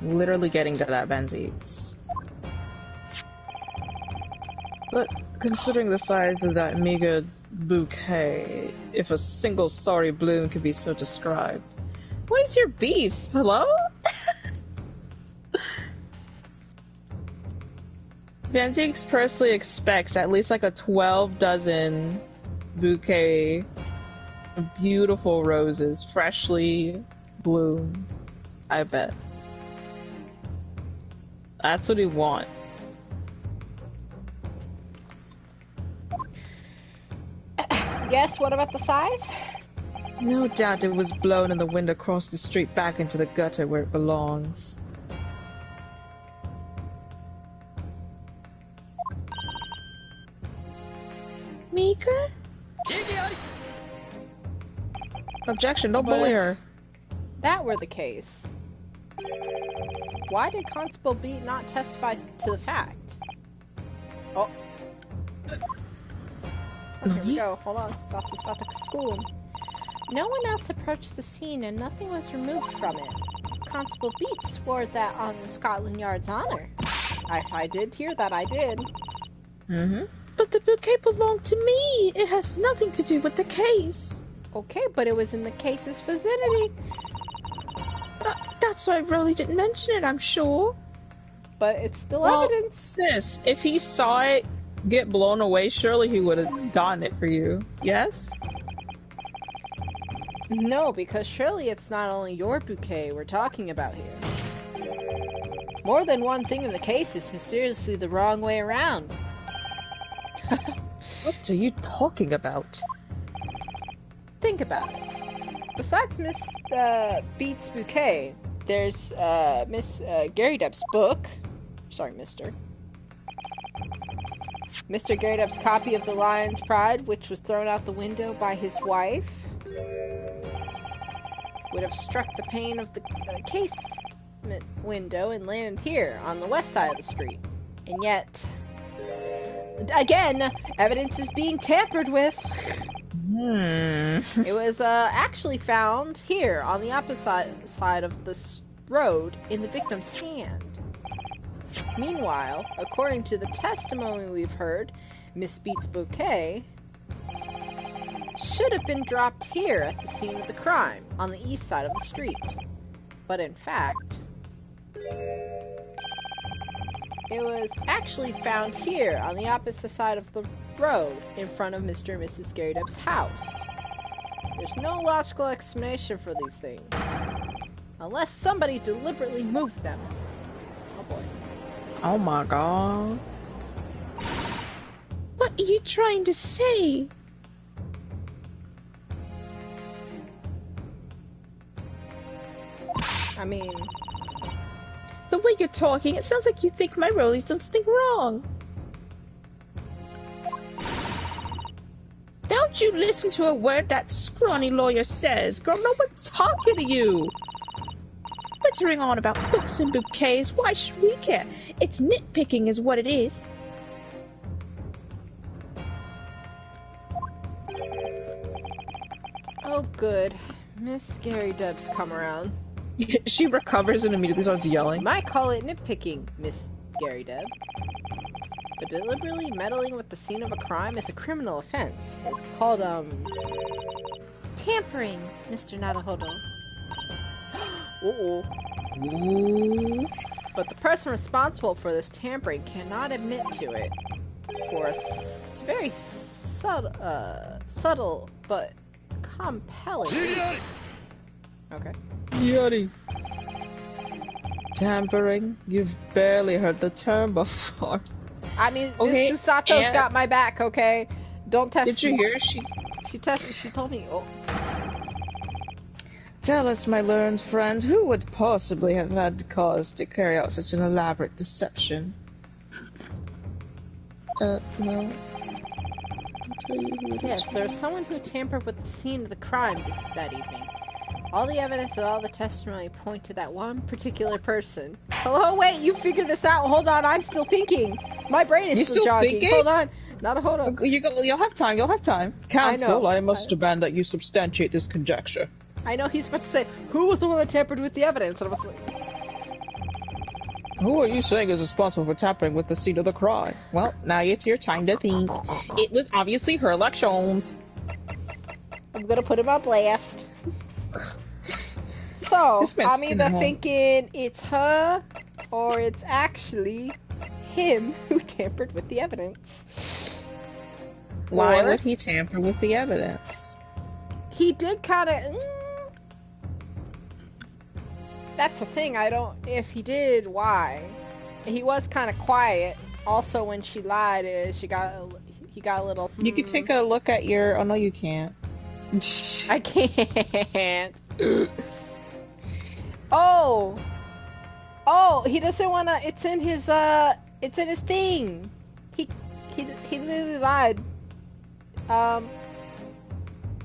Literally getting to that, Benzies. But considering the size of that meager bouquet, if a single sorry bloom could be so described, what is your beef? Hello? Vantique personally expects at least like a 12 dozen bouquet of beautiful roses, freshly bloomed. I bet. That's what he wants. Yes, what about the size? No doubt it was blown and the wind across the street back into the gutter where it belongs. Mika? Objection, don't bully her. That were the case. Why did Constable Beat not testify to the fact? Oh. Here we go. Hold on. Softy's about to school him. No one else approached the scene and nothing was removed from it. Constable Beat swore that on the Scotland Yard's honor. I did hear that, I did. Mm-hmm. But the bouquet belonged to me. It has nothing to do with the case. Okay, but it was in the case's vicinity. That's why Rolly didn't mention it, I'm sure. But it's still evidence. Sis, if he saw it get blown away, surely he would have gotten it for you. Yes? No, because surely it's not only your bouquet we're talking about here. More than one thing in the case is mysteriously the wrong way around. What are you talking about? Think about it. Besides Miss Beat's bouquet, there's Miss Gary Depp's book. Sorry, Mr. Gary Depp's copy of The Lion's Pride, which was thrown out the window by his wife. Would have struck the pane of the casement window and landed here on the west side of the street. And yet, again, evidence is being tampered with. It was actually found here on the opposite side of the road in the victim's hand. Meanwhile, according to the testimony we've heard, Miss Beat's bouquet should have been dropped here at the scene of the crime, on the east side of the street. But in fact, it was actually found here, on the opposite side of the road, in front of Mr. and Mrs. Gary Depp's house. There's no logical explanation for these things. Unless somebody deliberately moved them. Oh boy. Oh my god. What are you trying to say? I mean... The way you're talking, it sounds like you think my Rolly's done something wrong. Don't you listen to a word that scrawny lawyer says. Girl, no one's talking to you. Twittering on about books and bouquets. Why should we care? It's nitpicking is what it is. Oh, good. Miss Scary Deb's come around. She recovers and immediately starts yelling. Might call it nitpicking, Miss Scary Deb. But deliberately meddling with the scene of a crime is a criminal offense. It's called, Tampering, Mr. Naruhodo. uh-oh. Ooh. But the person responsible for this tampering cannot admit to it. For a very subtle but compelling reason. Okay. Yuri. Tampering? You've barely heard the term before. I mean, Okay, Miss Susato's and- got my back, okay? Don't test Did you me. hear? She told me. Oh. Tell us, my learned friend, who would possibly have had cause to carry out such an elaborate deception? No. I'll tell you who it is. Yes, there was someone who tampered with the scene of the crime that evening. All the evidence and all the testimony point to that one particular person. Hello, wait, you figured this out? Hold on, I'm still thinking. My brain is You still still jogging. thinking? Hold on. Hold on. You'll have time, Counsel, know. I must demand that you substantiate this conjecture. I know he's about to say, who was the one that tampered with the evidence? And I was like, Who are you saying is responsible for tampering with the scene of the crime? Well, now it's your time to think. It was obviously Herlock Sholmes. I'm gonna put him on blast. So, This man's I'm either cynical. thinking it's her, or it's actually him who tampered with the evidence. Why Or- would he tamper with the evidence? He did kind of. That's the thing. I don't. If he did, why? He was kind of quiet. Also, when she lied, he got a little. You could take a look at your. Oh no, you can't. I can't. Oh, he doesn't wanna. It's in his thing. He literally lied.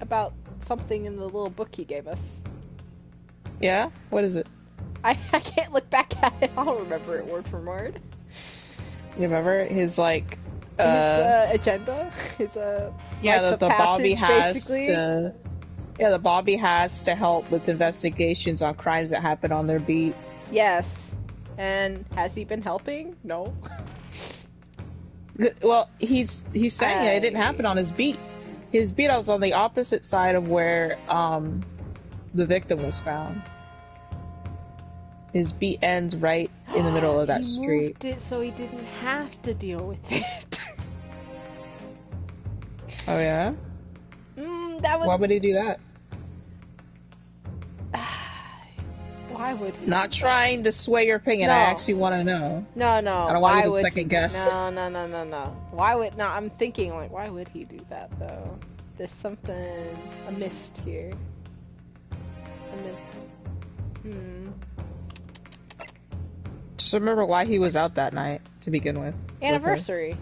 About something in the little book he gave us. Yeah? What is it? I can't look back at it. I'll remember it word for word. You remember his like? His agenda. His Yeah, rites of the Bobby passage, has basically. to. Yeah, the Bobby has to help with investigations on crimes that happen on their beat. Yes. And has he been helping? No. Well, he's saying it didn't happen on his beat. His beat was on the opposite side of where the victim was found. His beat ends right in the middle of that He street. moved it so he didn't have to deal with it. Oh yeah? That Why was. would he do that? Why would he? Not trying to sway your opinion. No. I actually want to know. No. I don't want to Why even would second he? guess. No. Why would? No, I'm thinking like, why would he do that though? There's something amiss here. Just remember why he was out that night to begin with. Anniversary.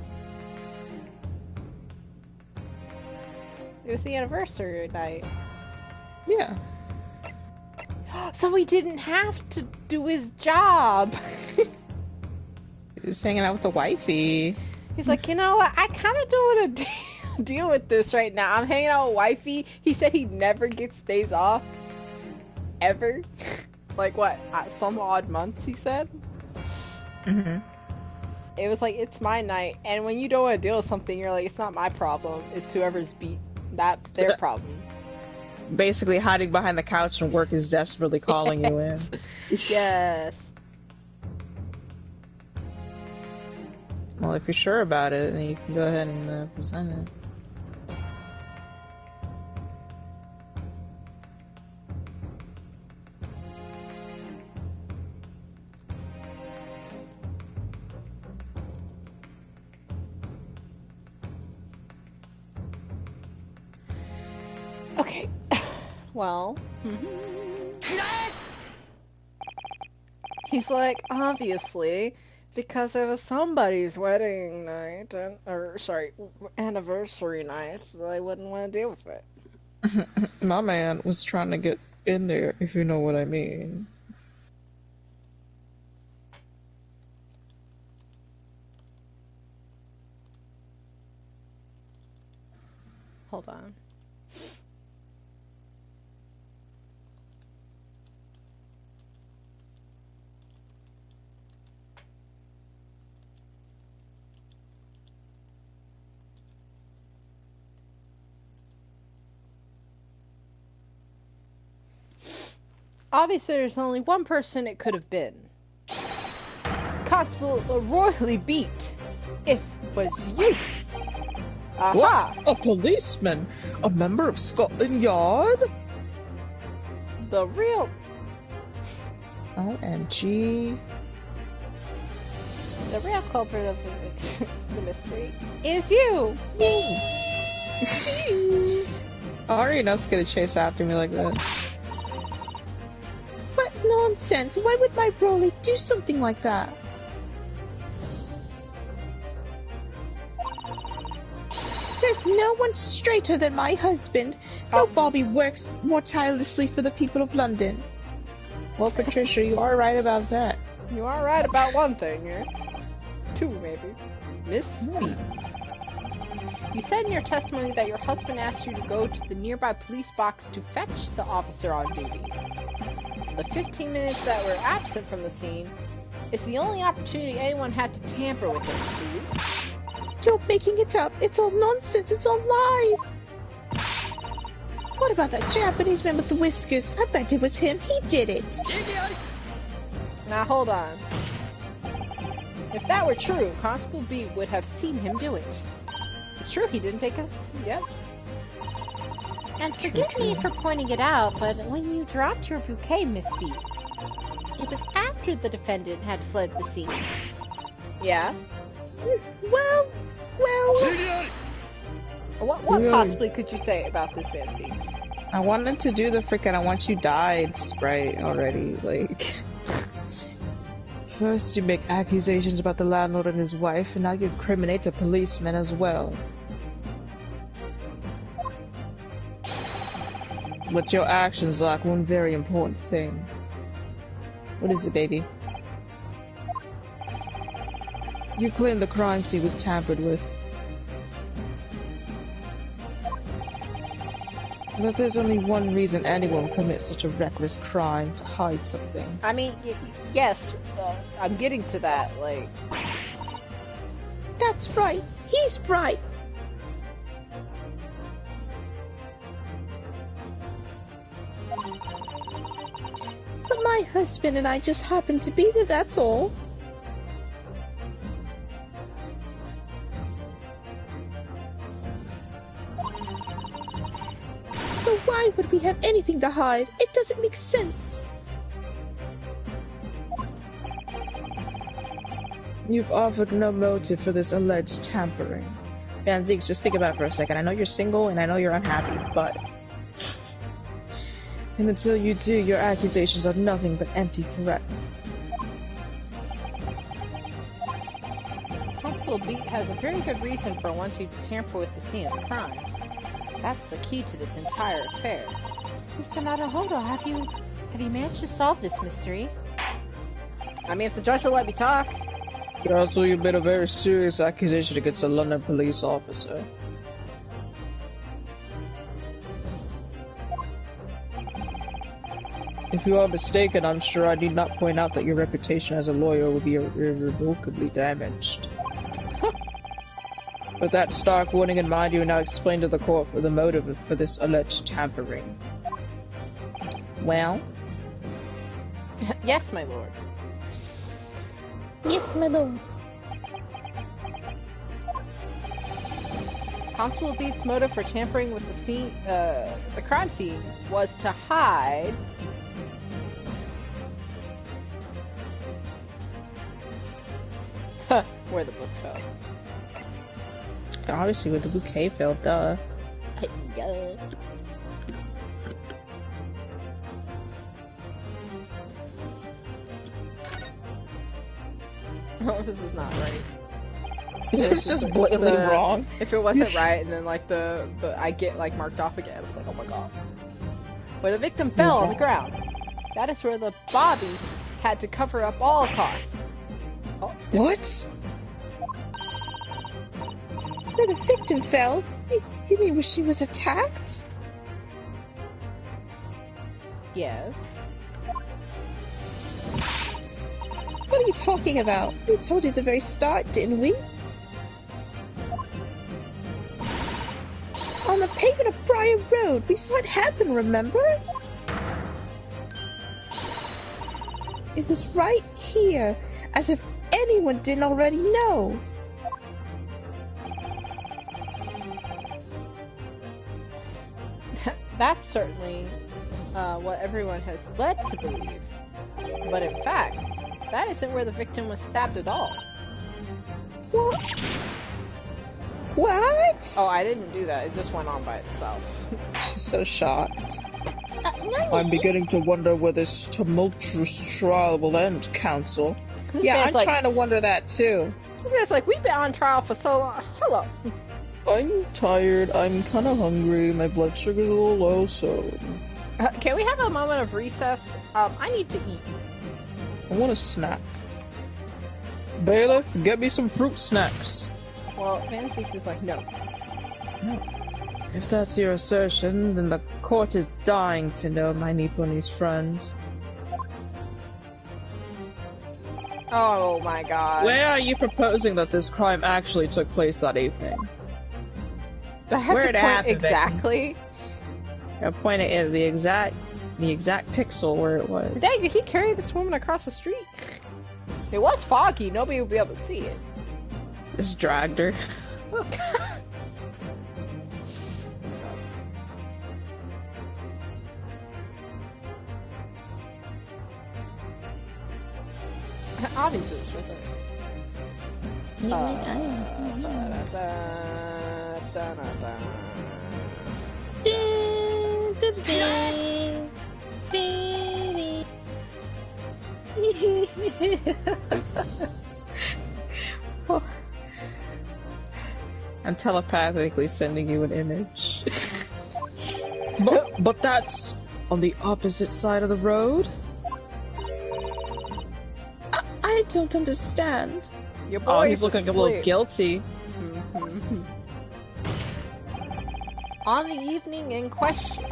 It was the anniversary night. Yeah. So he didn't have to do his job. He was hanging out with the wifey. He's like, you know what? I kind of don't want to deal with this right now. I'm hanging out with wifey. He said he never gets days off. Ever. Like what? Some odd months, he said. Mm-hmm. It was like, it's my night. And when you don't want to deal with something, you're like, it's not my problem. It's whoever's beat. Their problem. Basically hiding behind the couch and work is desperately calling you in. Yes. Well, if you're sure about it, then you can go ahead and present it. Okay. Well. He's like, obviously, Because it was somebody's wedding night, anniversary night, so I wouldn't want to deal with it. My man was trying to get in there, if you know what I mean. Hold on. Obviously, there's only one person it could have been. Constable royally beat. If was you. Aha! What? A policeman? A member of Scotland Yard? The real... OMG. The real culprit of the mystery is you! Ari enough gonna chase after me like that. What nonsense! Why would my Broly do something like that? There's no one straighter than my husband. No Bobby works more tirelessly for the people of London. Well, Patricia, you are right about that. You are right about one thing here. Two, maybe. Miss B. You said in your testimony that your husband asked you to go to the nearby police box to fetch the officer on duty. The 15 minutes that were absent from the scene is the only opportunity anyone had to tamper with him. You're making it up. It's all nonsense. It's all lies. What about that Japanese man with the whiskers? I bet it was him. He did it. Now hold on. If that were true, Constable B would have seen him do it. It's true he didn't take us. Yep. And forgive me for pointing it out, but when you dropped your bouquet, Miss B, it was after the defendant had fled the scene. Yeah? Well... What possibly could you say about this man's scenes? I wanted to do the frickin' I want you died sprite already, like... First you make accusations about the landlord and his wife, and now you incriminate a policeman as well. But your actions lack one very important thing. What is it, baby? You claim the crime scene was tampered with. But there's only one reason anyone would commit such a reckless crime, to hide something. I mean, yes, I'm getting to that, like... That's right. He's right. But my husband and I just happened to be there, that's all. So why would we have anything to hide? It doesn't make sense. You've offered no motive for this alleged tampering. Van Zeeks, just think about it for a second. I know you're single and I know you're unhappy, but... And until you do, your accusations are nothing but empty threats. Constable B has a very good reason for wanting to tamper with the scene of the crime. That's the key to this entire affair. Mr. Naruhodo, have you managed to solve this mystery? I mean, if the judge will let me talk. Also, you've made a very serious accusation against a London police officer. If you are mistaken, I'm sure I need not point out that your reputation as a lawyer will be irrevocably damaged. With that stark warning in mind, you will now explain to the court for the motive for this alleged tampering. Well? Yes, my lord. Yes, my lord. Constable Beat's motive for tampering with the scene, the crime scene, was to hide where the book fell. Obviously, with the bouquet fell, duh. This is not right. It's just blatantly The- wrong. If it wasn't right, and then like the I get like marked off again, I was like, oh my god. Where the victim fell on the ground. That is where the Bobby had to cover up all costs. Oh, What? Where the victim fell? You mean where she was attacked? yes. What are you talking about? We told you at the very start, didn't we? On the pavement of Briar Road, we saw it happen, remember? It was right here, as if anyone didn't already know. That's certainly what everyone has led to believe. But in fact, that isn't where the victim was stabbed at all. What? What? Oh, I didn't do that. It just went on by itself. She's so shocked. Nani? I'm beginning to wonder where this tumultuous trial will end, Council. This Yeah, man's I'm like, trying to wonder that too. This man's like, we've been on trial for so long. Hello. I'm tired, I'm kinda hungry, my blood sugar's a little low, so Can we have a moment of recess? I need to eat. I want a snack. Bailiff, get me some fruit snacks. Well, Van Six is like, no. If that's your assertion, then the court is dying to know my Nipponi's friend. Oh my god. Where are you proposing that this crime actually took place that evening? Do I have where to it point happened, exactly? I pointed at the exact pixel where it was. Dang, did he carry this woman across the street? It was foggy. Nobody would be able to see it. Just dragged her. Obviously, it's with her. I'm telepathically sending you an image. but that's on the opposite side of the road? I don't understand. Your boy Oh, he's is looking a little asleep. guilty. On the evening in question,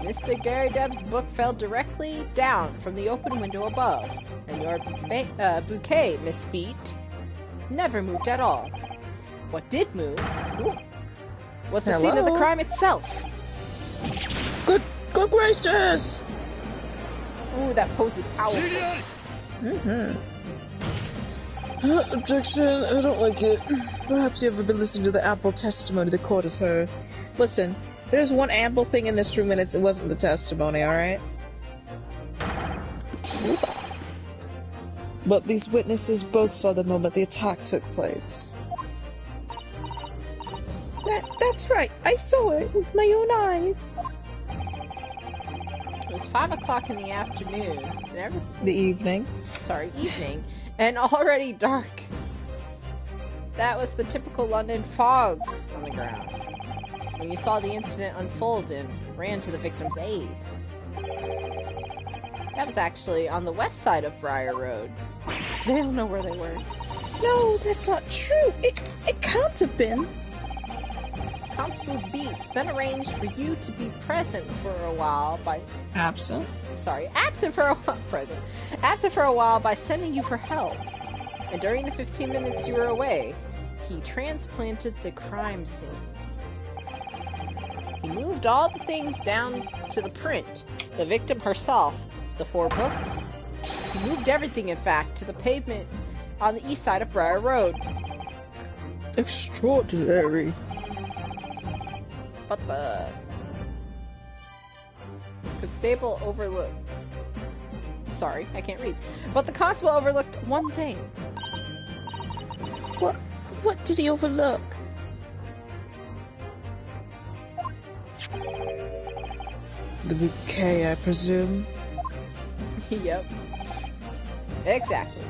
Mr. Gary Deb's book fell directly down from the open window above, and your bouquet, Miss Beat, never moved at all. What did move was the scene of the Hello? crime itself. Good gracious! Ooh, that pose is powerful. Mm-hmm. Objection, I don't like it. Perhaps you haven't been listening to the ample testimony the court has heard. Listen, there's one ample thing in this room and it wasn't the testimony, alright? But these witnesses both saw the moment the attack took place. That's right. I saw it with my own eyes. It was 5 o'clock in the afternoon, and The evening. evening, and already dark. That was the typical London fog on the ground. When you saw the incident unfold and ran to the victim's aid. That was actually on the west side of Briar Road. They don't know where they were. No, that's not true. It can't have been. Constable Beat then arranged for you to be present for a while by Absent. absent for a while by sending you for help. And during the 15 minutes you were away, he transplanted the crime scene. He moved all the things down to the print, the victim herself, the 4 books. He moved everything, in fact, to the pavement on the east side of Briar Road. Extraordinary. But the constable overlooked. Sorry, I can't read. But the constable overlooked one thing. What did he overlook? The bouquet, I presume. Yep. Exactly.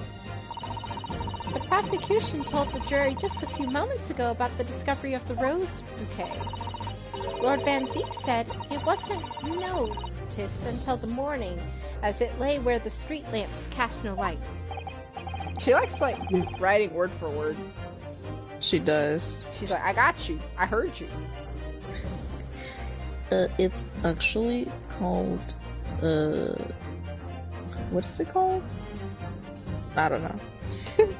prosecution told the jury just a few moments ago about the discovery of the rose bouquet. Lord Van Zeek said it wasn't noticed until the morning, as it lay where the street lamps cast no light. She likes, like, writing word for word. She does. She's like, I got you. I heard you. It's actually called, what is it called? I don't know.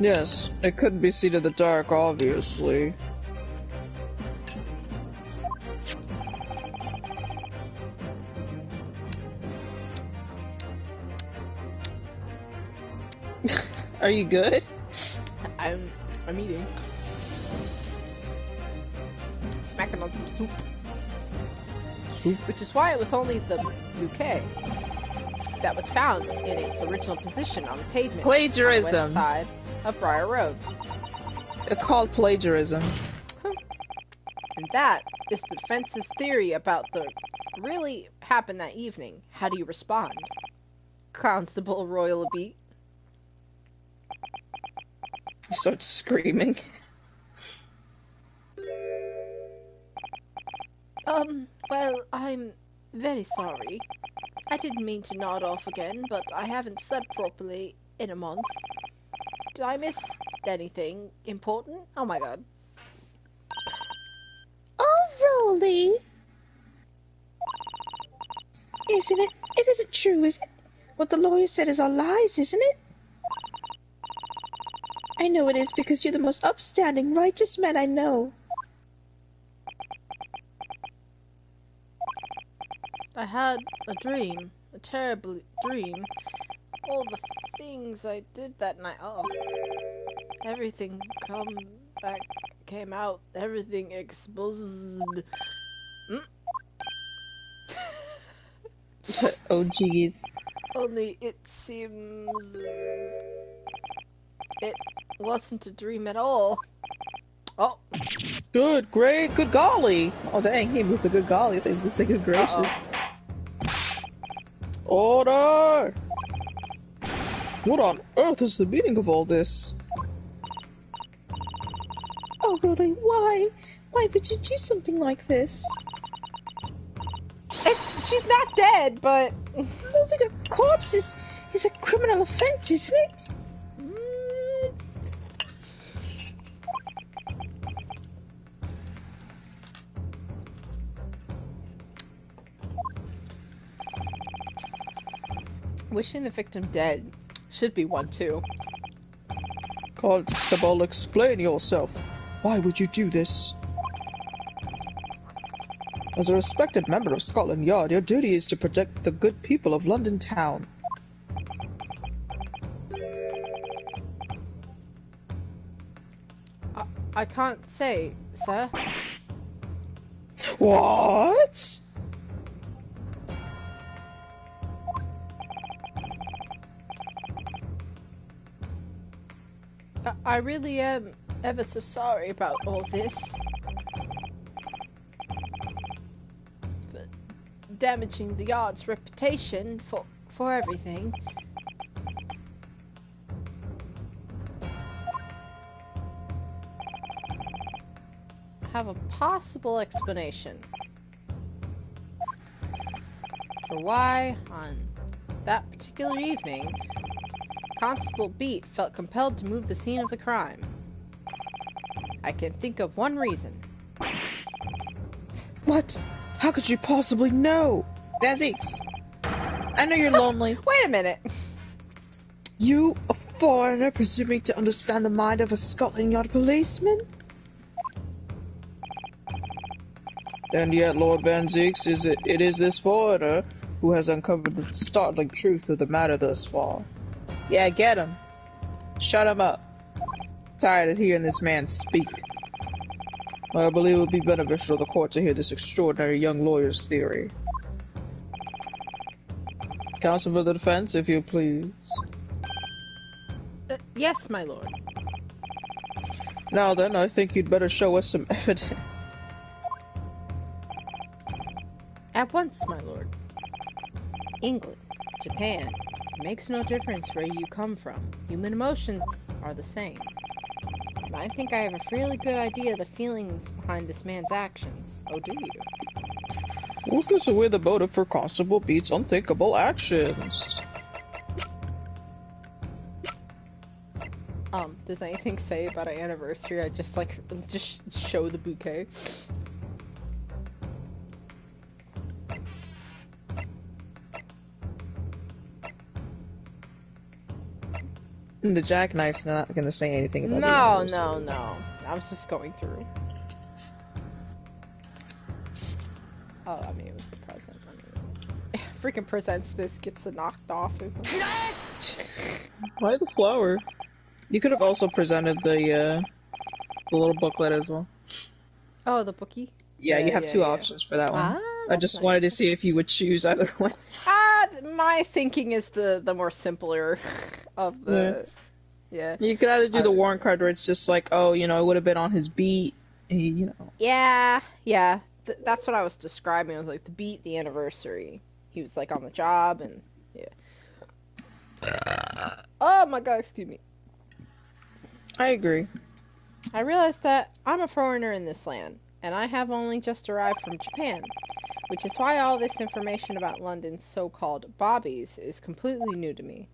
Yes, it couldn't be seen in the dark, obviously. Are you good? I'm eating. Smacking on some soup. Which is why it was only the bouquet that was found in its original position on the pavement. Plagiarism. On the west side of Briar Road. It's called plagiarism. And that is the defense's theory about the really happened that evening. How do you respond? Constable Royal Beat. He starts screaming. Well, I'm very sorry. I didn't mean to nod off again, but I haven't slept properly in a month. Did I miss anything important? Oh my god. Oh, Rolly! Isn't it? It isn't true, is it? What the lawyer said is all lies, isn't it? I know it is because you're the most upstanding, righteous man I know. I had a dream. A terrible dream. All the things I did that night. Oh. Everything came out. Everything exposed. Oh, jeez. Only it seems... It wasn't a dream at all. Oh. Good, great, good golly. Oh, dang, he moved the good golly. I think he's gonna say good gracious. Order! What on earth is the meaning of all this? Oh, Rolly, why? Why would you do something like this? She's not dead, but... Moving a corpse is a criminal offense, isn't it? Wishing the victim dead should be one too. Constable, explain yourself. Why would you do this? As a respected member of Scotland Yard, your duty is to protect the good people of London Town. I can't say, sir. What? I really am ever so sorry about all this. But damaging the Yard's reputation for everything. I have a possible explanation for why, on that particular evening, Constable Beat felt compelled to move the scene of the crime. I can think of one reason. What? How could you possibly know? Van Zeeks, I know you're lonely. Wait a minute. You, a foreigner, presuming to understand the mind of a Scotland Yard policeman? And yet, Lord Van Zeeks, it is this foreigner who has uncovered the startling truth of the matter thus far. Yeah, get him. Shut him up. Tired of hearing this man speak. I believe it would be beneficial to the court to hear this extraordinary young lawyer's theory. Counsel for the defense, if you please. Yes, my lord. Now then, I think you'd better show us some evidence. At once, my lord. England, Japan, it makes no difference where you come from. Human emotions are the same. And I think I have a fairly good idea of the feelings behind this man's actions. Oh, do you? What gives away the motive for Constable Beat's unthinkable actions? Does anything say about an anniversary? I just show the bouquet. The jackknife's not gonna say anything about the No. anniversary. I was just going through. Oh, I mean, it was the present. I mean, freaking presents this, gets it knocked off. Why the flower? You could have also presented the little booklet as well. Oh, the bookie? Yeah, you have two options for that one. Ah, I that's just wanted to nice. see if you would choose either one. My thinking is the more simpler of the... Yeah. You could either do the warrant card where it's just like, oh, you know, it would have been on his beat, you know. Yeah. That's what I was describing. It was like the beat, the anniversary. He was like on the job, and yeah. Oh my god, excuse me. I agree. I realized that I'm a foreigner in this land, and I have only just arrived from Japan, which is why all this information about London's so-called bobbies is completely new to me.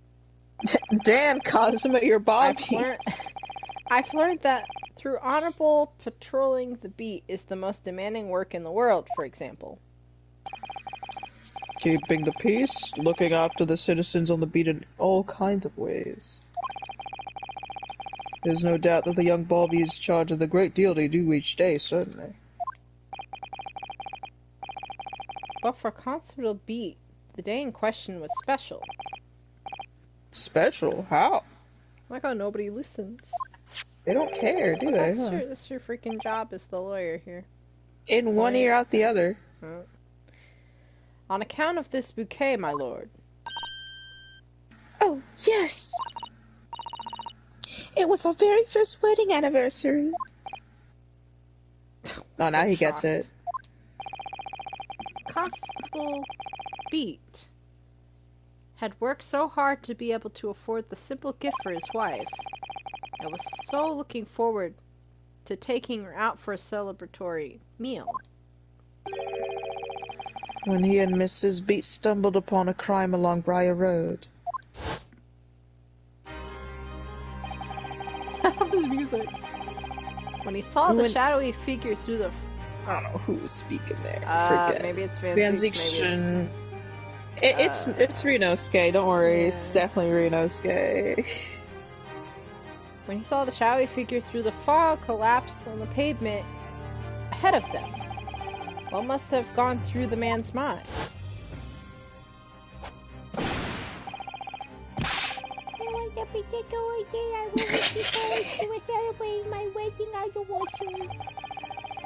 Dan, Cosmo, your bobbies. I've learned that through honorable patrolling the beat is the most demanding work in the world, for example. Keeping the peace, looking after the citizens on the beat in all kinds of ways. There's no doubt that the young bobbies charge of the great deal they do each day, certainly. But for Constable Beat, the day in question was special. Special? How? Like how nobody listens. They don't care, do they? That's your freaking job as the lawyer here. In one ear, out the other. On account of this bouquet, my lord. Oh, yes. It was our very first wedding anniversary. Oh, now he gets it. Constable Beat had worked so hard to be able to afford the simple gift for his wife, and was so looking forward to taking her out for a celebratory meal. When he and Mrs. Beat stumbled upon a crime along Briar Road. I love this music. When he saw the shadowy figure through the... I don't know who's speaking there. Forget. Maybe it's Van Van Ziekschen, It's Renosuke, don't worry. Yeah. It's definitely Renosuke. When he saw the shadowy figure through the fog collapse on the pavement ahead of them. What must have gone through the man's mind? I want a particular day I will wish you to celebrate my wedding anniversary.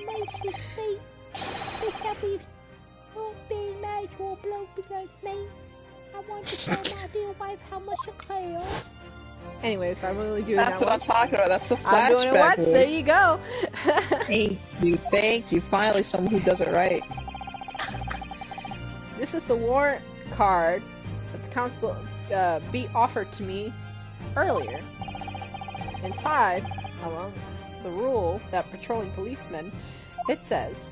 My sister, this shall be being married to a bloke beside me. I want to tell my dear wife how much I care. Anyways, I'm only doing That's that what once. I'm talking about. That's the flashback. I'm doing it once. There voice. you go. Thank you. Finally, someone who does it right. This is the warrant card that the Constable Beat offered to me earlier. Inside, amongst the rule that patrolling policemen, it says,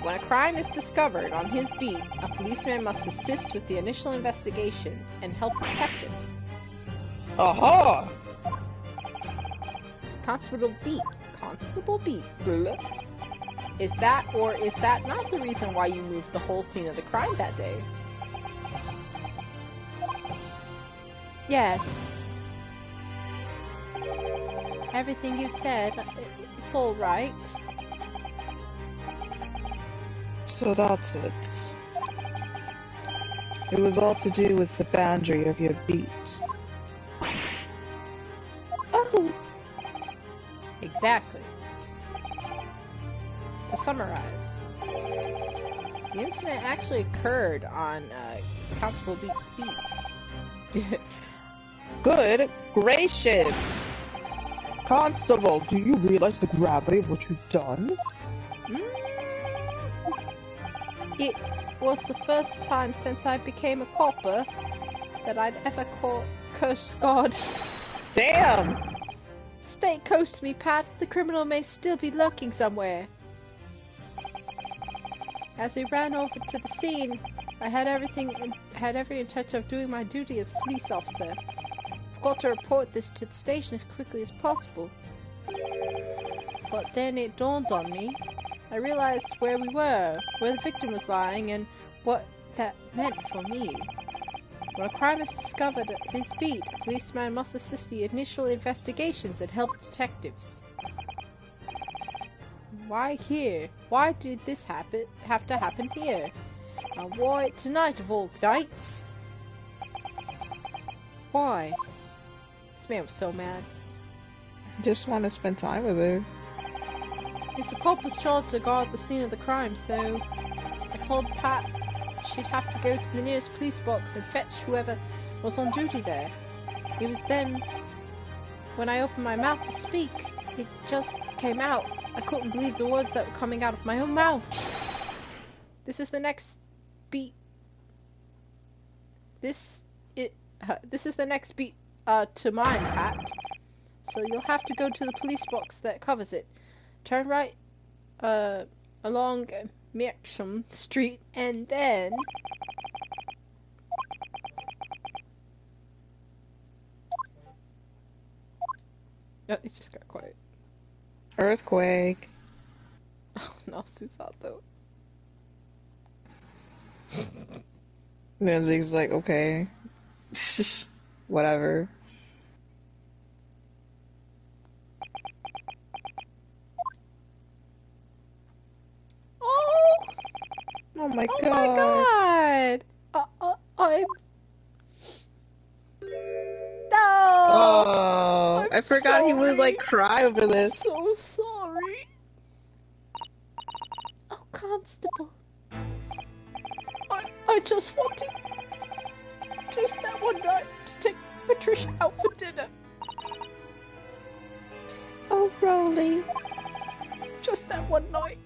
when a crime is discovered on his beat, a policeman must assist with the initial investigations and help detectives. Aha! Constable Beat. Blah. Is that or is that not the reason why you moved the whole scene of the crime that day? Yes. Everything you said, it's all right. So that's it. It was all to do with the boundary of your beat. Oh, Exactly. To summarize, the incident actually occurred on Constable Beat's beat. Good gracious! Constable, do you realize the gravity of what you've done? It was the first time since I became a copper that I'd ever cursed God. Damn! Stay close to me, Pat. The criminal may still be lurking somewhere. As we ran over to the scene, I had every intention of doing my duty as a police officer. I've got to report this to the station as quickly as possible. But then it dawned on me. I realized where we were, where the victim was lying, and what that meant for me. When a crime is discovered at his beat, a policeman must assist the initial investigations and help detectives. Why here? Why did this have to happen here? And why tonight of all nights? Why? This man was so mad. Just want to spend time with her. It's a corpus job to guard the scene of the crime, so I told Pat she'd have to go to the nearest police box and fetch whoever was on duty there. It was then, when I opened my mouth to speak, it just came out. I couldn't believe the words that were coming out of my own mouth. This is the next beat. This is the next beat to mine, Pat. So you'll have to go to the police box that covers it. Turn right along Meersham Street, and then oh, it just got quiet. Earthquake. Oh no, Susato. Then Zeke's like, okay. Whatever. Oh my god. Oh my god! I'm... No! Oh, I'm I forgot he would sorry. like cry over this. So sorry. Oh, Constable. I just wanted just that one night to take Patricia out for dinner. Oh, Rolly. Just that one night.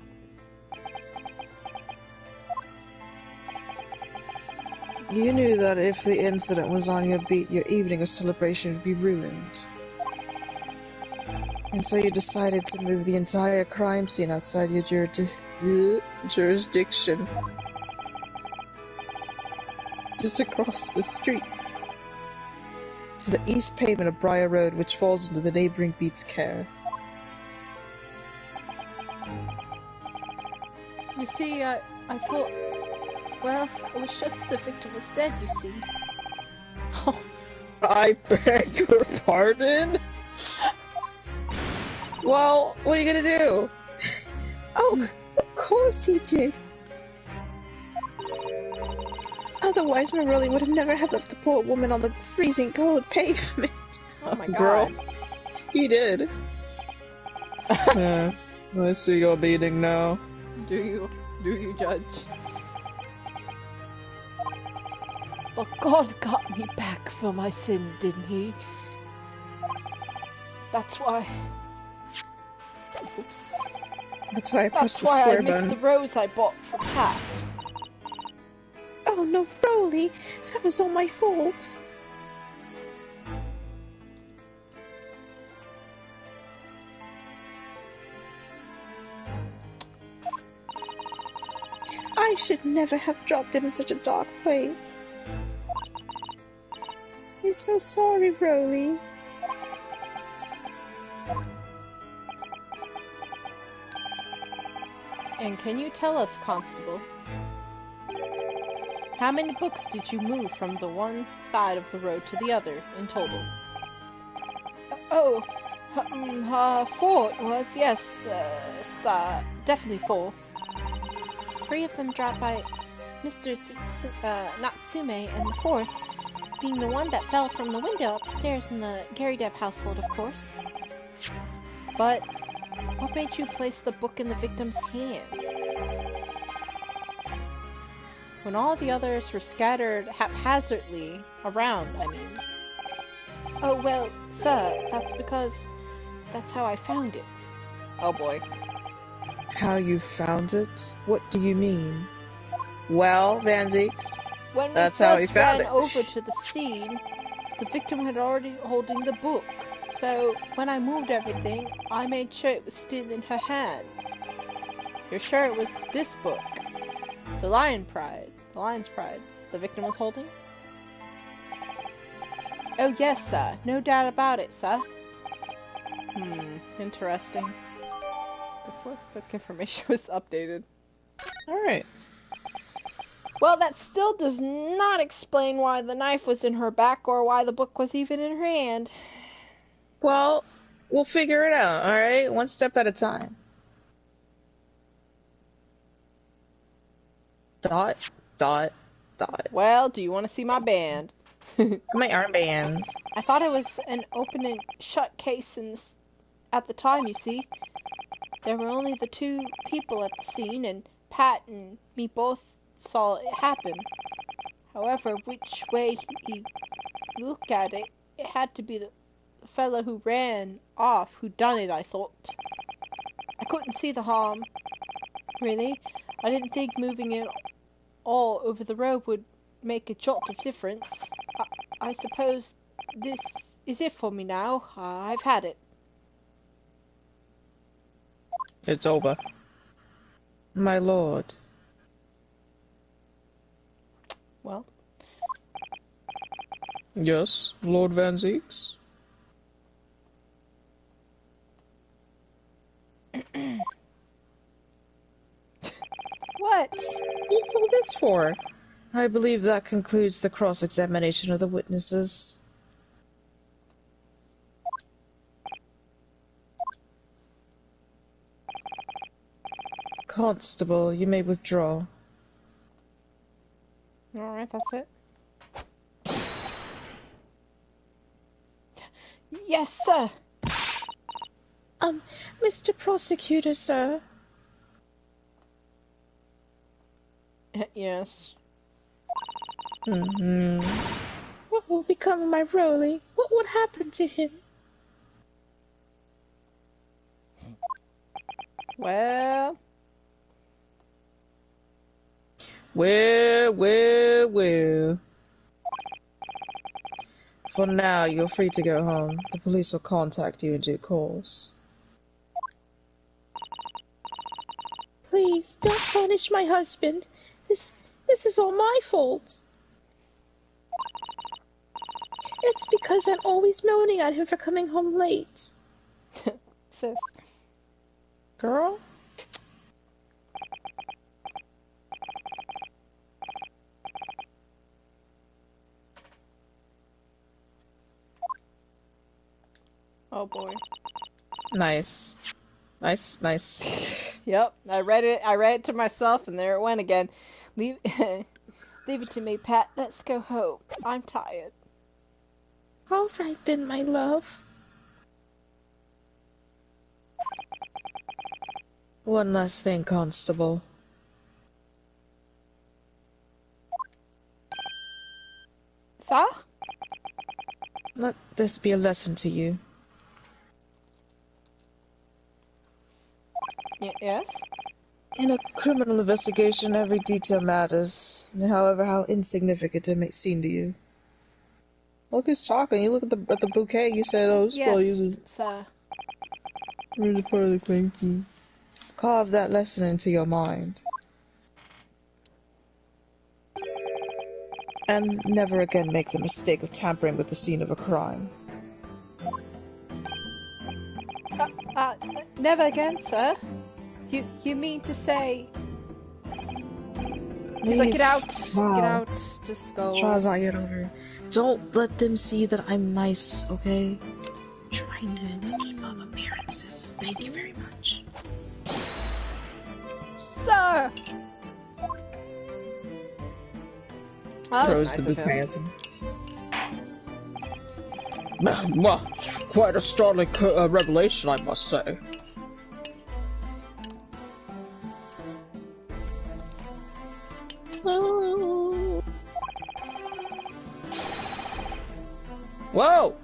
You knew that if the incident was on your beat, your evening of celebration would be ruined. And so you decided to move the entire crime scene outside your jurisdiction. Just across the street. To the east pavement of Briar Road, which falls into the neighboring beat's care. You see, I thought... Well, I was sure that the victim was dead, you see. Oh, I beg your pardon? Well, what are you gonna do? Oh, of course he did. Otherwise, Maroli would have never have left the poor woman on the freezing cold pavement. oh my Girl. god. He did. Yeah, I see your beating now. Do you judge? But God got me back for my sins, didn't he? That's why... Oops. That's why I pressed That's the why I square missed button. the rose I bought for Pat. Oh no, Rolly, that was all my fault. I should never have dropped in such a dark place. I'm so sorry, Rolly. And can you tell us, Constable, how many books did you move from the one side of the road to the other in total? Four it was, yes, definitely 4. 3 of them dropped by Mr. Natsume, and the 4th being the one that fell from the window upstairs in the Gary Dev household, of course. But what made you place the book in the victim's hand? When all the others were scattered haphazardly around, I mean. Oh, well, sir, that's because that's how I found it. Oh boy. How you found it? What do you mean? Well, Vanzi, When That's we how he first found ran it. over to the scene, the victim had already holding the book. So, when I moved everything, I made sure it was still in her hand. You're sure it was this book? The Lion's Pride the victim was holding? Oh yes, sir. No doubt about it, sir. Interesting. The fourth book information was updated. Alright. Well, that still does not explain why the knife was in her back or why the book was even in her hand. Well, we'll figure it out, alright? One step at a time. Dot, dot, dot. Well, do you want to see my band? My armband. I thought it was an open and shut case at the time, you see. There were only the two people at the scene, and Pat and me both saw it happen. However, which way he looked at it, it had to be the fellow who ran off who done it, I thought. I couldn't see the harm. Really, I didn't think moving it all over the road would make a jot of difference. I suppose this is it for me now. I've had it. It's over. My lord. Well. Yes, Lord Van Zeeks? What? What's all this for? I believe that concludes the cross-examination of the witnesses. Constable, you may withdraw. Alright, that's it. Yes, sir! Mr. Prosecutor, sir. Yes. What will become of my Rolly? What would happen to him? Well... Well. For now, you're free to go home. The police will contact you in due course. Please, don't punish my husband. This is all my fault. It's because I'm always moaning at him for coming home late. Sis. Girl? Oh boy. Nice. Yep, I read it to myself and there it went again. Leave it to me, Pat. Let's go home. I'm tired. All right then, my love. One last thing, Constable. Sir? Let this be a lesson to you. Yes? In a criminal investigation, every detail matters, however how insignificant it may seem to you. Look who's talking. You look at the bouquet. You said, "Oh, this boy Yes, sir. You're the part of the cranky." Carve that lesson into your mind, and never again make the mistake of tampering with the scene of a crime. Never again, sir. You mean to say? He's like, get out, Wow. get out, just go. Trial's not yet over. Don't let them see that I'm nice, okay? I'm trying to keep up appearances. Thank you very much. Sir! That was Throws nice the of bouquet him. at them. Well, quite a startling revelation, I must say. Whoa!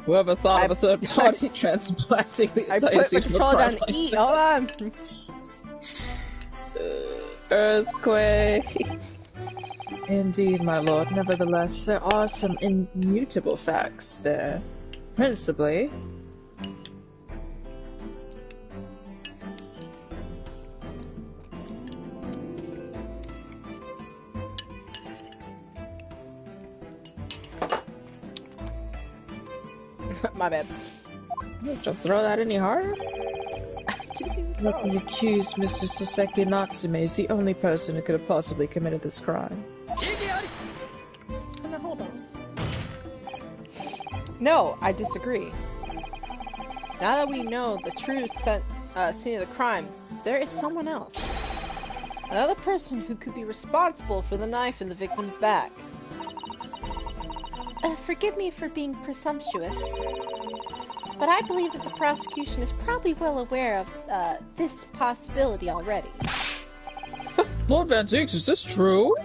Whoever thought of a third party transplanting the I entire put my scene of a controller down crime to eat, hold on! Earthquake. Indeed, my lord. Nevertheless, there are some immutable facts there. Principally. My bad. Don't throw that any harder. Let me accuse Mr. Soseki Natsume is the only person who could have possibly committed this crime. No, hold on. No, I disagree. Now that we know the true scene of the crime, there is someone else. Another person who could be responsible for the knife in the victim's back. Forgive me for being presumptuous, but I believe that the prosecution is probably well aware of this possibility already. Lord Van Zieks, is this true?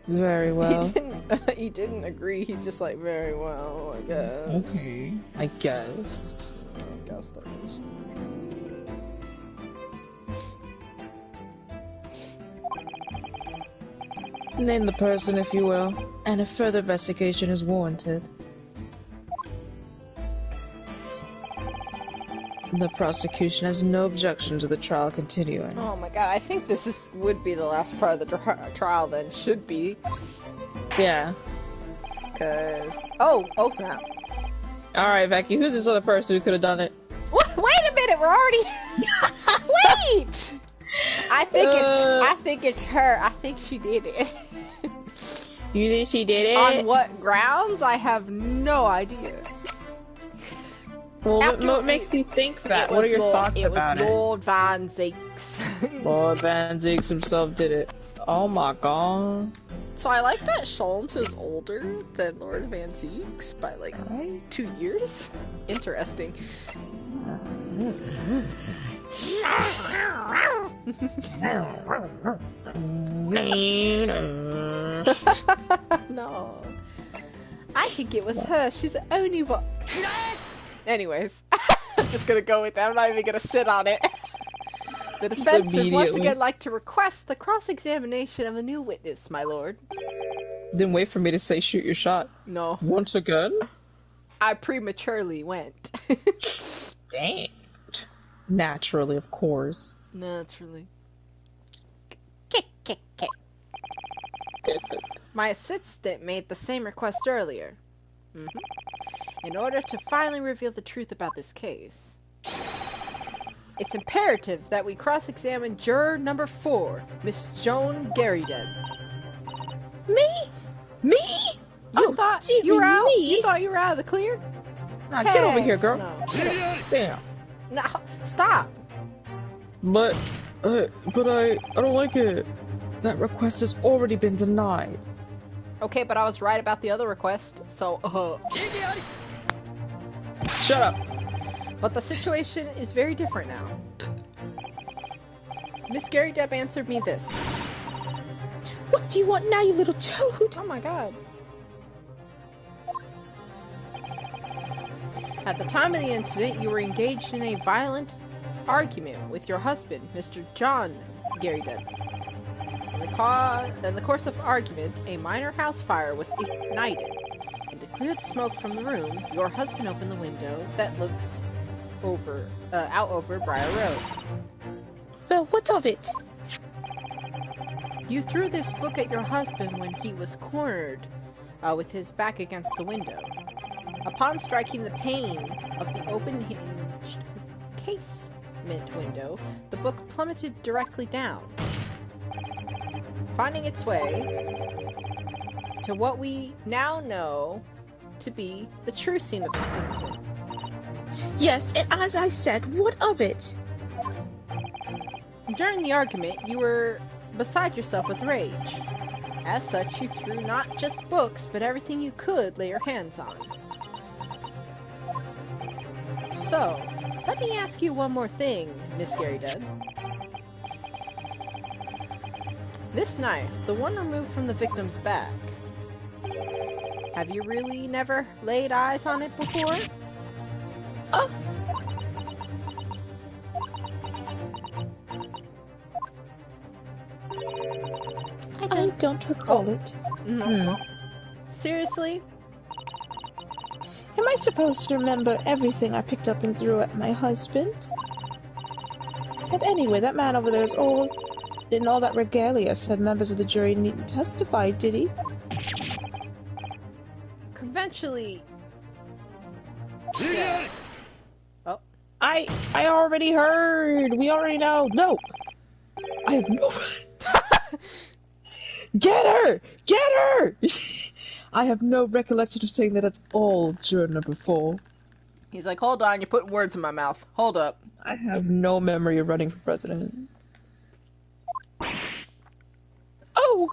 Very well. He didn't agree. He's just like, very well, I guess. Okay. I guess. I guess that is. Name the person, if you will, and if further investigation is warranted. The prosecution has no objection to the trial continuing. Oh my god, I think this would be the last part of the trial then. Should be. Yeah. Cause... Oh snap. Alright, Becky, who's this other person who could have done it? What? Wait a minute, we're already... Wait! I think it's her. I think she did it. You think she did it? On what grounds? I have no idea. Well, what makes you think that? What are your thoughts about it? It was Lord Van Zieks. Lord Van Zieks himself did it. Oh my god. So I like that Sholmes is older than Lord Van Zieks by like 2 years. Interesting. No. I think it was her. She's the only one. Anyways, I'm just gonna go with that. I'm not even gonna sit on it. The defense would once again like to request the cross-examination of a new witness, my lord. Then wait for me to say shoot your shot. No. Once again? I prematurely went. Dang. Naturally, of course. Naturally. My assistant made the same request earlier. In order to finally reveal the truth about this case. It's imperative that we cross-examine juror number 4, Miss Joan Garrydeb. Me? Me? You thought you were out? You thought you were out of the clear? Nah, get over here, girl. No. Damn. No, stop. But I don't like it. That request has already been denied. Okay, but I was right about the other request, so Shut up. But the situation is very different now. Miss Garrydeb answered me this. What do you want now, you little toad? Oh my god. At the time of the incident, you were engaged in a violent argument with your husband, Mr. John Garrydeb. In the course of argument, a minor house fire was ignited, and to clear the smoke from the room, your husband opened the window that looks out over Briar Road. Well, what of it? You threw this book at your husband when he was cornered with his back against the window. Upon striking the pane of the open-hinged casement window, the book plummeted directly down, finding its way to what we now know to be the true scene of the incident. Yes, and as I said, what of it? During the argument, you were beside yourself with rage. As such, you threw not just books, but everything you could lay your hands on. So, let me ask you one more thing, Miss Garrydeb. This knife, the one removed from the victim's back, have you really never laid eyes on it before? Oh. I don't recall it. No. Seriously? Am I supposed to remember everything I picked up and threw at my husband? And anyway, that man over there is all in all that regalia said members of the jury needn't testify, did he? Conventionally... Yeah. Oh. I already heard! We already know! No! I have no... Get her! Get her! I have no recollection of saying that at all during number 4. He's like, hold on, you're putting words in my mouth. Hold up. I have no memory of running for president. Oh!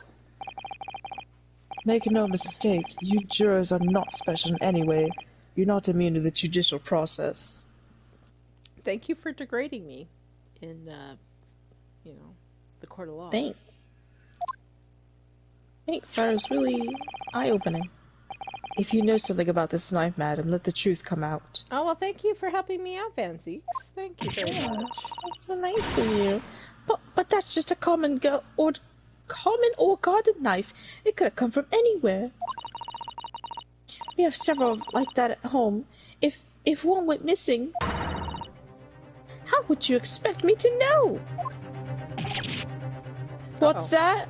Make no mistake, you jurors are not special in any way. You're not immune to the judicial process. Thank you for degrading me in, you know, the court of law. Thanks. Thanks, that was really eye-opening. If you know something about this knife, madam, let the truth come out. Oh, well, thank you for helping me out, Vanzeeks. Thank you very much. That's so nice of you. But that's just a common or garden knife. It could have come from anywhere. We have several like that at home. If one went missing, how would you expect me to know? What's that?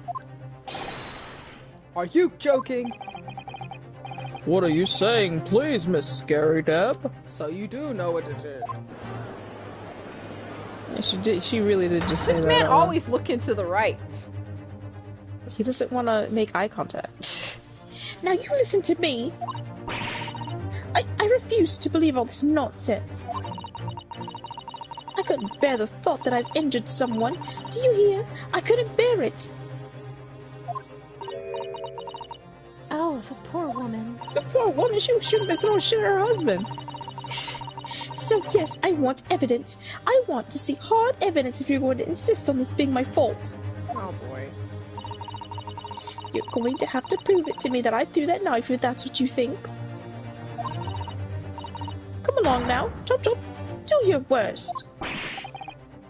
Are you joking? What are you saying, please, Miss Scary Deb? So you do know what it is. Yeah, she did. She really did just say This that. man always looking to the right. He doesn't want to make eye contact. Now you listen to me. I refuse to believe all this nonsense. I couldn't bear the thought that I've injured someone. Do you hear? I couldn't bear it. Oh, the poor woman. The poor woman, she shouldn't be throwing shit at her husband. So yes, I want evidence. I want to see hard evidence if you're going to insist on this being my fault. Oh boy. You're going to have to prove it to me that I threw that knife if that's what you think. Come along now, Chop Chop. Do your worst.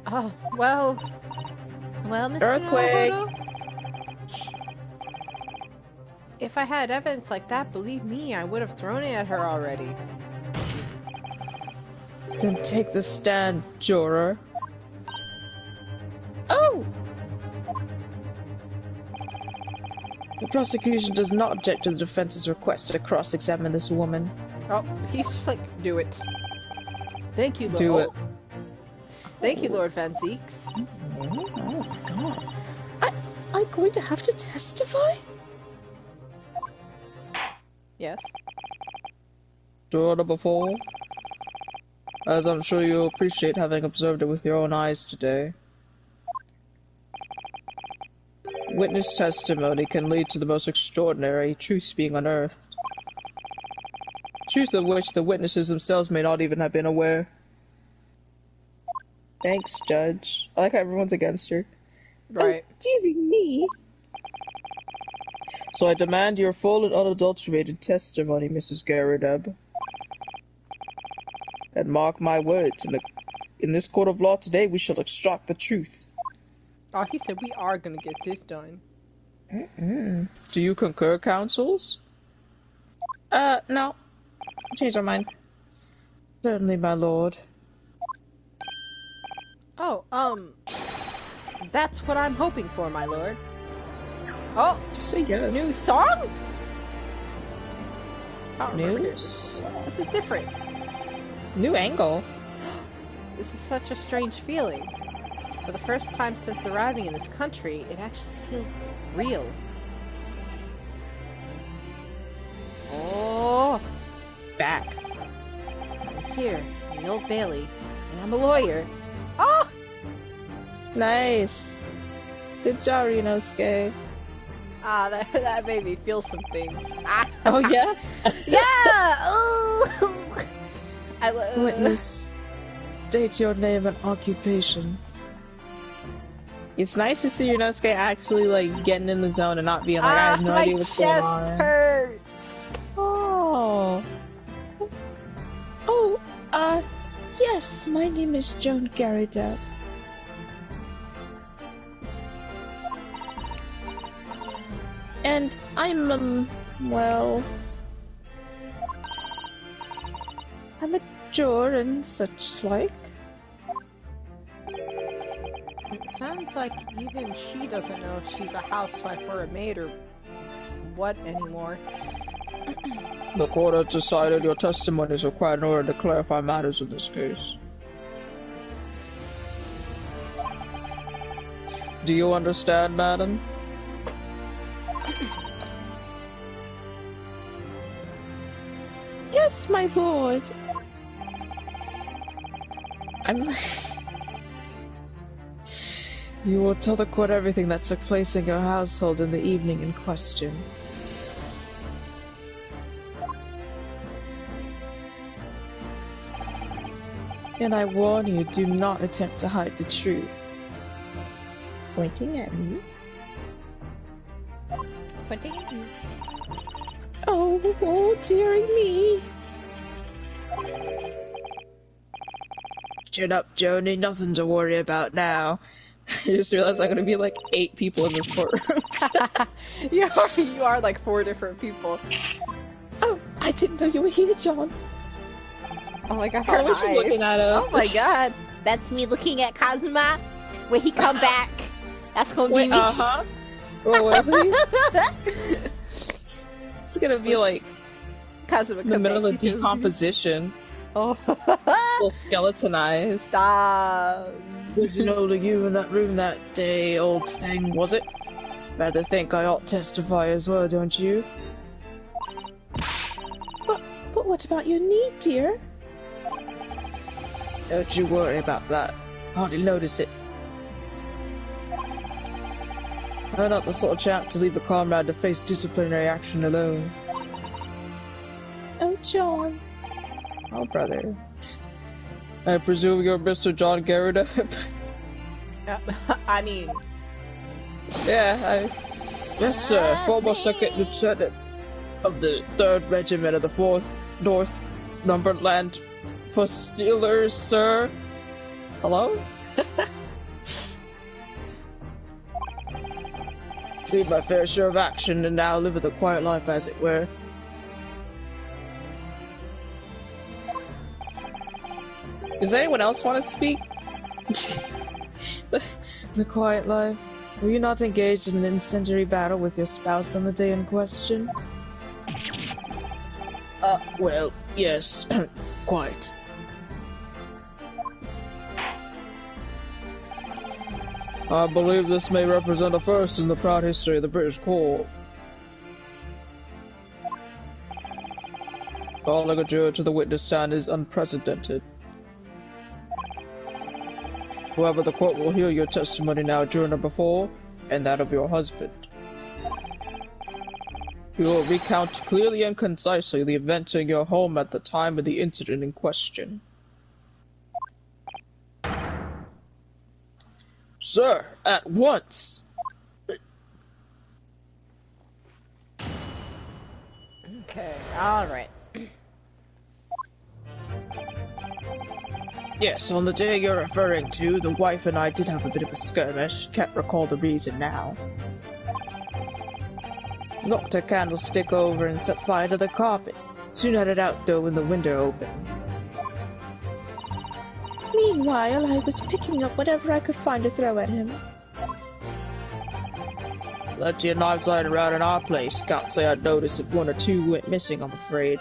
Oh, well, Mr. Earthquake. Naruhodo, if I had evidence like that, believe me, I would have thrown it at her already. Then take the stand, juror. Oh! The prosecution does not object to the defense's request to cross-examine this woman. Oh, he's just like, do it. Thank you, Lord. Do it. Thank you, Lord Vanzeeks. Oh my god. I'm going to have to testify? Yes. Juror number 4. As I'm sure you'll appreciate having observed it with your own eyes today. Witness testimony can lead to the most extraordinary truths being unearthed. Truths of which the witnesses themselves may not even have been aware. Thanks, Judge. I like how everyone's against her. Right. Oh, dearie me. So I demand your full and unadulterated testimony, Mrs. Garrideb. And mark my words, in this court of law today we shall extract the truth. Oh, he said we are gonna get this done. Do you concur, counsels? No. Change our mind. Certainly, my lord. Oh, that's what I'm hoping for, my lord. Oh, Say yes. new song? I don't remember News? This is different. New angle. This is such a strange feeling. For the first time since arriving in this country, it actually feels real. Oh! Back. I'm here, in the Old Bailey, and I'm a lawyer. Oh! Nice. Good job, Rinosuke. Ah, that made me feel some things. Ah. Oh, yeah? Yeah! Ooh! Witness, state your name and occupation. It's nice to see Rinosuke actually, like, getting in the zone and not being like, I have no idea what's going on. My chest hurts! Oh. Oh, yes, my name is Joan Garrideb. And I'm, well, I'm a juror and such like. It sounds like even she doesn't know if she's a housewife or a maid or what anymore. The court has decided your testimony is required in order to clarify matters in this case. Do you understand, madam? Yes, my lord. You will tell the court everything that took place in your household in the evening in question. And I warn you, do not attempt to hide the truth. Pointing at me. Pointing at you. Oh, dearie me. Chin up, Joni. Nothing to worry about now. I just realized I'm gonna be like 8 people in this courtroom. you are like 4 different people. Oh, I didn't know you were here, John. Oh my god, I was just looking at him. Oh my god. That's me looking at Kazuma. When he come back, that's gonna be me. Uh-huh. Roll with me. It's gonna be like Kazuma in the come middle back, of decomposition. Oh. Little skeletonized. Stop. Was an older you in that room that day, old thing, was it? Rather think I ought to testify as well, don't you? But what about your knee, dear? Don't you worry about that. Hardly notice it. I'm not the sort of chap to leave a comrade to face disciplinary action alone. Oh, John. Oh, brother. I presume you're Mr. John Garrett? I mean... Yeah, yes, sir. Former second lieutenant of the 3rd Regiment of the 4th North Northumberland Fusiliers, sir. Hello? Seen my fair share of action and now live a quiet life, as it were. Does anyone else want to speak? The quiet life. Were you not engaged in an incendiary battle with your spouse on the day in question? Well, yes, quite. I believe this may represent a first in the proud history of the British court. Calling a juror to the witness stand is unprecedented. However, the court will hear your testimony now, juror number 4, and that of your husband. You will recount clearly and concisely the events in your home at the time of the incident in question. Sir, at once! Okay, alright. Yes, on the day you're referring to, the wife and I did have a bit of a skirmish. Can't recall the reason now. Knocked a candlestick over and set fire to the carpet. Soon had it out though when the window opened. Meanwhile, I was picking up whatever I could find to throw at him. Plenty of knives lying around in our place. Can't say I'd noticed if 1 or 2 went missing, I'm afraid.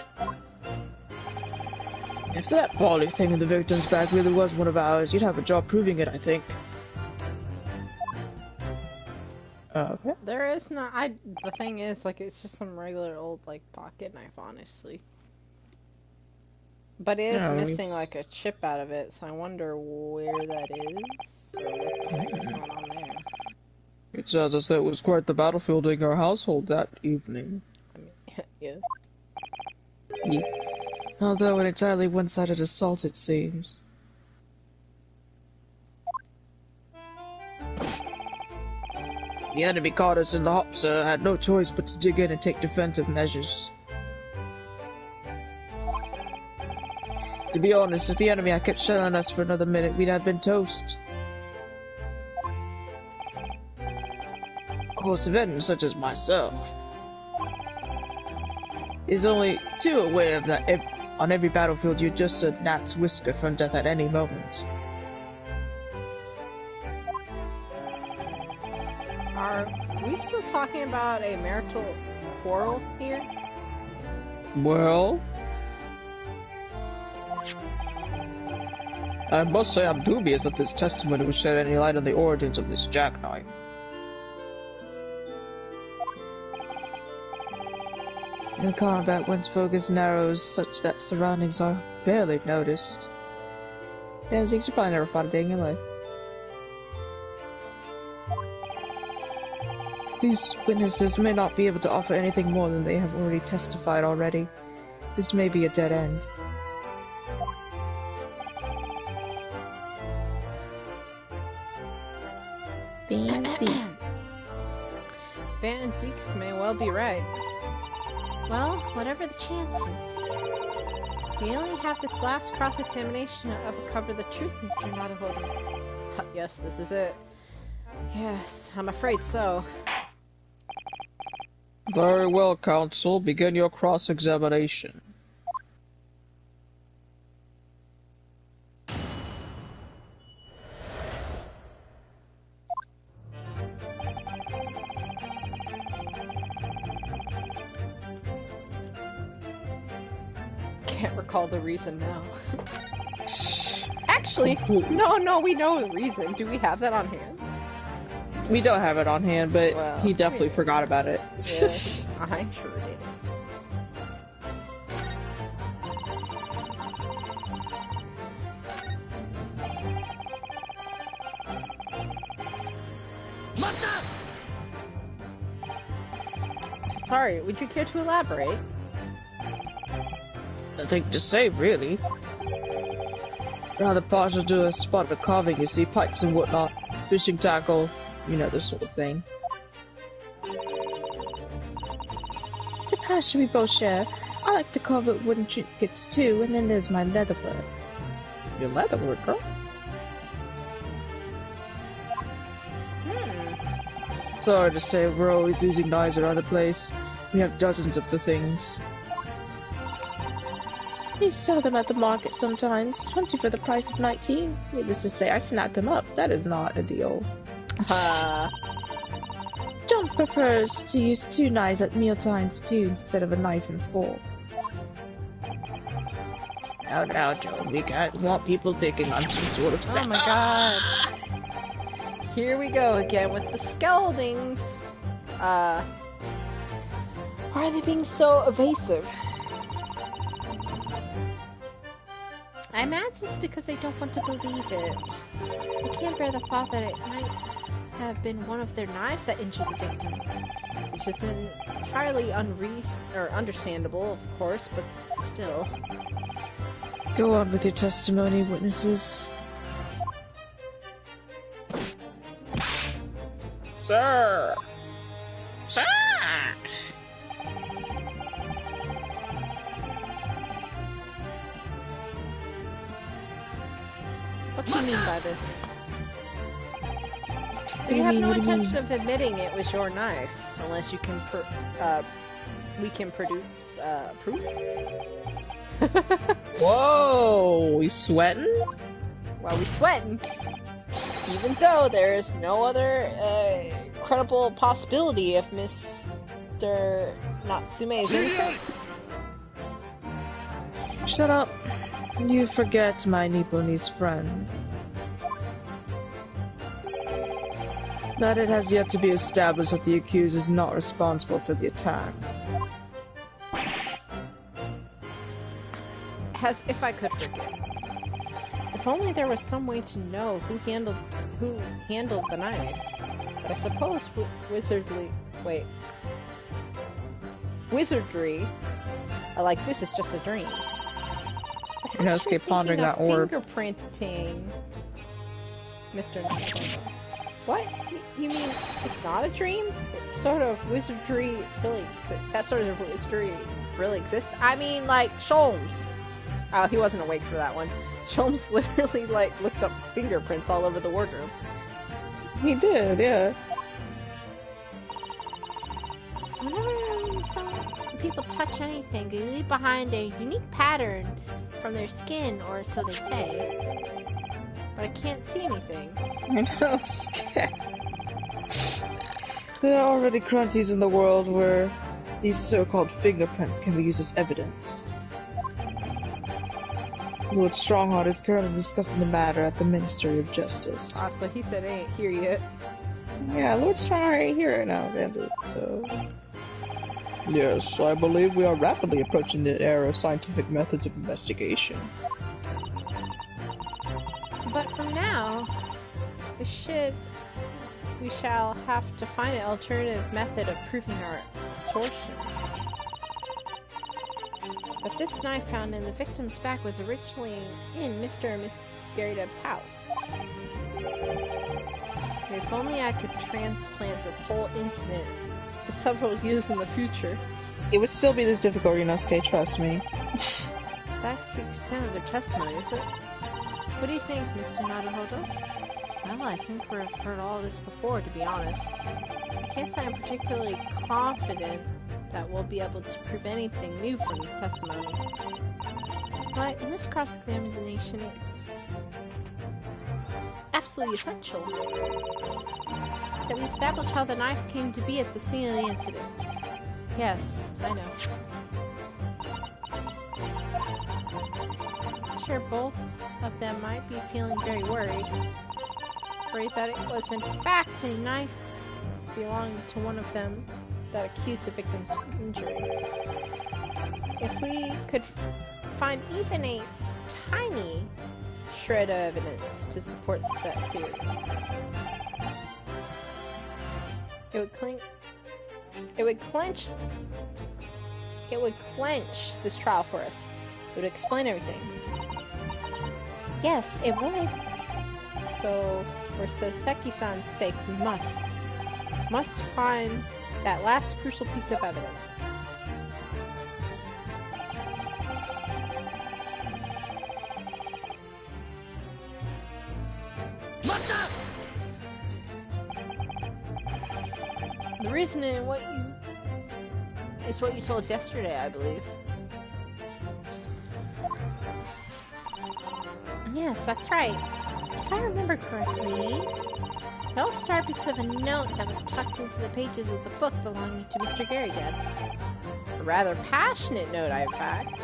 If that bally thing in the victim's bag really was one of ours, you'd have a job proving it, I think. Okay. There is not. The thing is, like, it's just some regular old, like, pocket knife, honestly. But it is missing, like, a chip out of it, so I wonder where that is, or what the heck is going on there. It sounds as though it was quite the battlefield in our household that evening. I mean, yeah. Yeah. Although an entirely one-sided assault, it seems. The enemy caught us in the hop, sir. Had no choice but to dig in and take defensive measures. To be honest, if the enemy had kept shelling us for another minute, we'd have been toast. Of course, a veteran such as myself. is only too aware of that on every battlefield you're just a gnat's whisker from death at any moment. Are we still talking about a marital quarrel here? Well, I must say I'm dubious that this testimony will shed any light on the origins of this jackknife. In combat, one's focus narrows such that surroundings are barely noticed. Yeah, Zeke's probably never fought a day in your life. These witnesses may not be able to offer anything more than they have already testified already. This may be a dead end. Van and Zeeks may well be right. Well, whatever the chances. We only have this last cross-examination to cover the truth, Mr. Naruhodo. Yes, this is it. Yes, I'm afraid so. Very well, Counsel. Begin your cross-examination. Can't recall the reason now. Actually, no, we know the reason. Do we have that on hand? We don't have it on hand, but well, he definitely forgot about it. Yeah, I sure did. Sorry, would you care to elaborate? Nothing to say, really. Rather partial to a spot of carving, you see, pipes and whatnot, fishing tackle, you know, this sort of thing. It's a passion we both share. I like to carve out wooden trinkets too, and then there's my leatherwork. Your leatherwork, girl? Sorry to say, we're always using knives around the place. We have dozens of the things. We sell them at the market sometimes, 20 for the price of 19. Needless to say, I snapped them up. That is not a deal. John prefers to use 2 knives at mealtimes too, instead of a knife and fork. Now, Joe, we can't want people thinking I'm some sort of Oh my god. Here we go again with the skeletons. Why are they being so evasive? I imagine it's because they don't want to believe it. They can't bear the thought that it might have been one of their knives that injured the victim. Which is entirely understandable, of course, but still. Go on with your testimony, witnesses. Sir! Sir! What do you mean by this? So you have no intention of admitting it was your knife, unless you can we can produce proof? Whoa! We sweating? Well, we sweating. Even though there is no other credible possibility if Mr. Natsume is innocent. Shut up. You forget my Nipponese friend. That it has yet to be established that the accused is not responsible for the attack. As if I could forget. If only there was some way to know who handled the knife. But I suppose wizardry like this is just a dream. You know, escape pondering that orb. Fingerprinting, Mr. Naruhodo. What? You mean it's not a dream? It's sort of wizardry really that sort of wizardry really exists? I mean, like Sholmes. Oh, he wasn't awake for that one. Sholmes literally, like, looked up fingerprints all over the wardrobe. He did, yeah. Whenever When people touch anything, they leave behind a unique pattern from their skin, or so they say. But I can't see anything. I know, I'm scared. There are already crunchies in the world where these so-called fingerprints can be used as evidence. Lord Strongheart is currently discussing the matter at the Ministry of Justice. Ah, so he said I ain't here yet. Yeah, Lord Strongheart ain't here right now, Danzig, so... Yes, I believe we are rapidly approaching the era of scientific methods of investigation. But from now, we shall have to find an alternative method of proving our assertion. That this knife found in the victim's back was originally in Mr. and Miss Garydub's house. If only I could transplant this whole incident to several years in the future. It would still be this difficult, Inosuke, trust me. That's the extent of their testimony, is it? What do you think, Mr. Naruhodo? Well, I think we've heard all this before, to be honest. I can't say I'm particularly confident that we'll be able to prove anything new from this testimony. But in this cross-examination, it's absolutely essential that we establish how the knife came to be at the scene of the incident. Yes, I know. Sure, both of them might be feeling very worried. Worried that it was in fact a knife belonging to one of them that accused the victim's injury. If we could find even a tiny shred of evidence to support that theory, it would clench this trial for us. It would explain everything. Yes, it would. So, for Soseki-san's sake, we must find that last crucial piece of evidence. The reason is what you told us yesterday, I believe. Yes, that's right. If I remember correctly, it all started because of a note that was tucked into the pages of the book belonging to Mr. Garydub. A rather passionate note, in fact.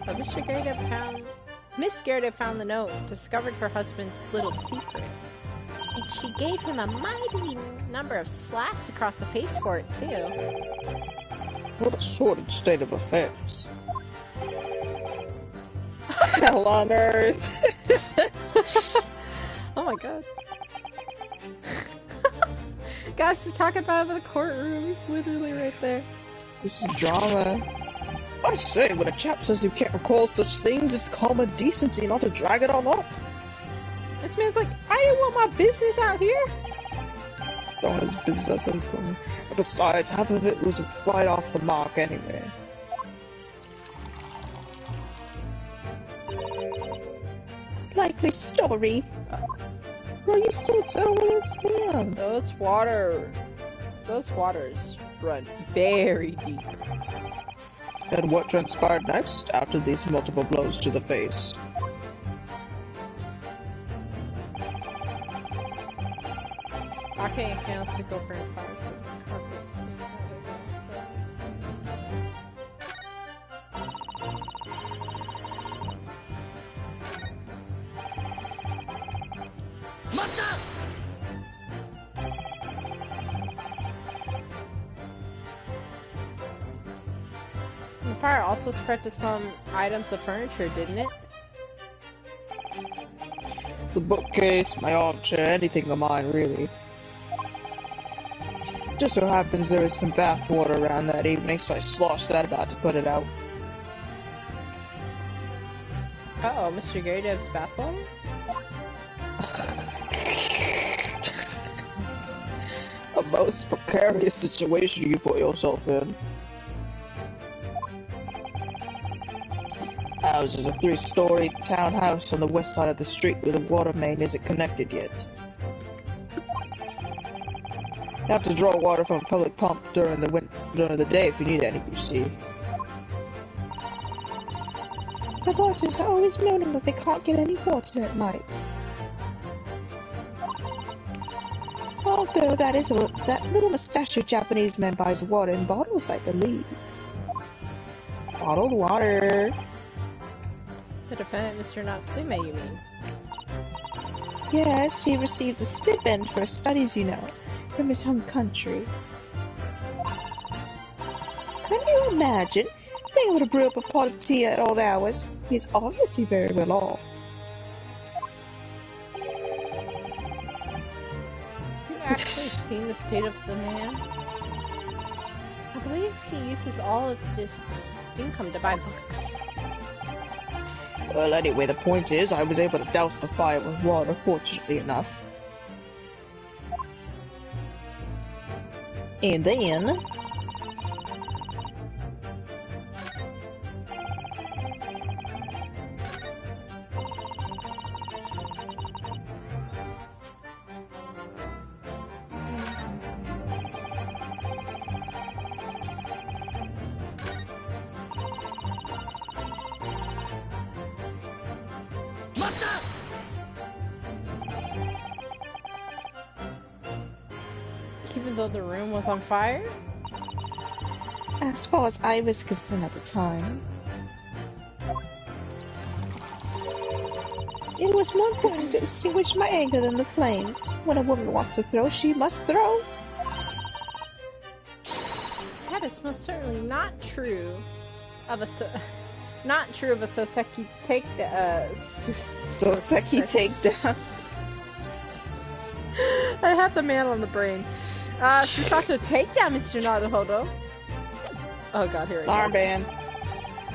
But Miss Garydub found the note, discovered her husband's little secret, and she gave him a mighty number of slaps across the face for it, too. What a sordid state of affairs. Hell on earth. Oh my god. Guys, we're talking about him in the courtroom. He's literally right there. This is drama. I say, when a chap says you can't recall such things, it's common decency not to drag it all up. This man's like, I didn't want my business out here. Don't his business, that sounds funny. Besides, half of it was right off the mark anyway. Likely story. Are you still upset? I don't understand. Those waters run very deep. And what transpired next after these multiple blows to the face? Okay, fails to go for and fires the carpets. The fire also spread to some items of furniture, didn't it? The bookcase, my armchair, anything of mine, really. Just so happens there was some bath water around that evening, so I sloshed that about to put it out. Uh-oh, Mr. Garydub's bathwater? A most precarious situation you put yourself in. Ours is a 3-story townhouse on the west side of the street where the water main isn't connected yet. You have to draw water from a public pump during the day if you need any, you see. The villagers are always moaning that they can't get any water at night. Although that little mustachioed Japanese man buys water in bottles, I believe. Bottled water. The defendant, Mr. Natsume, you mean? Yes, he receives a stipend for his studies, you know, from his home country. Can you imagine being able to brew up a pot of tea at odd hours? He's obviously very well off. Actually seen the state of the man? I believe he uses all of this income to buy books. Well, anyway, the point is, I was able to douse the fire with water, fortunately enough. And then... Even though the room was on fire? As far as I was concerned at the time, it was more important to extinguish my anger than the flames. When a woman wants to throw, she must throw. That is most certainly not true of a Soseki takedown. Soseki takedown. I had the man on the brain. Susato takedown, Mr. Naruhodo. Oh god, here we go. Armband.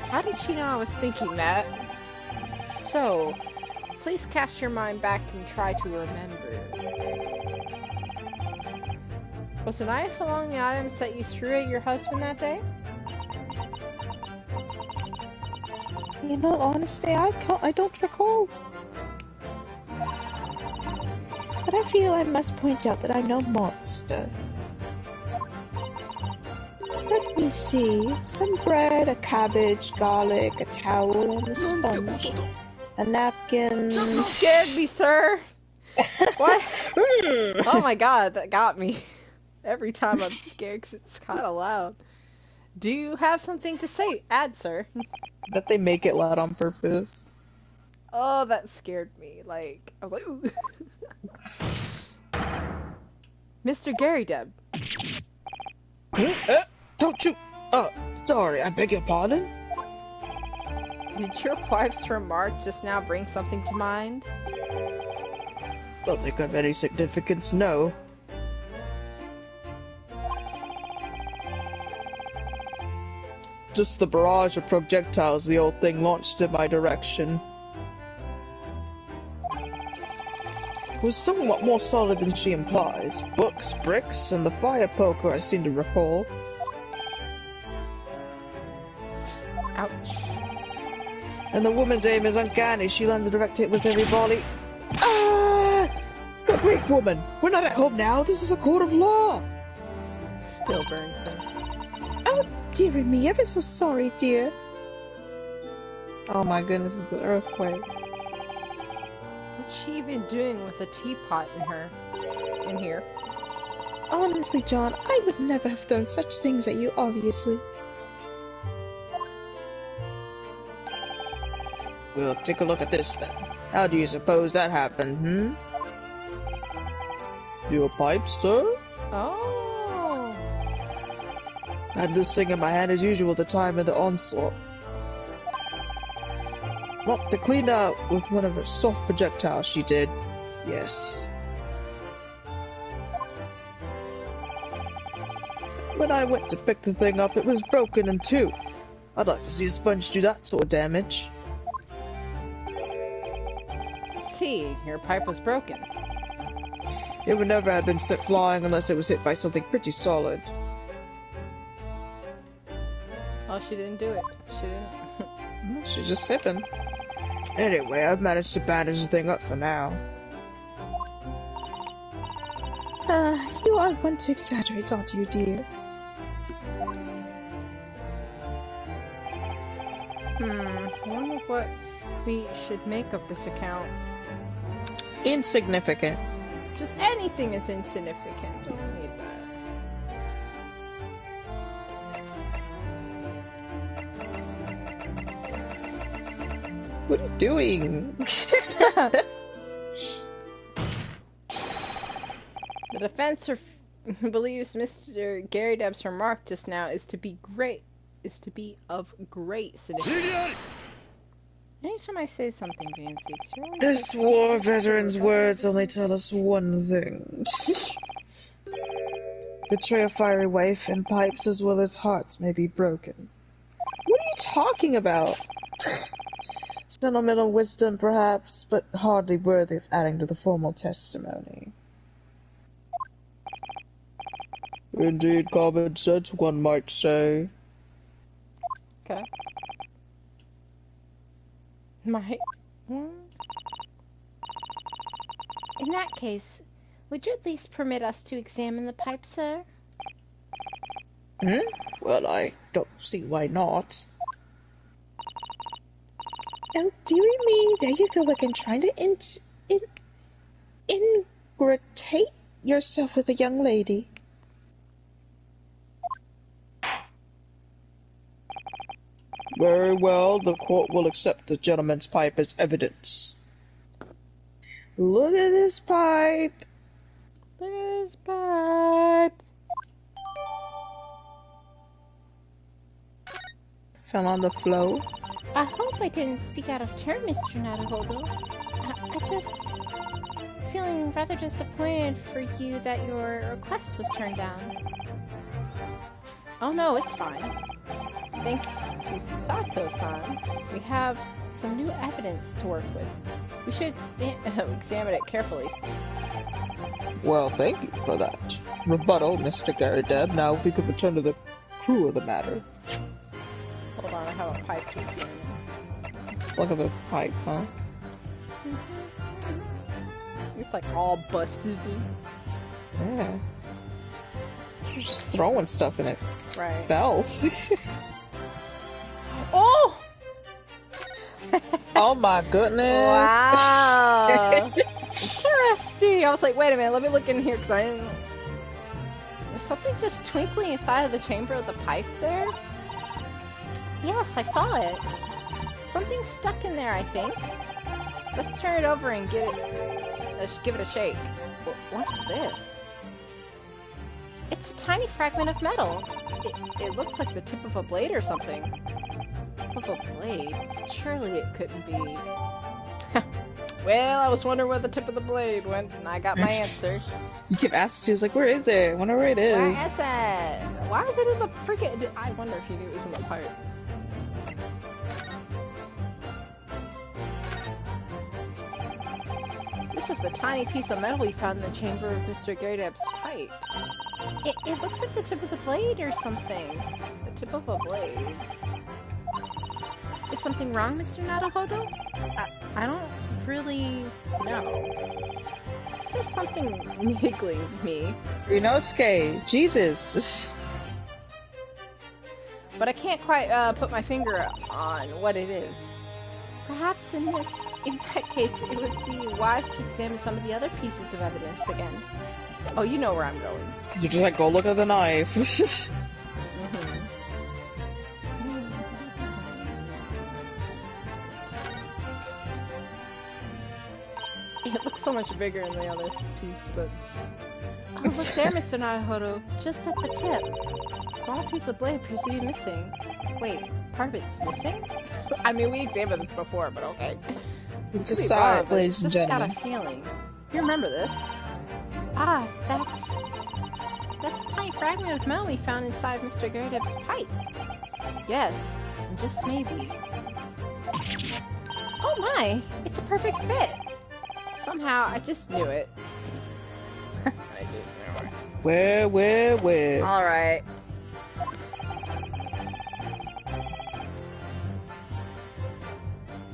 How did she know I was thinking that? So, please cast your mind back and try to remember. Was the knife among the items that you threw at your husband that day? In all honesty, I don't recall. But I feel I must point out that I'm no monster. Let me see. Some bread, a cabbage, garlic, a towel, and a sponge. A napkin. You scared me, sir! What? Oh my god, that got me. Every time I'm scared because it's kind of loud. Do you have something to say? Add, sir. That they make it loud on purpose. Oh, that scared me. Like, I was like, ooh. Mr. Gary Deb. Don't you... sorry, I beg your pardon? Did your wife's remark just now bring something to mind? Don't think of any significance, no. Just the barrage of projectiles the old thing launched in my direction. Was somewhat more solid than she implies. Books, bricks, and the fire poker I seem to recall. Ouch. And the woman's aim is uncanny. She lands a direct hit with every volley. Ah! Good grief, woman! We're not at home now. This is a court of law. Still burns him. Oh, dearie me, ever so sorry, dear. Oh my goodness, it's the earthquake. What's she even doing with a teapot in here? Honestly, John, I would never have thrown such things at you, obviously. We'll take a look at this then. How do you suppose that happened, Your pipe, sir? Oh. I had this thing in my hand as usual at the time of the onslaught. Well, to clean out with one of her soft projectiles she did. Yes. When I went to pick the thing up, it was broken in two. I'd like to see a sponge do that sort of damage. See, your pipe was broken. It would never have been sent flying unless it was hit by something pretty solid. Oh, she didn't do it. She didn't. She's just sipping. Anyway, I've managed to bandage the thing up for now. You aren't one to exaggerate, aren't you, dear? I wonder what we should make of this account. Insignificant. Just anything is insignificant. Don't need that. What are you doing? The defense believes Mr. Gary Deb's remark just now is to be of great significance. Anytime I say something, Fancy, This war veteran's words only tell us one thing. Betray a fiery wife, and pipes as well as hearts may be broken. What are you talking about? Sentimental wisdom, perhaps, but hardly worthy of adding to the formal testimony. Indeed, common sense, one might say. Okay. In that case, would you at least permit us to examine the pipe, sir? Well, I don't see why not. Oh, dearie me, there you go again, trying to ingratiate yourself with a young lady. Very well, the court will accept the gentleman's pipe as evidence. Look at this pipe. Look at this pipe. Fell on the floor. I hope I didn't speak out of turn, Mr. Naruhodo. I just feeling rather disappointed for you that your request was turned down. Oh no, it's fine. Thanks to Susato-san, we have some new evidence to work with. We should examine it carefully. Well, thank you for that. Rebuttal, Mr. Gary Deb. Now, if we could return to the crew of the matter. Hold on, I have a pipe to examine. Let's look at the pipe, huh? It's like all busted. Yeah. She's just throwing stuff in it. Right. Fell. Oh! Oh my goodness. Wow! Interesting! I was like, wait a minute, let me look in here, because I didn't... There's something just twinkling inside of the chamber of the pipe there? Yes, I saw it. Something's stuck in there, I think. Let's turn it over and give it a shake. What's this? It's a tiny fragment of metal. It looks like the tip of a blade or something. Tip of a blade? Surely it couldn't be... Well, I was wondering where the tip of the blade went, and I got my answer. You keep asking, she was like, where is it? I wonder where it is. Where is it? Why is it in the freaking... I wonder if you knew it was in the pipe. This is the tiny piece of metal we found in the chamber of Mr. Gary Deb's pipe. It looks like the tip of the blade or something. The tip of a blade. Is something wrong, Mr. Naruhodo? I don't really know. Just something niggling me. Inosuke, Jesus. But I can't quite put my finger on what it is. Perhaps in that case, it would be wise to examine some of the other pieces of evidence again. Oh, you know where I'm going. You're just like, go look at the knife. It looks so much bigger in the other piece, but... Oh, look there, Mr. Naruhodo. Just at the tip. A small piece of blade appears to be missing. Wait, part of it's missing? I mean, we examined this before, but okay. We just saw it, ladies and gentlemen. Just got a feeling. You remember this? Ah, that's a tiny fragment of metal we found inside Mr. Gary Deb's pipe. Yes, and just maybe. Oh my, it's a perfect fit. Somehow, I just knew it. I did know it. Where? Alright.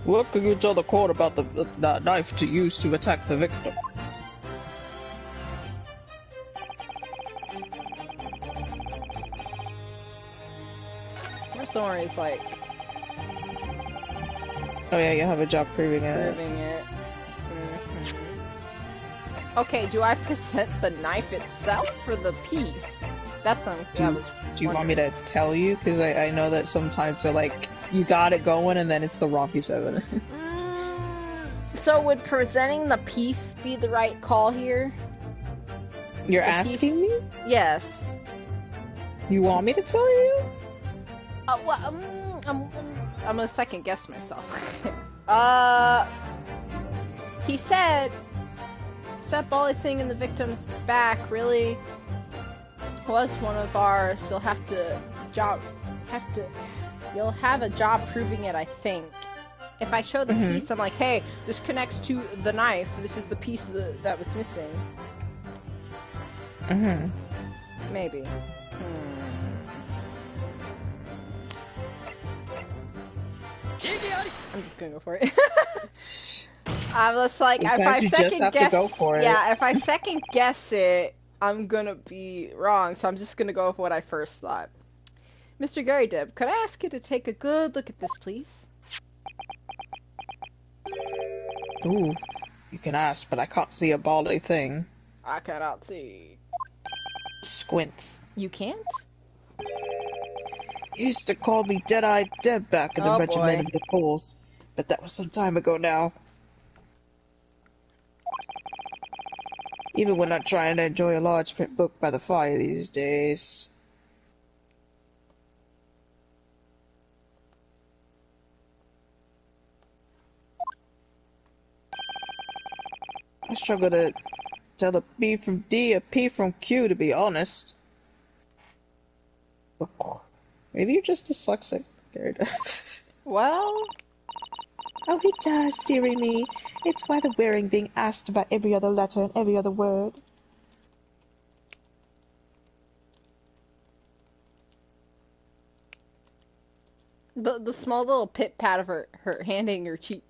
What can you tell the court about the knife to use to attack the victim? don't worry, it's like Oh yeah, you have a job proving it. proving it. Okay, do I present the knife itself or the piece? That's something I was Do you want me to tell you? Because I know that sometimes they're like, you got it going, and then it's the wrong piece of evidence. So would presenting the piece be the right call here? You're The asking piece? me? Yes. You want me to tell you? Well, I'm gonna second guess myself. He said, "That bally thing in the victim's back really was one of ours. You'll have a job proving it, I think. If I show the piece, I'm like, hey, this connects to the knife. This is the piece that was missing. Maybe. I'm just gonna go for it. I was like, if I Sometimes you just have to go for it. Yeah, if I second guess it, I'm gonna be wrong. So I'm just gonna go with what I first thought. Mr. Gary Deb, could I ask you to take a good look at this, please? Ooh, you can ask, but I can't see a bally thing. I cannot see. Squints. You can't? You used to call me Dead-Eyed Deb back in the Oh, Regiment boy. of the Coals, but that was some time ago now. Even when I'm trying to enjoy a large print book by the fire these days. I struggle to tell a B from D, a P from Q, to be honest. Maybe you're just dyslexic, Garrett. Well, Oh, he does, dearie me. It's why the wearing being asked about every other letter and every other word. the small little pit pat of her hand in her cheek.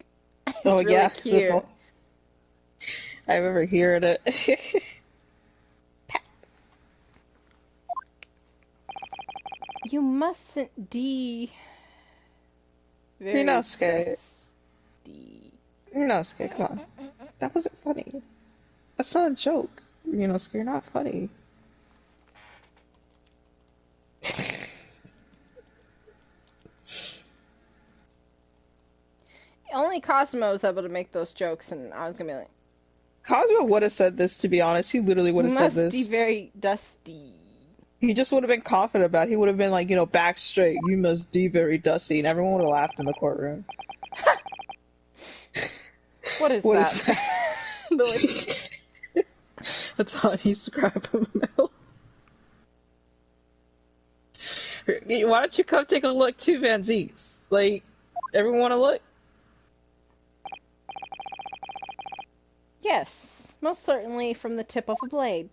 It's Oh really yeah, cute. I remember hearing it. You mustn't D. Very Rinosuke. dusty. Rinosuke, come on. That wasn't funny. That's not a joke. Rinosuke, you're not funny. Only Cosmo was able to make those jokes, and I was gonna be like, Cosmo would have said this, to be honest. He literally would have said must this. be very dusty. He just would have been confident about it. He would have been like, back straight. You must be very dusty. And everyone would have laughed in the courtroom. What is What that? is that? The way- That's honey scrap of milk. Why don't you come take a look too, Van Zeeks? Like, everyone want to look? Yes, most certainly from the tip of a blade.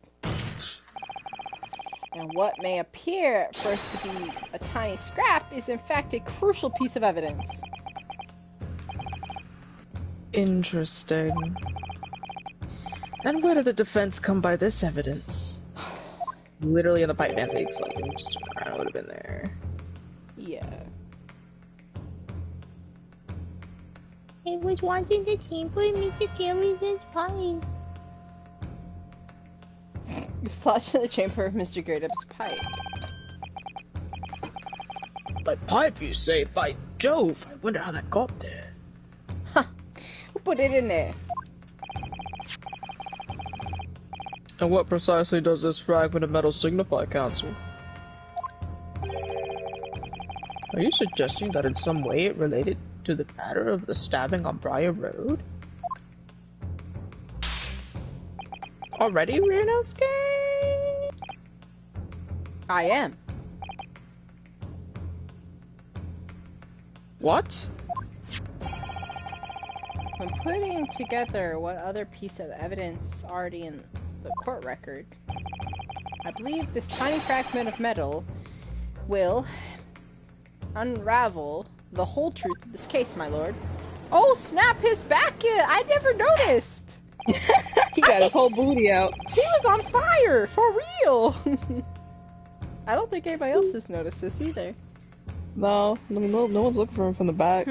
And what may appear at first to be a tiny scrap is in fact a crucial piece of evidence. Interesting. And where did the defense come by this evidence? Literally in the pipe, Van Zeeks. Like, just around, would have been there. Yeah. I was watching the team for Mr. Gary's pipe. You flashed in the chamber of Mr. Gradup's pipe. By pipe, you say? By Jove! I wonder how that got there. Who put it in there? And what precisely does this fragment of metal signify, Counsel? Are you suggesting that in some way it related to the matter of the stabbing on Briar Road? Already, Rinosuke? I am. What? When putting together what other piece of evidence already in the court record, I believe this tiny fragment of metal will unravel the whole truth of this case, my lord. Oh, snap, his back! I never noticed! He got his whole booty out. He was on fire! For real! I don't think anybody else has noticed this either. No, no one's looking for him from the back.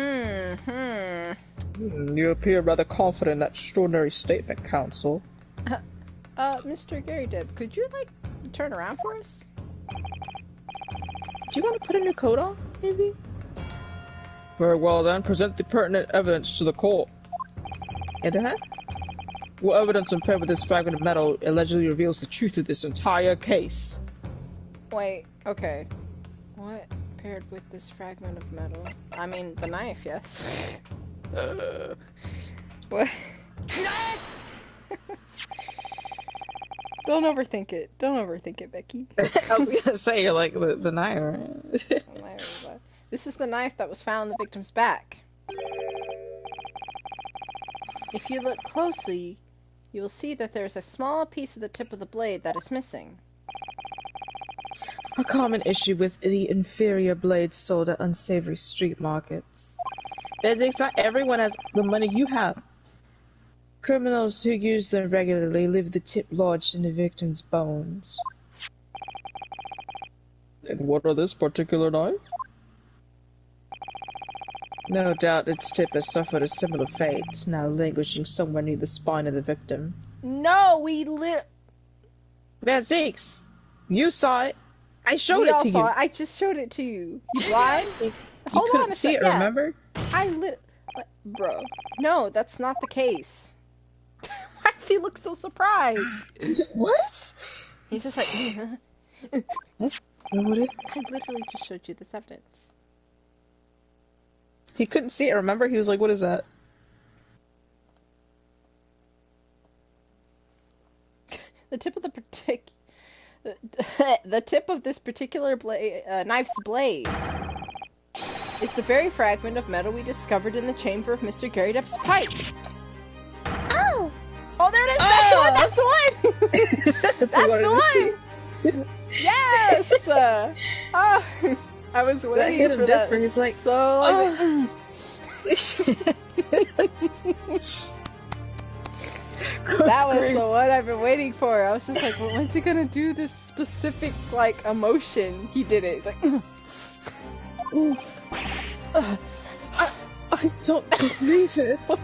You appear rather confident in that extraordinary statement, Counsel. Mr. Gary Deb, could you, like, turn around for us? Do you want to put a new coat on, maybe? Very well then, present the pertinent evidence to the court. What evidence compared with this fragment of metal allegedly reveals the truth of this entire case? Wait, okay. What paired with this fragment of metal? I mean, the knife, yes. What? Don't overthink it. Don't overthink it, Becky. I was gonna say, like, the knife, right? This is the knife that was found on the victim's back. If you look closely, you will see that there's a small piece of the tip of the blade that is missing. A common issue with the inferior blades sold at unsavory street markets. Benedict, not everyone has the money you have. Criminals who use them regularly leave the tip lodged in the victim's bones. And what are this particular knife? No doubt its tip has suffered a similar fate, now languishing somewhere near the spine of the victim. No, Man sakes! You saw it! I showed it to you! I just showed it to you. You blind? You couldn't see it, remember? Bro. No, that's not the case. Why does he look so surprised? What? He's just like, What? I literally just showed you this evidence. He couldn't see it, remember? He was like, what is that? The tip of this particular knife's blade is the very fragment of metal we discovered in the chamber of Mr. Gary Depp's pipe. Oh! Oh, there it is! That's the one! That's the one! Yes! I was waiting that hit him for that. different. He's like, so that was the one I've been waiting for. I was just like, well, when's he gonna do this specific, like, emotion? He did it. He's like, I don't believe it.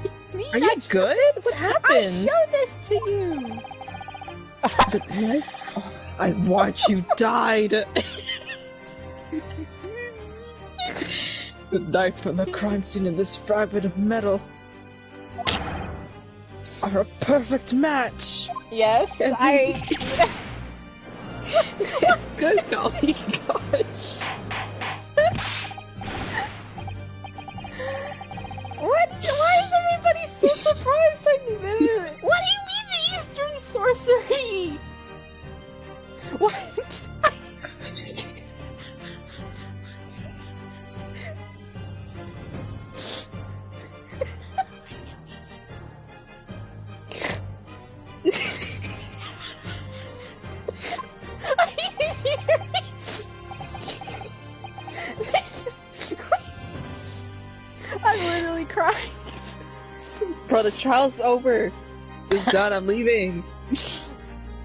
Are you good? What happened? I showed this to you. The knife? Oh, I want you died. The knife from the crime scene and this fragment of metal are a perfect match. Yes, Good golly gosh. Why is everybody so surprised? What do you mean the Eastern sorcery? What? I'm literally crying. Bro, the trial's over. It's done, I'm leaving.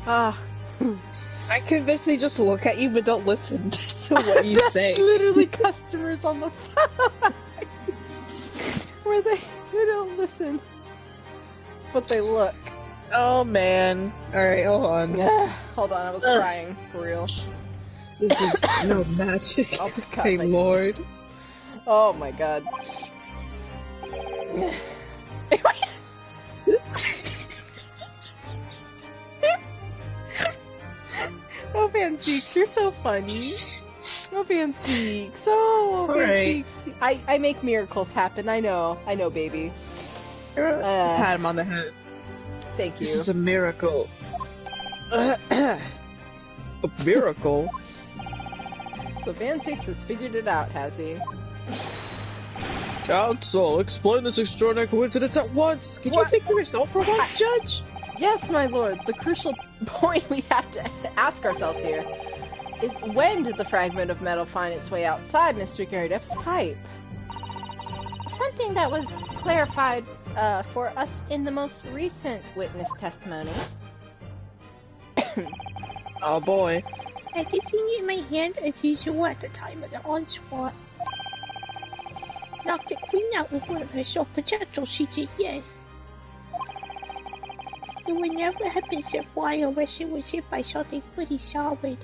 Ah. I'm convinced they just look at you but don't listen to what you say. Literally customers on the phone. Where they don't listen. But they look. Oh man. Alright, hold on. Hold on, I was crying. For real. This is no magic. Oh my god. Hey, Lord. Oh my god. Oh, Fanseeks, you're so funny. Oh, Fanseeks. Oh, Fanseeks. Right. I make miracles happen. I know, baby. Pat him on the head. Thank you. This is a miracle. A miracle? So Fanseeks has figured it out, has he? Counsel, explain this extraordinary coincidence at once! Can you think for yourself for once, Judge? Yes, my lord. The crucial point we have to ask ourselves here is when did the fragment of metal find its way outside Mr. Gary Depp's pipe? Something that was clarified for us in the most recent witness testimony. Oh boy. I could see it in my hand as usual at the time of the onslaught. Knocked it clean out with one of her soft projectiles, she did, yes. It would never have been set fire unless it was hit by something pretty solid.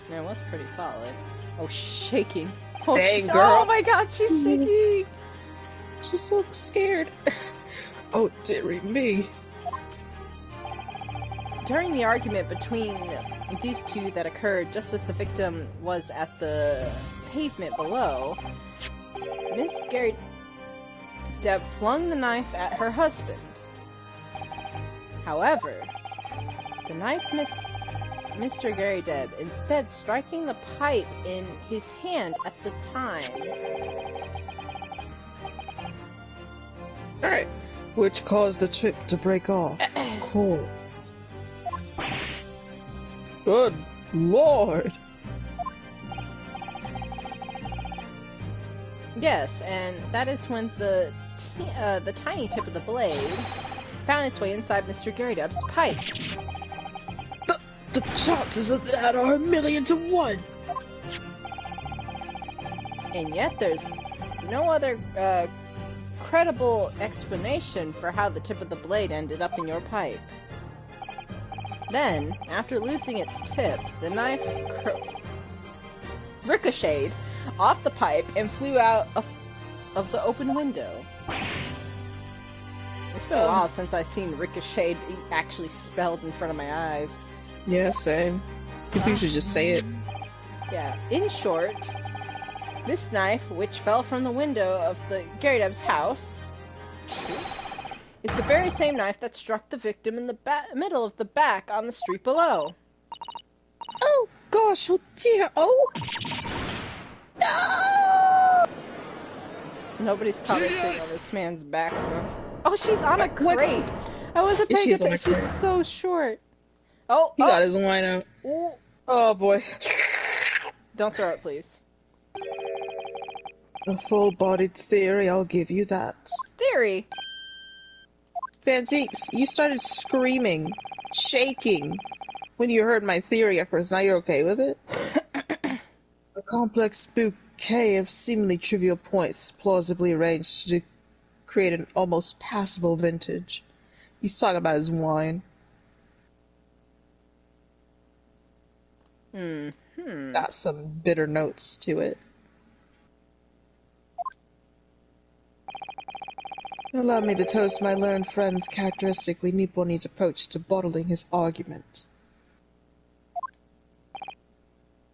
Yeah, it was pretty solid. Oh, shaking. Oh, Dang, girl. Oh my god, she's shaking! She's so scared. Oh, dearie me. During the argument between these two that occurred just as the victim was at the pavement below, Miss Scary Deb flung the knife at her husband. However, the knife missed Mr. Gary Deb, instead striking the pipe in his hand at the time. Alright. Which caused the trip to break off. Of course. Good lord. Yes, and that is when the tiny tip of the blade found its way inside Mr. Gary Deb's pipe. The chances of that are 1,000,000 to 1. And yet there's no other credible explanation for how the tip of the blade ended up in your pipe. Then, after losing its tip, the knife ricocheted off the pipe and flew out of the open window. It's been a while since I've seen ricocheted actually spelled in front of my eyes. Yeah, same. People usually just say it. Yeah, in short, this knife, which fell from the window of the Gary Deb's house, is the very same knife that struck the victim in the middle of the back on the street below. Oh gosh, oh dear, oh! No! Nobody's commenting on this man's back. Oh, she's on a What? crate! I wasn't Yeah, paying she's on a attention. She's crate. so short. Oh, He got his wine out. Ooh. Oh boy. Don't throw it, please. A full-bodied theory, I'll give you that. Theory. Fanzeeks, you started screaming, shaking, when you heard my theory at first. Now you're okay with it? A complex bouquet of seemingly trivial points plausibly arranged to create an almost passable vintage. He's talking about his wine. Got some bitter notes to it. Allow me to toast my learned friend's characteristically Nipponi's approach to bottling his argument.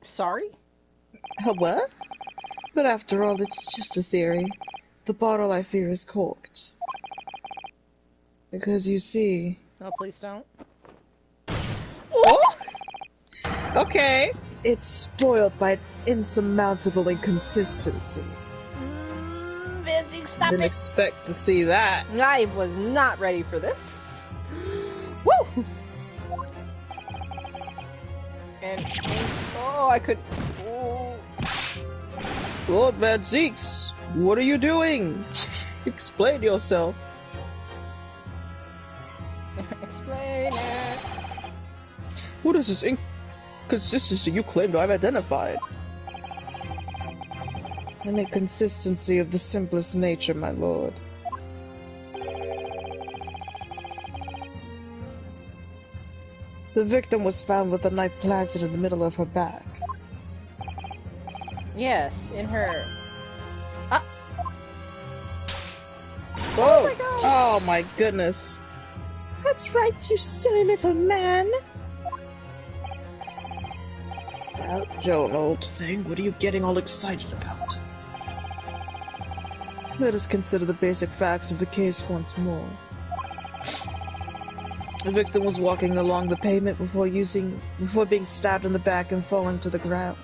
Sorry? What? But after all, it's just a theory. The bottle, I fear, is corked. Because you see... No, please don't. Oh! Okay. It's spoiled by an insurmountable inconsistency. Fancy, stop Didn't it! expect to see that. I was not ready for this. Woo! And oh, I could. Oh. Lord Vanzeeks, what are you doing? Explain yourself. Explain it. What is this inconsistency you claim to have identified? An inconsistency of the simplest nature, my lord. The victim was found with a knife planted in the middle of her back. Yes, in her. Ah, Whoa! my God. Oh my goodness. That's right, you silly little man! Now, Joan, old thing, what are you getting all excited about? Let us consider the basic facts of the case once more. The victim was walking along the pavement before being stabbed in the back and falling to the ground.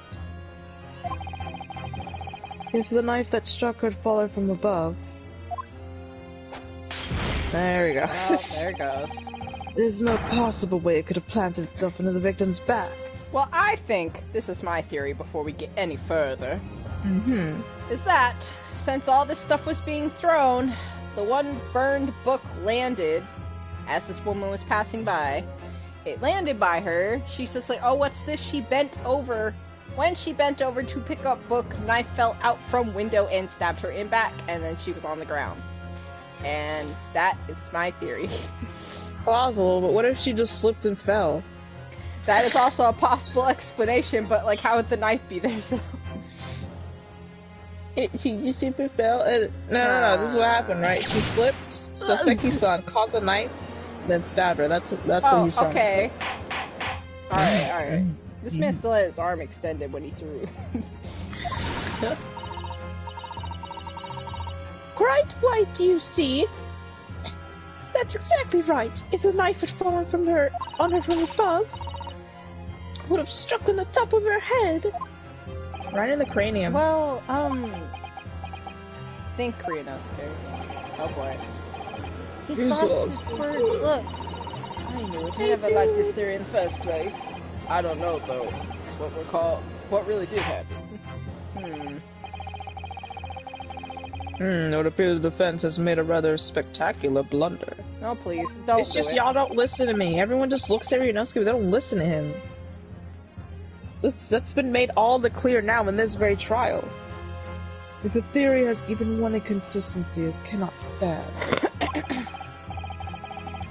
If the knife that struck her had fallen from above... There we go. well, there it goes. There's no possible way it could have planted itself into the victim's back. Well, I think this is my theory before we get any further. Is that since all this stuff was being thrown, the one burned book landed as this woman was passing by. It landed by her. She's just like, oh, what's this? She bent over When she bent over to pick up book, knife fell out from window and stabbed her in back, and then she was on the ground. And that is my theory. Plausible, but what if she just slipped and fell? That is also a possible explanation, but like, how would the knife be there? She super fell. No. This is what happened, right? She slipped. Soseki-san caught the knife, then stabbed her. That's what he's trying to say. Alright. This man still had his arm extended when he threw. Great white, do you see? That's exactly right. If the knife had fallen on her from above, it would have struck on the top of her head. Right in the cranium. Well, think Ryunosuke. Oh boy. He's lost his words, look. I knew it. I never liked this theory in the first place. I don't know, though, what really did happen. It would appear the defense has made a rather spectacular blunder. No, please, don't It's just y'all don't listen to me. Everyone just looks at Ryunosuke, but they don't listen to him. That's been made all the clear now in this very trial. If a theory has even one inconsistency, it cannot stand.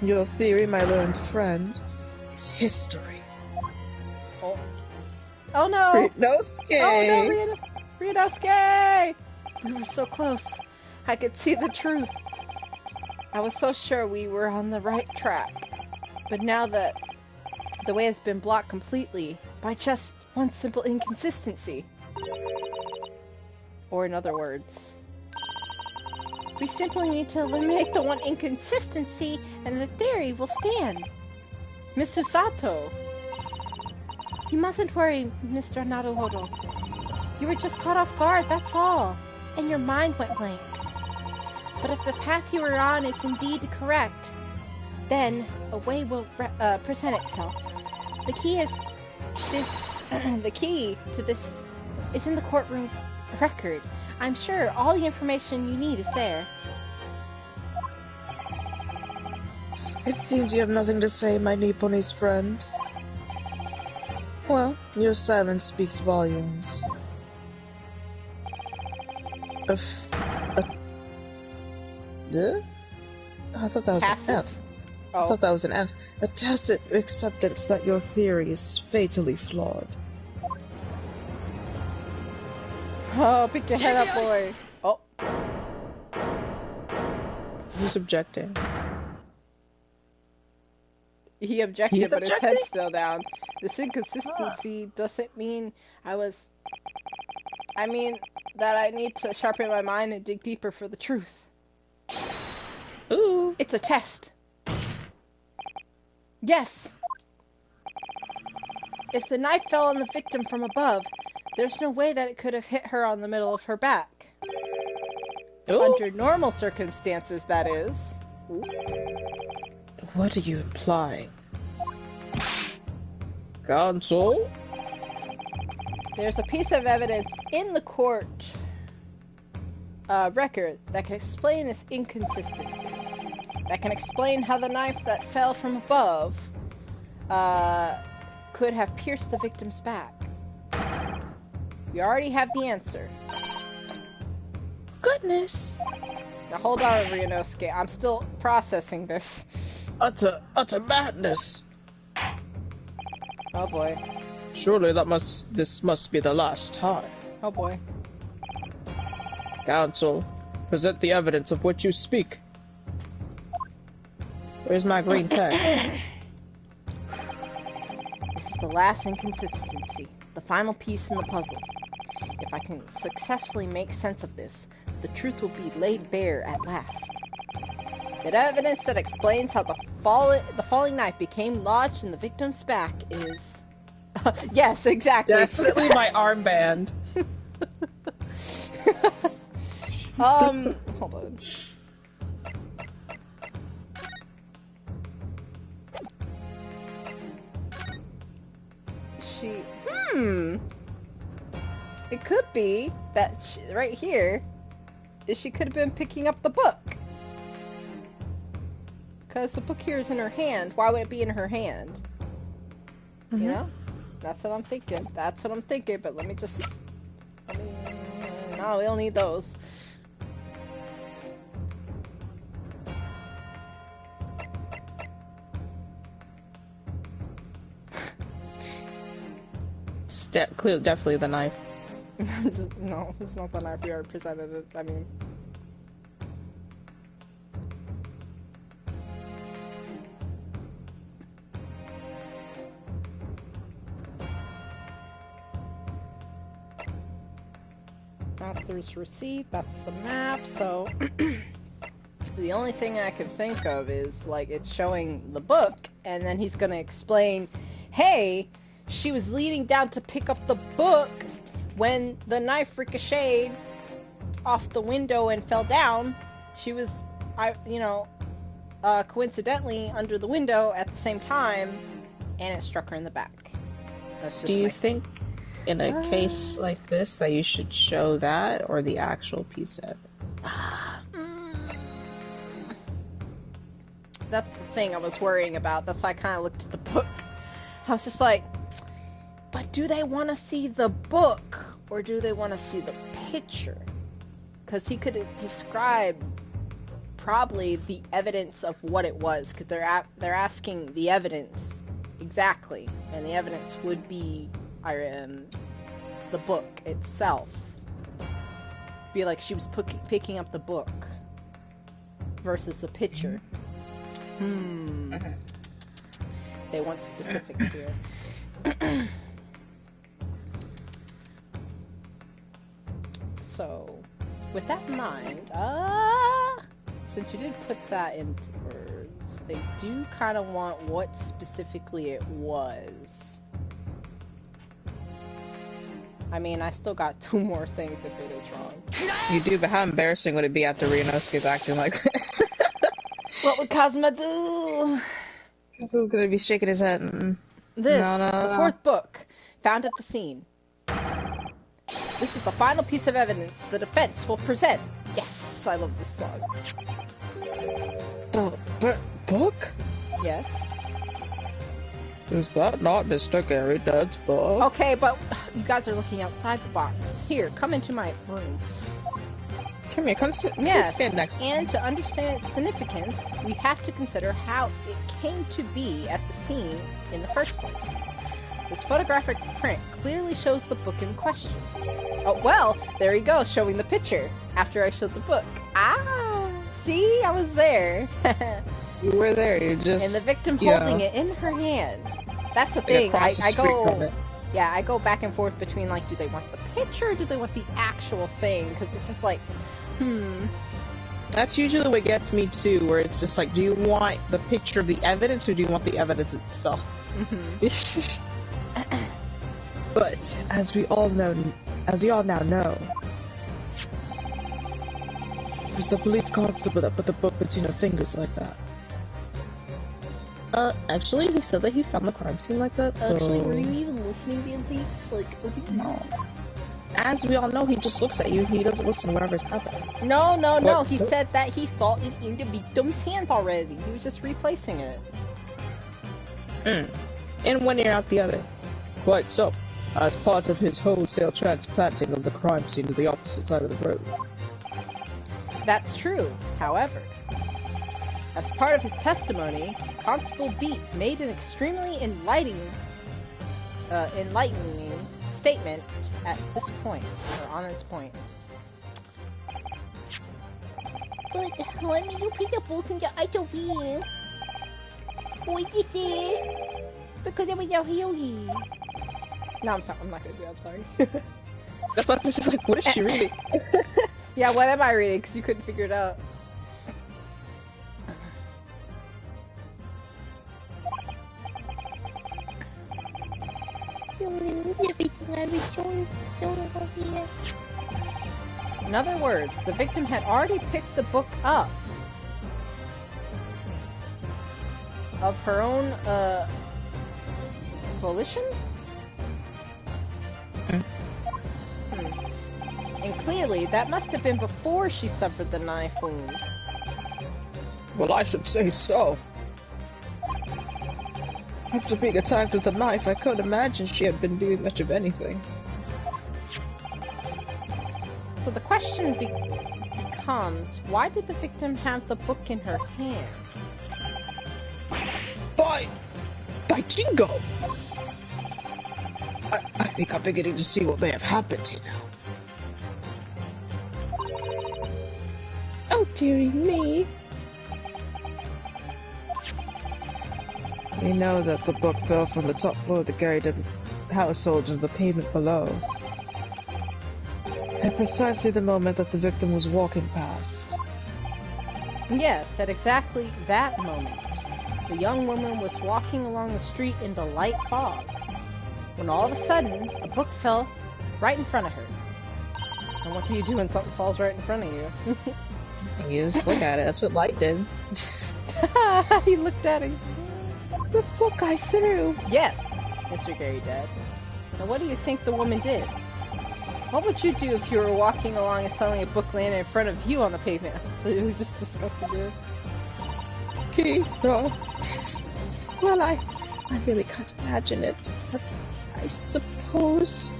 Your theory, my learned friend, is history. Oh no! Ryunosuke! Oh no, Ryunosuke! We were so close. I could see the truth. I was so sure we were on the right track. But now that the way has been blocked completely by just one simple inconsistency. Or in other words, we simply need to eliminate the one inconsistency and the theory will stand. Mr. Sato! You mustn't worry, Mr. Naruhodo. You were just caught off guard, that's all. And your mind went blank. But if the path you were on is indeed correct, then a way will present itself. The key is the key to this is in the courtroom record. I'm sure all the information you need is there. It seems you have nothing to say, my Nipponese friend. Well, your silence speaks volumes. I thought that was Tacit. an F. I thought that was an F. A tacit acceptance that your theory is fatally flawed. Oh, pick your head up, boy. Oh. Who's objecting? He objected, He's but his objecting? head's still down. This inconsistency doesn't mean I mean that I need to sharpen my mind and dig deeper for the truth. Ooh. It's a test. Yes. If the knife fell on the victim from above, there's no way that it could have hit her on the middle of her back. Ooh. Under normal circumstances, that is. What are you implying? Counsel? There's a piece of evidence in the court record that can explain this inconsistency. That can explain how the knife that fell from above could have pierced the victim's back. We already have the answer. Goodness! Now hold on, Ryunosuke. I'm still processing this. Utter madness! Oh boy. Surely this must be the last time. Oh boy. Counsel, present the evidence of which you speak. Where's my green tag? This is the last inconsistency. The final piece in the puzzle. If I can successfully make sense of this, the truth will be laid bare at last. The evidence that explains how the falling knife became lodged in the victim's back is... yes, exactly. Definitely my armband. Hold on. It could be that right here, she could have been picking up the book. Because the book here is in her hand. Why would it be in her hand? You know? That's what I'm thinking. That's what I'm thinking, but let me just... No, we don't need those. Definitely the knife. No, it's not the knife. We already presented it. I mean... That's his receipt, that's the map, so... The only thing I can think of is, like, it's showing the book, and then he's gonna explain, hey, she was leaning down to pick up the book when the knife ricocheted off the window and fell down. She was, coincidentally under the window at the same time, and it struck her in the back. That's just Do you think in a case like this that you should show that or the actual piece of it? That's the thing I was worrying about. That's why I kind of looked at the book. I was just like, but do they want to see the book or do they want to see the picture? Because he could describe probably the evidence of what it was, because they're asking the evidence exactly, and the evidence would be the book itself. Be like she was picking up the book versus the picture. They want specifics here. So, with that in mind, since you did put that into words, they do kind of want what specifically it was. I mean, I still got 2 more things if it is wrong. You do, but how embarrassing would it be after Ryunosuke's acting like this? What would Kazuma do? This is gonna be shaking his head. This, No. the 4th book, found at the scene. This is the final piece of evidence the defense will present. Yes, I love this song. But book? Yes. Is that not Mr. Gary Dead's book? Okay, but you guys are looking outside the box. Here, come into my room. Come here, please stand next to me. And to understand its significance, we have to consider how it came to be at the scene in the first place. This photographic print clearly shows the book in question. Oh, well, there you go, showing the picture after I showed the book. Ah, see, I was there. You were there, you're just... And the victim holding it in her hand. That's the thing, I go back and forth between, like, do they want the picture or do they want the actual thing? Because it's just like, That's usually what gets me too, where it's just like, do you want the picture of the evidence or do you want the evidence itself? But as we all now know, it was the police constable that put the book between her fingers like that. Actually, he said that he found the crime scene like that, so... Actually, were you even listening, Danzies? Like, no. As we all know, he just looks at you, he doesn't listen to whatever's happening. No, he said that he saw it in the victim's hand already. He was just replacing it. In one ear, out the other. Quite so. As part of his wholesale transplanting of the crime scene to the opposite side of the road. That's true. However, as part of his testimony, Constable Beat made an extremely enlightening statement at this point, or on this point. But why did you put the book in the other way? What did you say? Because I was out here. No, I'm not gonna do it, I'm sorry. But this is like, what is she reading? Yeah, what am I reading? Because you couldn't figure it out. In other words, the victim had already picked the book up of her own volition? And clearly, that must have been before she suffered the knife wound. Well, I should say so. After being attacked with a knife, I couldn't imagine she had been doing much of anything. So the question becomes, why did the victim have the book in her hand? By Jingo! I think I'm beginning to see what may have happened here now. Oh, dearie me. We know that the book fell from the top floor of the Garrydeb household into the pavement below. At precisely the moment that the victim was walking past. Yes, at exactly that moment. The young woman was walking along the street in the light fog, when all of a sudden, a book fell right in front of her. And what do you do when something falls right in front of you? You just look at it, that's what light did. He looked at it. The book I threw. Yes, Mr. Garrydeb. Now what do you think the woman did? What would you do if you were walking along and suddenly a book landed in front of you on the pavement? So we were just discussing it. Okay, no. Well, I really can't imagine it, but I suppose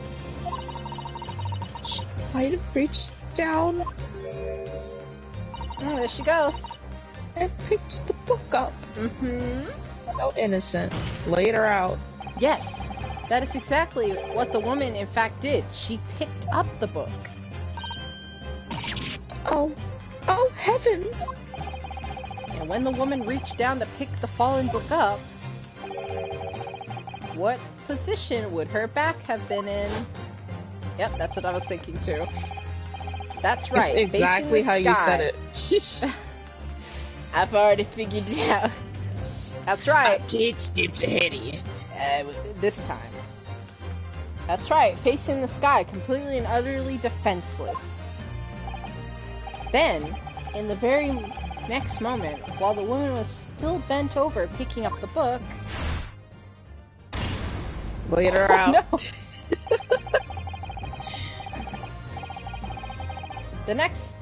she might have reached down Oh, there she goes. and picked the book up. Mm-hmm. So innocent. Laid her out. Yes, that is exactly what the woman in fact did. She picked up the book. Oh heavens! And when the woman reached down to pick the fallen book up, what position would her back have been in? Yep, that's what I was thinking too. That's right. It's exactly how you said it. I've already figured it out. That's right. 10 steps ahead of you. This time. That's right, facing the sky, completely and utterly defenseless. Then, in the very next moment, while the woman was still bent over picking up the book... Laid her out. No. The next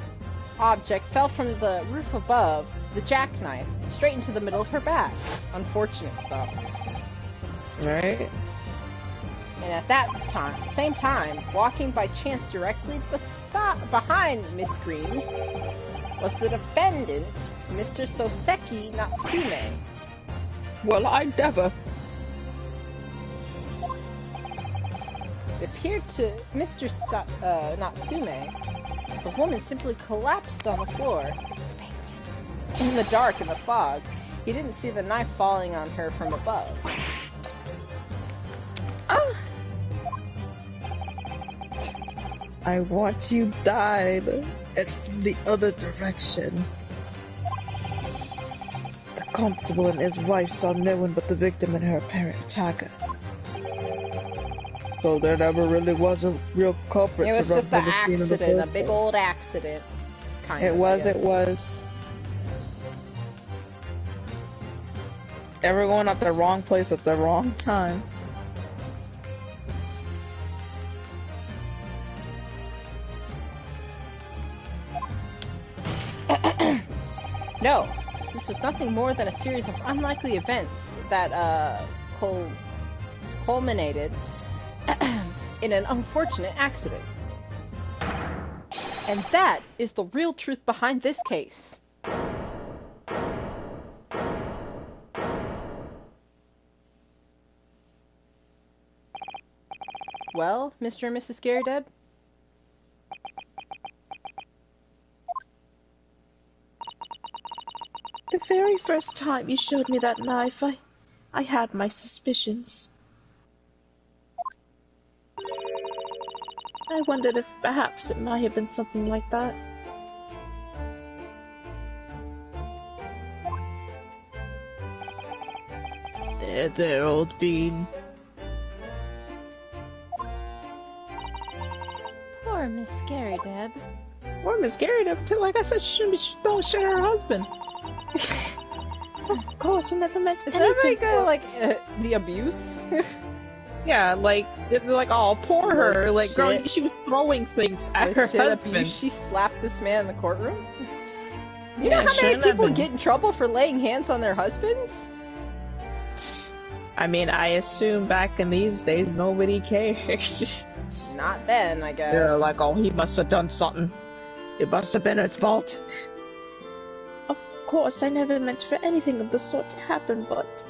object fell from the roof above, the jackknife, straight into the middle of her back. Unfortunate stuff. Right? And at that same time, walking by chance directly behind Miss Green, was the defendant, Mr. Soseki Natsume. Well, I never. It appeared to Mr. Natsume, the woman simply collapsed on the floor. It's the pavement. In the dark, in the fog, he didn't see the knife falling on her from above. Ah! I want you died. And from the other direction. The constable and his wife saw no one but the victim and her apparent attacker. So there never really was a real culprit It to was run just from an the scene of the accident, a first big one. old accident. Kind It of, was, I it guess. was. Everyone at the wrong place at the wrong time. No, this was nothing more than a series of unlikely events that culminated in an unfortunate accident. And that is the real truth behind this case. Well, Mr. and Mrs. Garrydeb? The very first time you showed me that knife, I had my suspicions. I wondered if perhaps it might have been something like that. There, old bean. Poor Miss Garrydeb. Or Miss Garrydeb, like I said, don't shoot her husband. Of course, I never meant Is anything. everybody gonna, like, the abuse? Yeah, like, oh, poor her. Like, Like, girl, shit. she was throwing things at her Shit husband. abuse, she slapped this man in the courtroom? You Yeah, know how many shouldn't have people been. get in trouble for laying hands on their husbands? I mean, I assume back in these days nobody cared. Not then, I guess. They're like, oh, he must have done something. It must have been his fault. Of course, I never meant for anything of the sort to happen, but...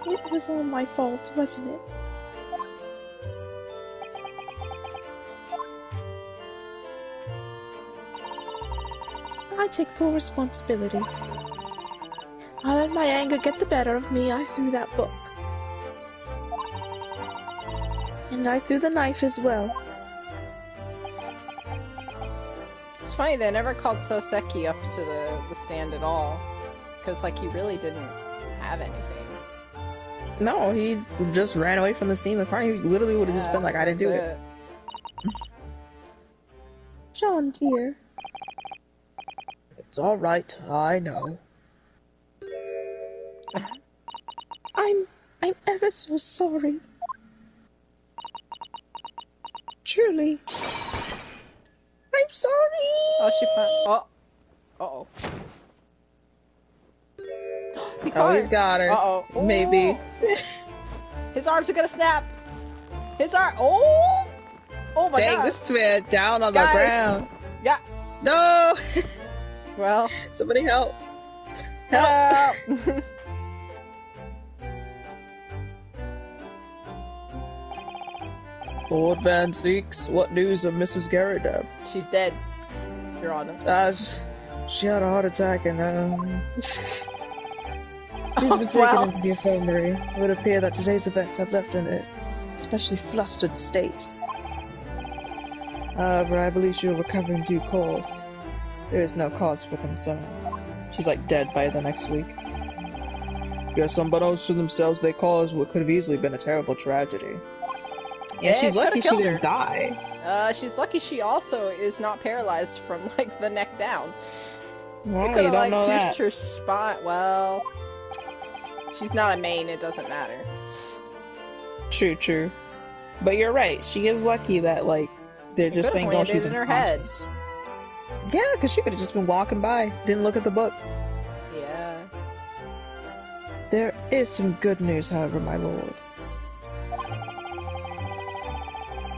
it was all my fault, wasn't it? I take full responsibility. I let my anger get the better of me. I threw that book. And I threw the knife as well. It's funny, they never called Soseki up to the stand at all. Because, like, he really didn't have anything. No, he just ran away from the scene of the crime. He literally would have just been like, I didn't do it. John, dear. It's alright, I know. I'm ever so sorry. Truly. I'm sorry! Oh, she found. Oh. Uh-oh. Oh, he's got her. Uh-oh. Ooh. Maybe. His arms are gonna snap! His arm. Oh! Oh my god! Dang, this man down on Guys. the ground. Yeah. No! Well. Somebody help. Help! Lord Van Zeeks, what news of Mrs. Garrideb? She's dead, Your Honor. She had a heart attack and, she's been taken into the infirmary. It would appear that today's events have left her in an especially flustered state. However, I believe she will recover in due course. There is no cause for concern. She's like dead by the next week. Yes, unbeknownst to themselves, they caused what could have easily been a terrible tragedy. Yeah, she's lucky she didn't die. She's lucky she also is not paralyzed from, like, the neck down. Well, it could have, like, know pierced that. her spine. Well, she's not a main, it doesn't matter. True. But you're right, she is lucky that, like, they're just saying, oh, she's in her head. Yeah, because she could have just been walking by, didn't look at the book. Yeah. There is some good news, however, my lord.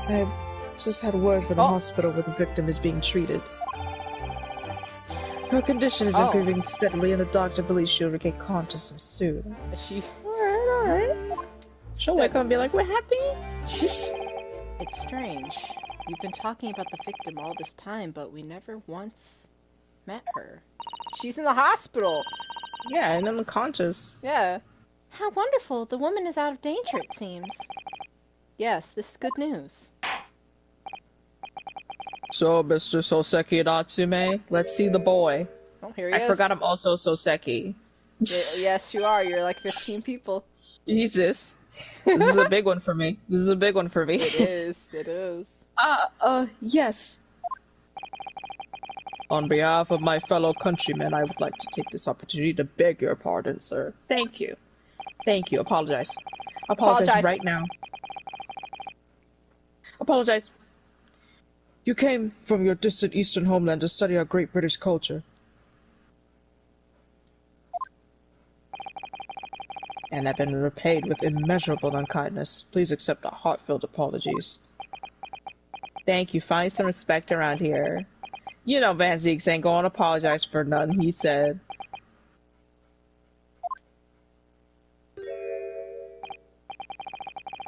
I just had word from the hospital where the victim is being treated. Her condition is improving steadily, and the doctor believes she'll regain consciousness soon. Is she? Alright. She'll wake up and be like, we're happy? It's strange. You've been talking about the victim all this time, but we never once met her. She's in the hospital! Yeah, and unconscious. Yeah. How wonderful! The woman is out of danger, it seems. Yes, this is good news. So, Mr. Soseki Natsume, let's see the boy. Oh, here he is. I forgot I'm also Soseki. Yes, you are. You're like 15 people. Jesus. This is a big one for me. It is. Yes. On behalf of my fellow countrymen, I would like to take this opportunity to beg your pardon, sir. Thank you. Apologize right now. Apologize. You came from your distant eastern homeland to study our great British culture. And have been repaid with immeasurable unkindness. Please accept our heartfelt apologies. Thank you. Find some respect around here. You know Van Zeeks ain't gonna apologize for nothing he said.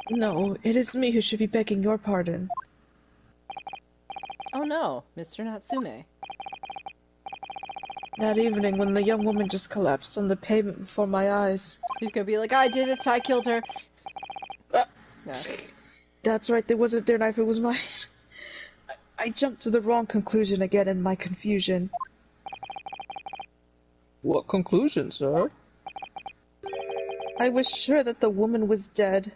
No, it is me who should be begging your pardon. Oh no, Mr. Natsume. That evening when the young woman just collapsed on the pavement before my eyes. He's gonna be like, I did it, I killed her. No. That's right, there wasn't their knife, it was mine. I jumped to the wrong conclusion again in my confusion. What conclusion, sir? I was sure that the woman was dead.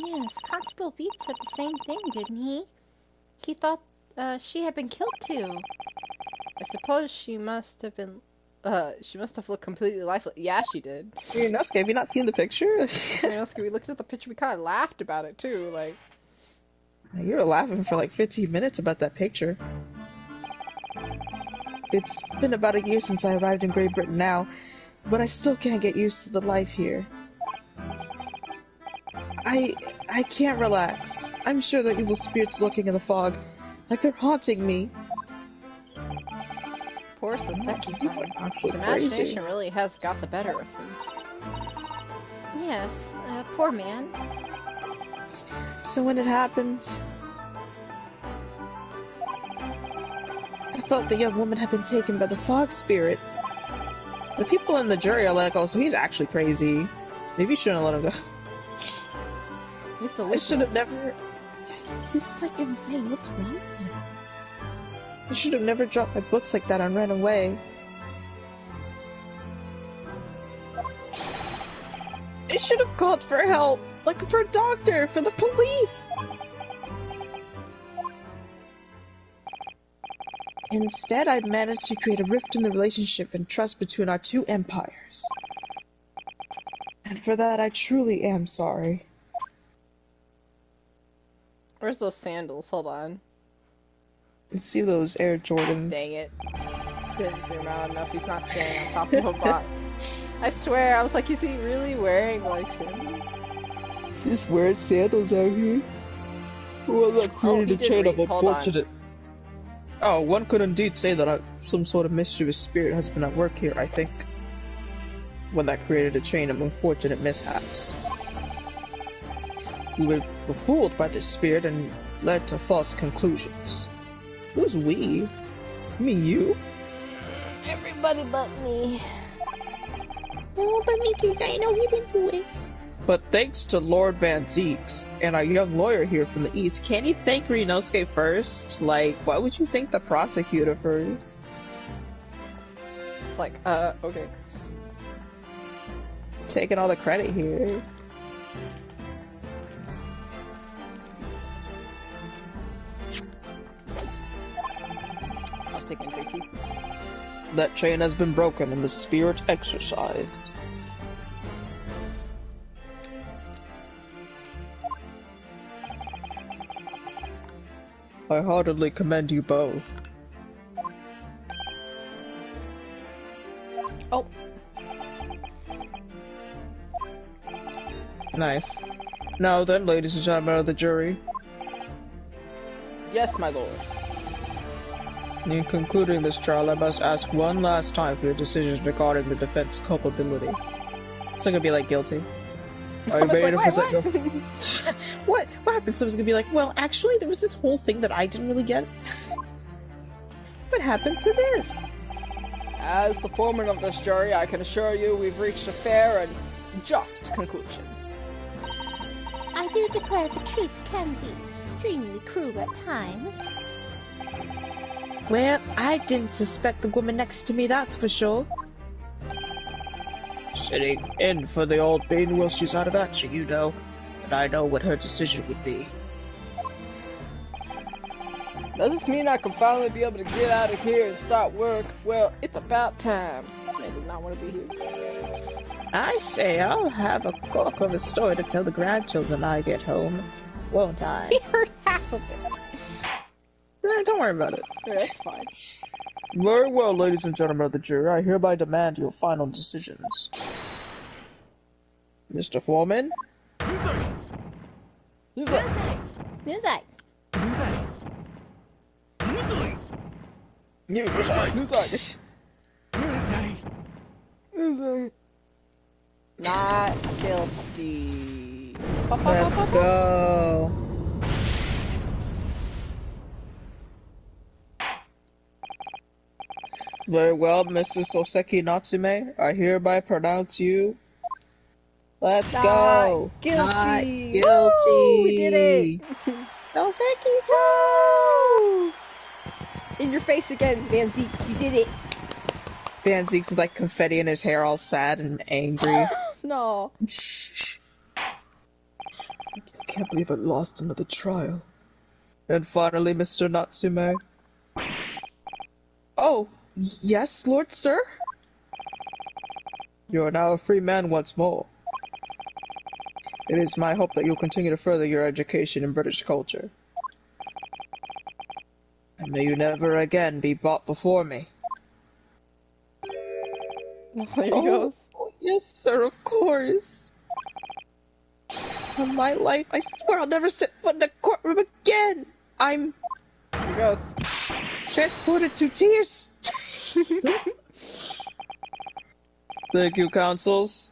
Yes, Constable Beat said the same thing, didn't he? He thought she had been killed too. I suppose she must have been. She must have looked completely lifeless. Yeah, she did. Inosuke, have you not seen the picture? Inosuke, we looked at the picture, we kind of laughed about it too. Like, you were laughing for like 15 minutes about that picture. It's been about a year since I arrived in Great Britain now. but I still can't get used to the life here. I can't relax. I'm sure there are evil spirits lurking in the fog, like they're haunting me. Poor Soseki. He's like His actually imagination crazy. really has got the better of him. Yes, poor man. So when it happened, I thought the young woman had been taken by the fog spirits. The people in the jury are like, oh, so he's actually crazy. Maybe you shouldn't let him go. He's I delusional. should have never... He's like insane. What's wrong with him? I should have never dropped my books like that and ran away. I should have called for help. Like for a doctor, for the police. Instead, I managed to create a rift in the relationship and trust between our two empires. And for that, I truly am sorry. Where's those sandals? Hold on. Let's see those Air Jordans. Dang it. Didn't zoom out enough. He's not standing on top of a box. I swear, I was like, is he really wearing, like, sandals? He's just wearing sandals out here. Well, that created he a did chain of read. Hold on. unfortunate... Oh, one could indeed say that some sort of mischievous spirit has been at work here, I think. When that created a chain of unfortunate mishaps. We were befooled by this spirit and led to false conclusions. Who's we? You mean you? Everybody but me. Oh, but me, 'cause I know he didn't do it. But thanks to Lord Van Zeeks and our young lawyer here from the east, can you thank Rinosuke first? Like, why would you thank the prosecutor first? It's like, okay. Taking all the credit here. I was taking Vicky. That chain has been broken and the spirit exorcised. I heartily commend you both. Oh, Nice. Now then, ladies and gentlemen of the jury, yes, my lord. in concluding this trial, I must ask one last time for your decisions regarding the defense culpability. So I'm gonna be like, guilty. Are you I was ready like, to wait, present what? What? What happened? Someone's gonna be like, well, actually, there was this whole thing that I didn't really get. What happened to this? As the foreman of this jury, I can assure you we've reached a fair and just conclusion. I do declare the truth can be extremely cruel at times. Well, I didn't suspect the woman next to me, that's for sure. Sitting in for the old bean while she's out of action, you know. And I know what her decision would be. Does this mean I can finally be able to get out of here and start work? Well, it's about time. This man does not want to be here. I say I'll have a cork of a story to tell the grandchildren when I get home, won't I? He heard half of it. Don't worry about it. Yeah, that's fine. Very well, ladies and gentlemen of the jury, I hereby demand your final decisions. Mr. Foreman? He's like, Nuzai, not guilty. Let's go. Very well, Mrs. Soseki Natsume, I hereby pronounce you. Let's go. Guilty. Not guilty. Woo, we did it. Soseki-san! In your face again, Van Zeeks. We did it. Van Zeeks with like confetti in his hair, all sad and angry. No. I can't believe I lost another trial. And finally, Mr. Natsume. Oh, yes, Lord Sir? You are now a free man once more. It is my hope that you'll continue to further your education in British culture. And may you never again be brought before me. There he goes. Oh, yes, sir, of course. In my life, I swear I'll never set foot in the courtroom again. I'm There he goes. transported to tears. Thank you, counsels.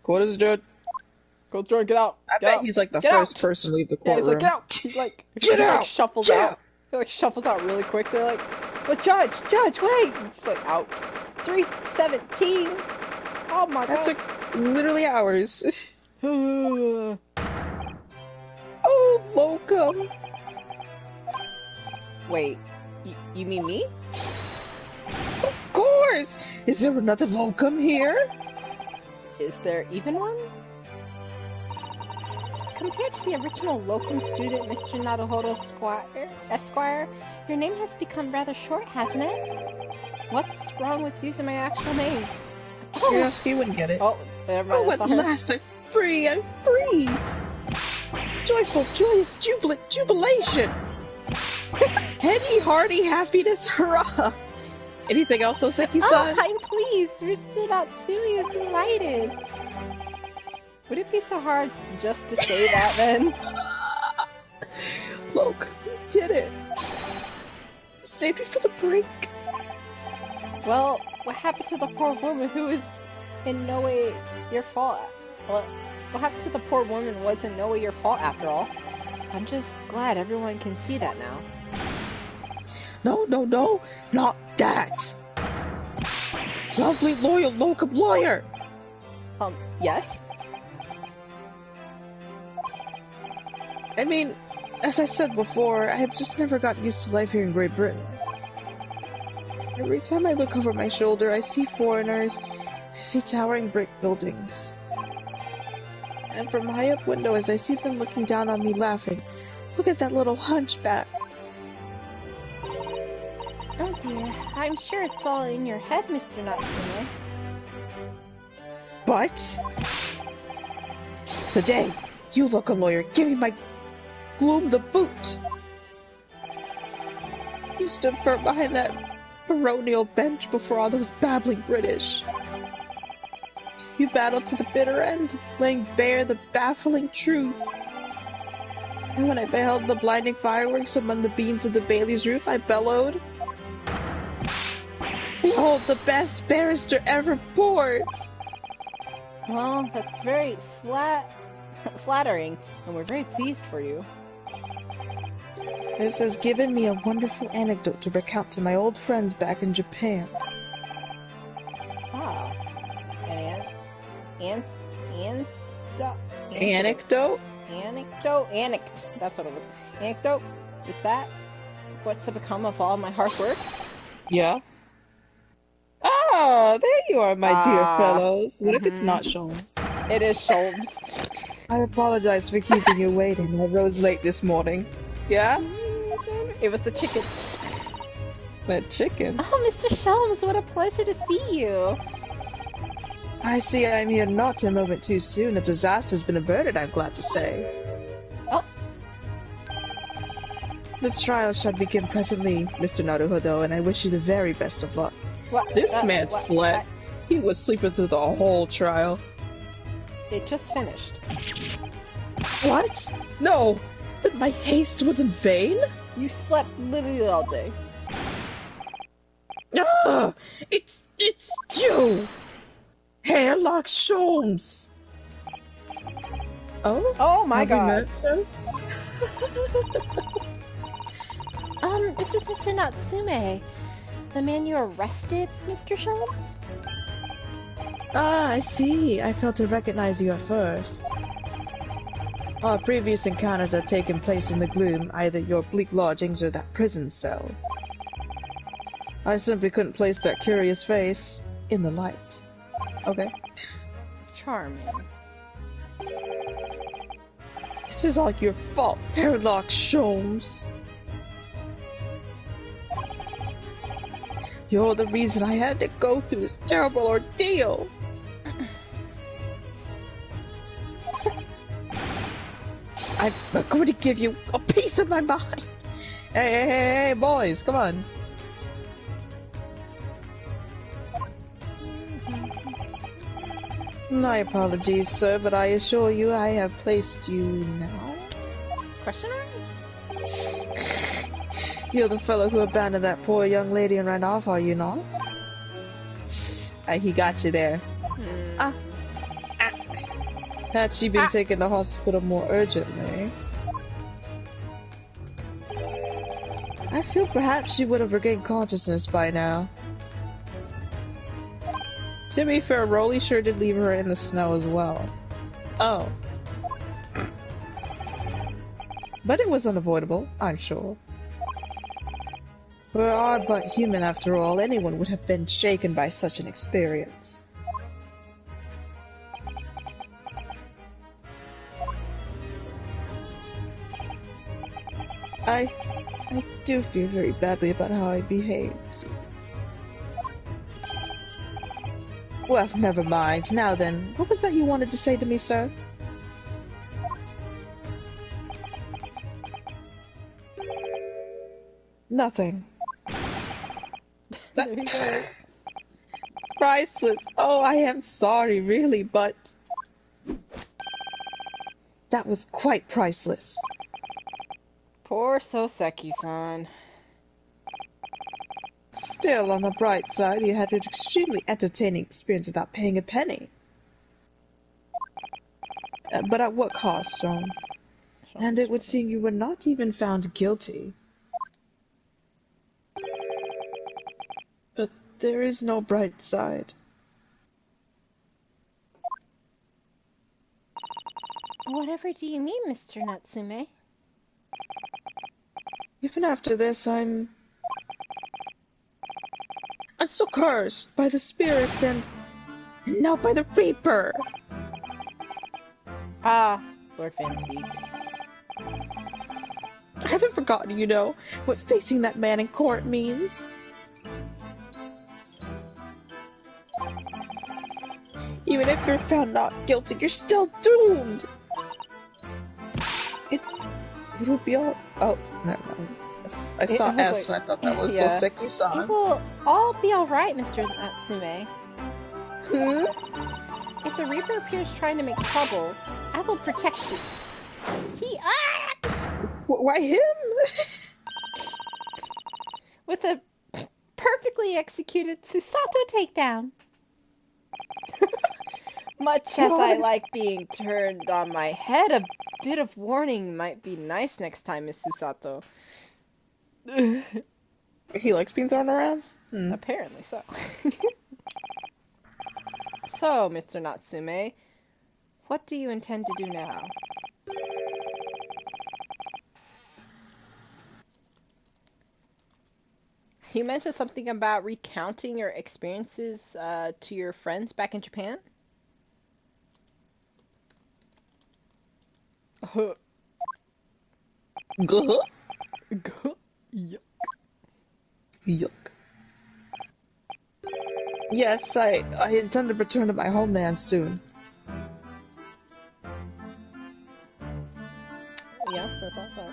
Court is adjourned. Go through and get out. I Get bet out. he's like the Get first out. person to leave the Yeah, he's courtroom. like, get out. He's like, Get he out. like shuffles Get out. out. He like shuffles out really quick. They're like, but judge, wait. It's like out. 3:17. Oh my That god. took literally hours. Took. Oh, locum. Wait, you mean me? Of course. Is there another locum here? Is there even one? Compared to the original locum student, Mr. Naruhodo Esquire, your name has become rather short, hasn't it? What's wrong with using my actual name? Yes, he wouldn't get it. Oh, never mind. Oh, That's at not her. last I'm free! I'm free! Joyful, joyous, jubilation! Heady, hearty happiness, hurrah! Anything else, Oseki-san? Oh, I'm pleased! Mr. Natsumi is delighted! Would it be so hard just to say that then? Look, we did it! You saved me from the brink! Well, what happened to the poor woman who is in no way your fault? Well, what happened to the poor woman was in no way your fault after all. I'm just glad everyone can see that now. No, not that! Lovely, loyal locum lawyer! Yes? I mean, as I said before, I have just never gotten used to life here in Great Britain. Every time I look over my shoulder, I see foreigners, I see towering brick buildings. And from high up windows, I see them looking down on me laughing. Look at that little hunchback. Oh dear, I'm sure it's all in your head, Mr. Natsume. But today, you locum lawyer, give me my gloom the boot. You stood firm behind that baronial bench before all those babbling British. You battled to the bitter end, laying bare the baffling truth. And when I beheld the blinding fireworks among the beams of the Bailey's roof, I bellowed, "Behold the best barrister ever born!" Well, that's very flattering, and we're very pleased for you. This has given me a wonderful anecdote to recount to my old friends back in Japan. Ah. Anecdote? That's what it was. Anecdote? Is that what's to become of all my hard work? Yeah. Ah, there you are, my dear Ah, fellows. What if it's not Sholmes? It is Sholmes. I apologize for keeping you waiting. I rose late this morning. Yeah? It was the chicken. That chicken. Oh, Mr. Sholmes, what a pleasure to see you! I see I'm here not a moment too soon. A disaster's been averted, I'm glad to say. Oh. The trial shall begin presently, Mr. Naruhodo, and I wish you the very best of luck. What? This man slept. He was sleeping through the whole trial. It just finished. What? No! That my haste was in vain? You slept literally all day. Ah! It's you! Hairlock Sholmes! Oh? Oh my Have we god. met, sir? This is Mr. Natsume. The man you arrested, Mr. Sholmes? Ah, I see. I failed to recognize you at first. Our previous encounters have taken place in the gloom, either your bleak lodgings or that prison cell. I simply couldn't place that curious face in the light. Okay. Charming. This is all your fault, Hairlock Sholmes. You're the reason I had to go through this terrible ordeal. I'm going to give you a piece of my mind. Hey, boys, come on. My apologies, sir, but I assure you I have placed you now. Question mark? You're the fellow who abandoned that poor young lady and ran off, are you not? He got you there. Ah. Had she been taken to hospital more urgently, I feel perhaps she would have regained consciousness by now. To be fair, Rolly sure did leave her in the snow as well. Oh. But it was unavoidable, I'm sure. We are but human after all. Anyone would have been shaken by such an experience. I do feel very badly about how I behaved. Well, never mind. Now then, what was that you wanted to say to me, sir? Nothing. There you go. Priceless. Oh, I am sorry, really, but... that was quite priceless. Poor Soseki-san. Still, on the bright side, you had an extremely entertaining experience without paying a penny. But at what cost, Jones? And it would seem you were not even found guilty. But there is no bright side. Whatever do you mean, Mr. Natsume? Even after this, I'm so cursed by the spirits and now by the Reaper. Ah, Lord Van Seeks. I haven't forgotten, you know, what facing that man in court means. Even if you're found not guilty, you're still doomed. It would be all. Oh, never mind. I saw S, and I thought that was Soseki-san. It will all be alright, Mr. Natsume. If the Reaper appears trying to make trouble, I will protect you. Why him? With a perfectly executed Susato takedown. Much as I like being turned on my head, a bit of warning might be nice next time, Miss Susato. He likes being thrown around? Apparently so. So, Mr. Natsume, what do you intend to do now? You mentioned something about recounting your experiences to your friends back in Japan? Yuck. Yuck. Yes, I intend to return to my homeland soon. Yes, that's also.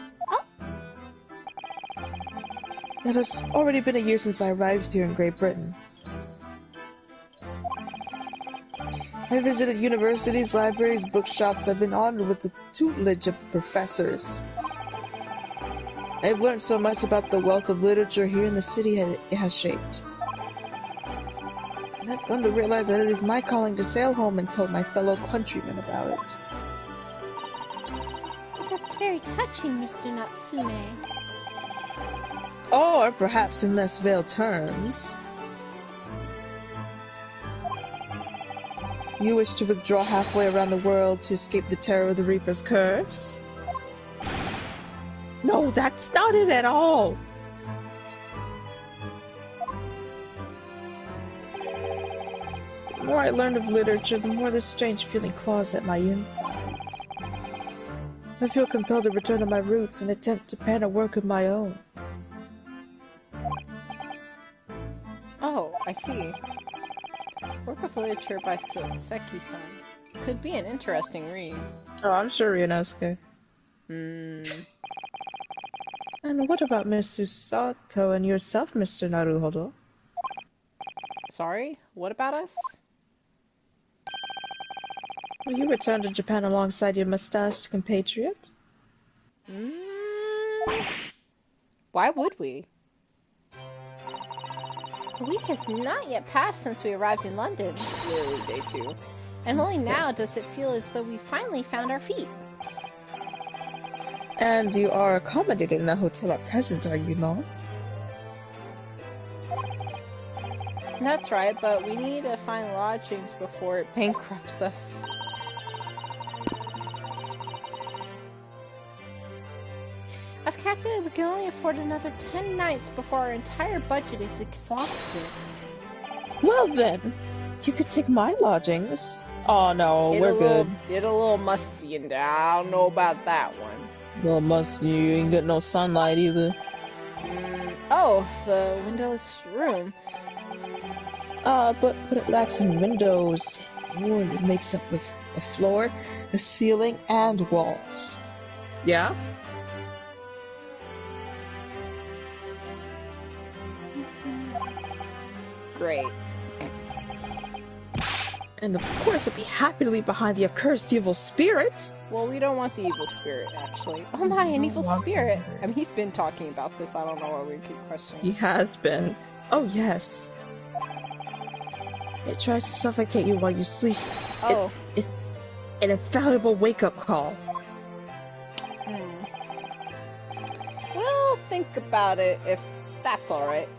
It has already been a year since I arrived here in Great Britain. I visited universities, libraries, bookshops. I've been honored with the tutelage of professors. I've learned so much about the wealth of literature here in the city it has shaped. And I've come to realize that it is my calling to sail home and tell my fellow countrymen about it. That's very touching, Mr. Natsume. Or perhaps in less veiled terms. You wish to withdraw halfway around the world to escape the terror of the Reaper's curse? No, that's not it at all! The more I learn of literature, the more this strange feeling claws at my insides. I feel compelled to return to my roots and attempt to pen a work of my own. Oh, I see. Work of literature by Soseki-san. Could be an interesting read. Oh, I'm sure Ryunosuke. Hmm. And what about Miss Susato and yourself, Mr. Naruhodo? Sorry? What about us? Will you return to Japan alongside your mustached compatriot? Why would we? A week has not yet passed since we arrived in London, Literally day 2. and only now does it feel as though we finally found our feet. And you are accommodated in a hotel at present, are you not? That's right, but we need to find lodgings before it bankrupts us. I've calculated we can only afford another 10 nights before our entire budget is exhausted. Well then, you could take my lodgings. Oh no, we're good. Get a little musty in there. I don't know about that one. Well, must you ain't got no sunlight either. Oh, the windowless room. But it lacks in windows. Wood that makes up the floor, the ceiling, and walls. Yeah? Great. And of course, I'd be happy to leave behind the accursed evil spirit. Well, we don't want the evil spirit, actually. Oh my, an evil spirit! I mean, he's been talking about this. I don't know why we keep questioning. He has been. Oh yes. It tries to suffocate you while you sleep. Oh. It's an infallible wake-up call. We'll think about it if that's alright.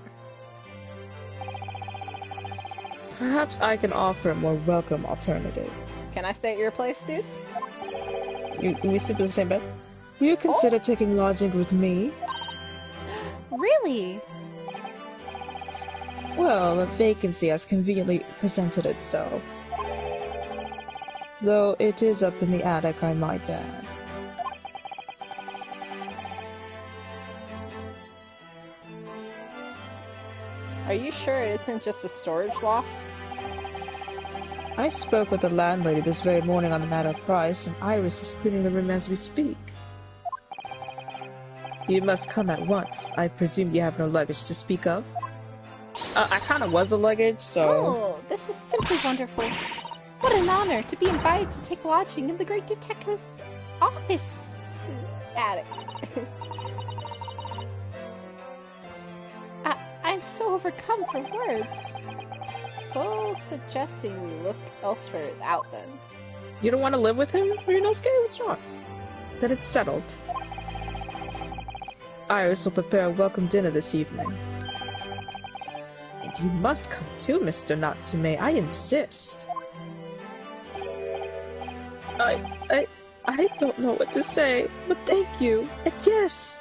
Perhaps I can offer a more welcome alternative. Can I stay at your place, dude? We sleep in the same bed? Will you consider taking lodging with me? Really? Well, a vacancy has conveniently presented itself. Though it is up in the attic, I might add. Are you sure it isn't just a storage loft? I spoke with the landlady this very morning on the matter of price, and Iris is cleaning the room as we speak. You must come at once. I presume you have no luggage to speak of? I kinda was a luggage, so... Oh, this is simply wonderful. What an honor to be invited to take lodging in the great detective's office attic. I'm so overcome for words. So suggesting we look elsewhere is out then. You don't want to live with him? Ryunosuke? What's wrong? Then it's settled. Iris will prepare a welcome dinner this evening. And you must come too, Mr. Natsume. I insist. I don't know what to say, but thank you. And yes!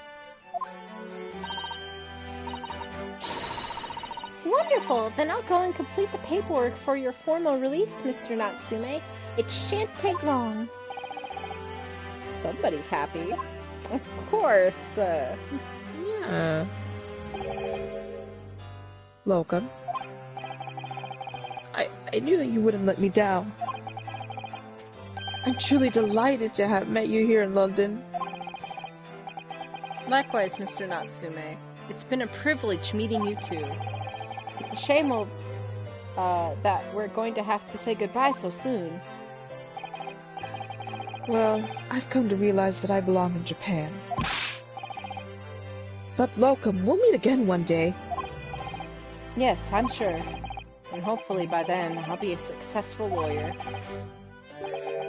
Wonderful! Then I'll go and complete the paperwork for your formal release, Mr. Natsume. It shan't take long. Somebody's happy. Of course. Yeah. Logan. I knew that you wouldn't let me down. I'm truly delighted to have met you here in London. Likewise, Mr. Natsume. It's been a privilege meeting you too. It's a shame that we're going to have to say goodbye so soon. Well, I've come to realize that I belong in Japan. But Locum, we'll meet again one day. Yes, I'm sure. And hopefully by then, I'll be a successful lawyer.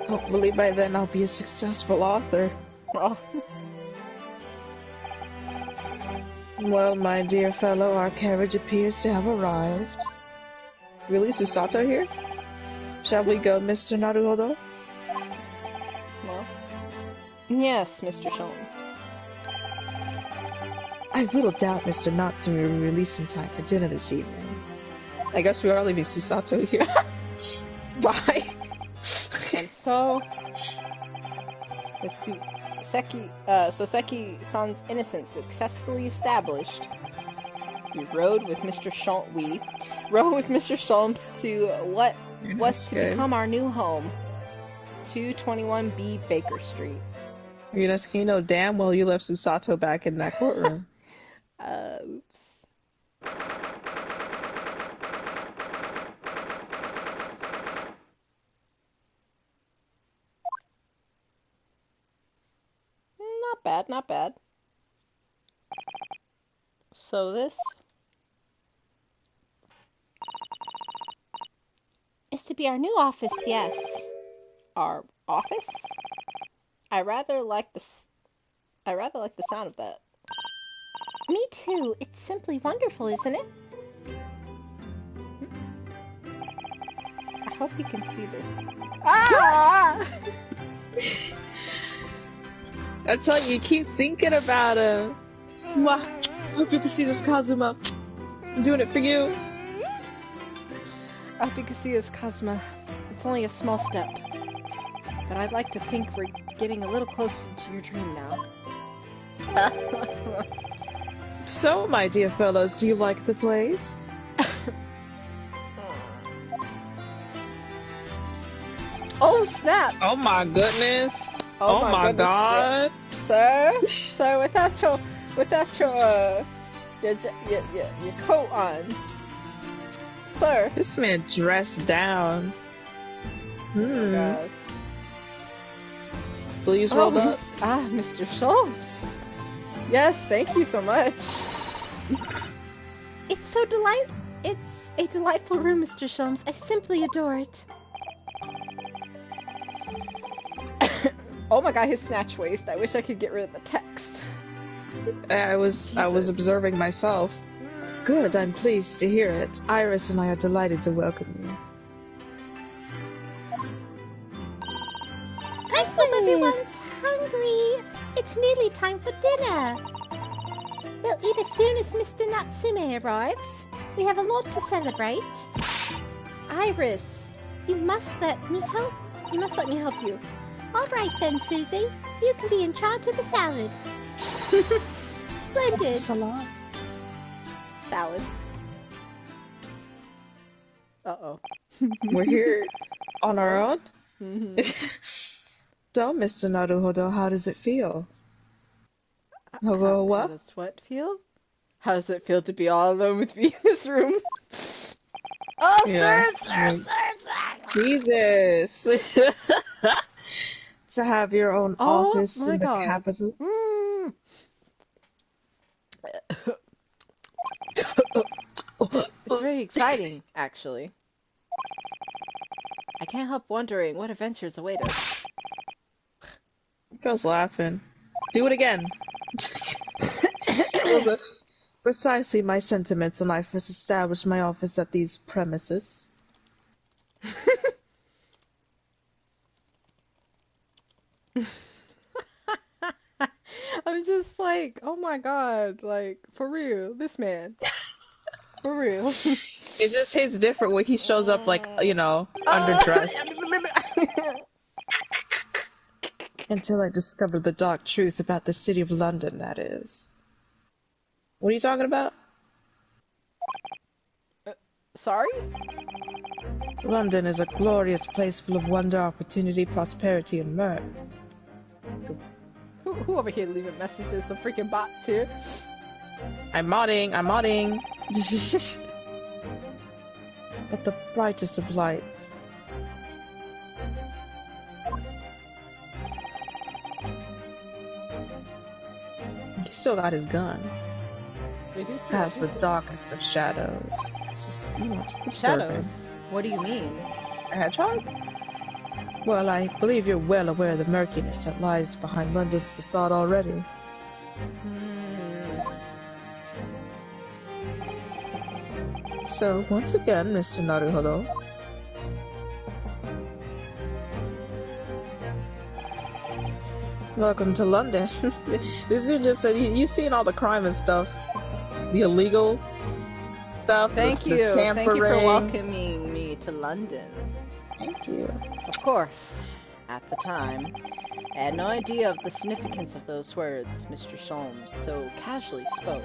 Hopefully by then I'll be a successful author. Oh. Well, my dear fellow, our carriage appears to have arrived. Really, Susato here? Shall we go, Mr. Naruhodo? Well, yes, Mr. Sholmes. I've little doubt Mr. Natsume will be released in time for dinner this evening. I guess we are leaving Susato here. Bye! And so, with Soseki-san's innocence successfully established, we rode with Mr. Sholmes to what was to become our new home, 221B Baker Street. Ryunosuke, you know damn well you left Susato back in that courtroom. Oops. bad, not bad. So this Is to be our new office, yes. our office? I rather like the sound of that. Me too. It's simply wonderful, isn't it? I hope you can see this. Ah! I tell you, you keep thinking about him. Mwah. Hope you can see this, Kazuma. I'm doing it for you. I hope you can see this, Cosma. It's only a small step. But I'd like to think we're getting a little closer to your dream now. So, my dear fellows, do you like the place? Oh, snap! Oh my goodness! Oh my goodness, god! Sir, without your coat on, sir. This man dressed down. God. Sleeves rolled up. Mr. Schultz. Yes, thank you so much. It's a delightful room, Mr. Sholmes. I simply adore it. Oh my god, his snatch waist. I wish I could get rid of the text. I was observing myself. Good, I'm pleased to hear it. Iris and I are delighted to welcome you. I hope everyone's hungry. It's nearly time for dinner. We'll eat as soon as Mr. Natsume arrives. We have a lot to celebrate. Iris, you must let me help. You must let me help you. All right then, Susie. You can be in charge of the salad. Splendid. Salad. Salad. Uh-oh. We're here on our own? Mhm. So, Mr. Naruhodo, how does it feel? How What? does what feel? How does it feel to be all alone with me in this room? Oh, Yeah. sir. Jesus! To have your own Oh office my in the God. capital? Mm. It's very exciting, actually. I can't help wondering what adventures await us. Girl's laughing. Do it again! Those are precisely my sentiments when I first established my office at these premises. I'm just like, oh my god, like, for real, this man. For real. It just hits different when he shows up, like, you know, underdressed. Until I discovered the dark truth about the city of London, that is. What are you talking about? Sorry? London is a glorious place full of wonder, opportunity, prosperity, and mirth. Who over here leaving messages? The freaking bots here. I'm modding. But the brightest of lights. He still got his gun. We do see Past the it. darkest of shadows. It's just, you know, it's the Shadows? What do you mean? A hedgehog? Well, I believe you're well aware of the murkiness that lies behind London's facade already. So, once again, Mr. Naruhodo. Welcome to London. This dude just said, you've seen all the crime and stuff. The illegal stuff, Thank the you. tampering. Thank you for welcoming me to London. Thank you. Of course, at the time, I had no idea of the significance of those words Mr. Sholmes so casually spoke.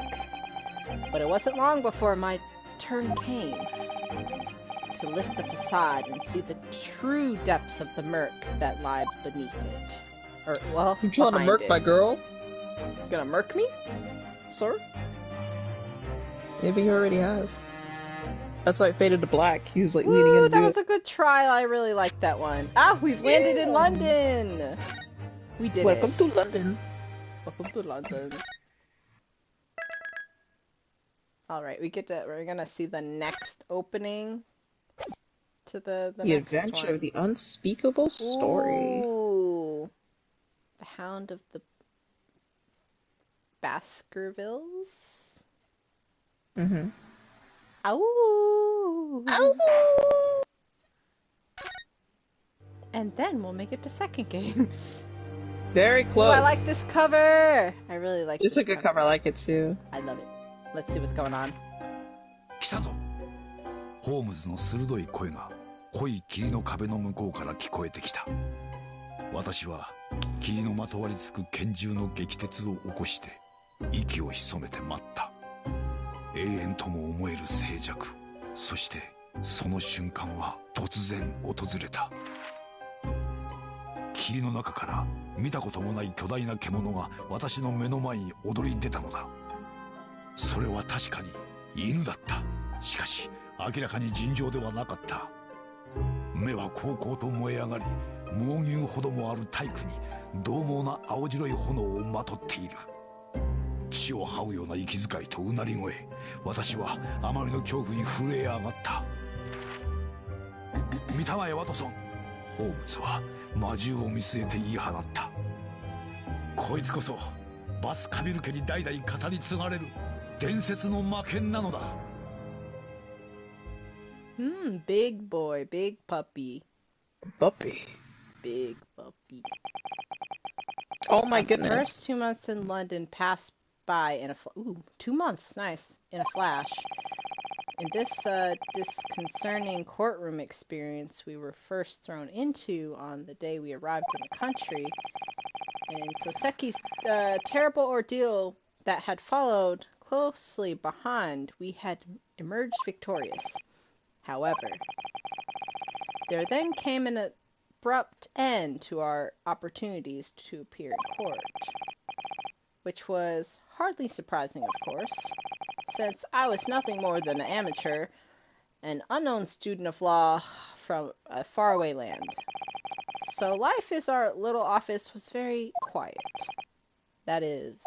But it wasn't long before my turn came to lift the facade and see the true depths of the murk that lie beneath it. Or, well, You trying to behind murk it. my girl? Gonna murk me? Sir? Maybe he already has. That's why it faded to black. He was like leaning Ooh, into that it. was a good try. I really liked that one. Ah, we've landed in London! We did Welcome it. to London. Welcome to London. Alright, we're gonna see the next opening to the The next Adventure one. of the Unspeakable Story. Ooh. The Hound of the Baskervilles? Mm-hmm. Ow! Ow! And then we'll make it to second game. Very Ooh, close. I like this cover! I really like It's this a good cover, I like it too. I love it. Let's see what's going on. 来たぞ。ホームズの鋭い声が濃い霧の壁の向こうから聞こえてきた。私は霧のまとわりつく拳銃の撃鉄を起こして息を潜めて待った。永遠とも思える静寂。そしてその瞬間は突然訪れた。霧の中から見たこともない巨大な獣が私の目の前に躍り出たのだ。それは確かに犬だった。しかし明らかに尋常ではなかった。目はこうこうと燃え上がり、猛牛ほどもある体躯に獰猛な青白い炎をまとっている。血を這うような息遣いとうなり声。私はあまりの恐怖に震え上がった。見たまえワトソン。ホームズは魔獣を見据えて言い放った。こいつこそバスカビル家に代々語り継がれる伝説の魔剣なのだ。Big boy, big puppy. Puppy. Big puppy. Oh my The goodness. first 2 months in London passed by in a 2 months, nice, in a flash. In this disconcerting courtroom experience we were first thrown into on the day we arrived in the country, and in Soseki's terrible ordeal that had followed closely behind, we had emerged victorious. However, there then came an abrupt end to our opportunities to appear in court, which was hardly surprising, of course, since I was nothing more than an amateur, an unknown student of law from a faraway land. So life in our little office was very quiet. That is,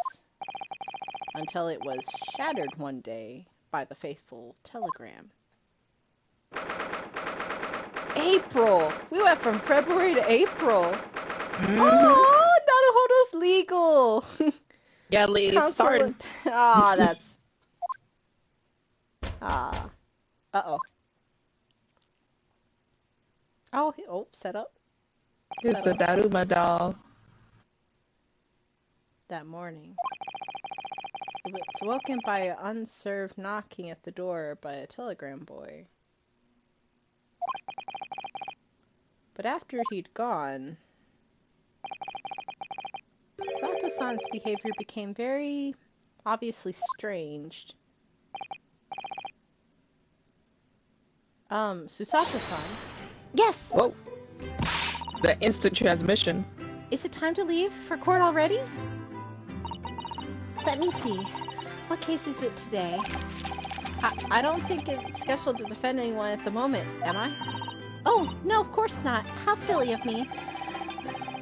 until it was shattered one day by the faithful telegram. April! We went from February to April! Oh, Naruhodo's legal! Yeah, it's starting. Ah, that's... Ah. Uh-oh. Oh, set up. Here's the Daruma doll. That morning, it was woken by an unserved knocking at the door by a telegram boy. But after he'd gone, Sato-san's behavior became very obviously strange. Susato-san? Yes! Whoa. The instant transmission. Is it time to leave for court already? Let me see. What case is it today? I don't think it's scheduled to defend anyone at the moment, am I? Oh, no, of course not. How silly of me.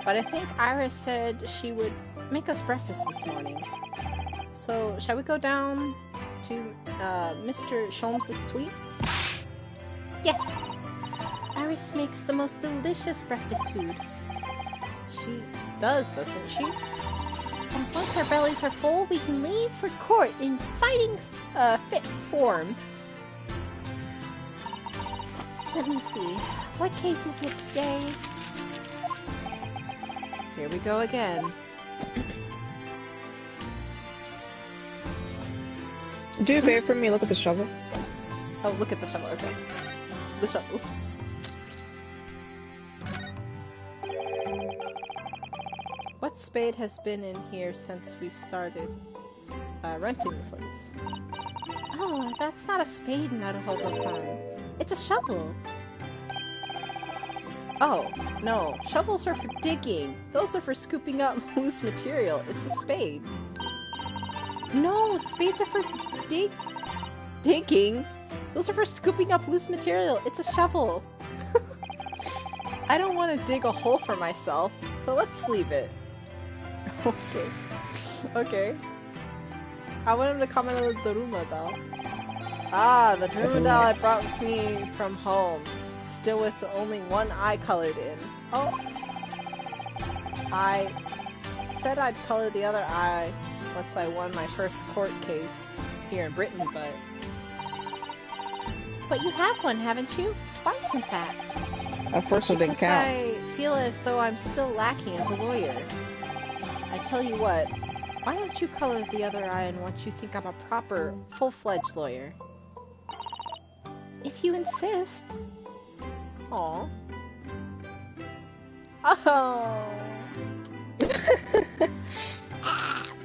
But I think Iris said she would make us breakfast this morning. So, shall we go down to Mr. Sholmes' suite? Yes. Iris makes the most delicious breakfast food. She does, doesn't she? And once our bellies are full, we can leave for court in fighting fit form. Let me see. What case is it today? Here we go again. Do a favor for me, look at the shovel. Oh, look at the shovel, okay. The shovel. What spade has been in here since we started renting the place? Oh, that's not a spade, Naruhodo-san. It's a shovel. Oh, no. Shovels are for digging. Those are for scooping up loose material. It's a spade. No, spades are for digging. Those are for scooping up loose material. It's a shovel. I don't want to dig a hole for myself, so let's leave it. Okay. Okay. I want him to comment on the Daruma doll. Ah, the Daruma doll I brought with me from home. Still with only one eye colored in. Oh. I said I'd color the other eye once I won my first court case here in Britain, but... But you have one, haven't you? Twice, in fact. At first it didn't Because count. I feel as though I'm still lacking as a lawyer. I tell you what, why don't you color the other eye and once you think I'm a proper, full-fledged lawyer? If you insist. Aw. Oh.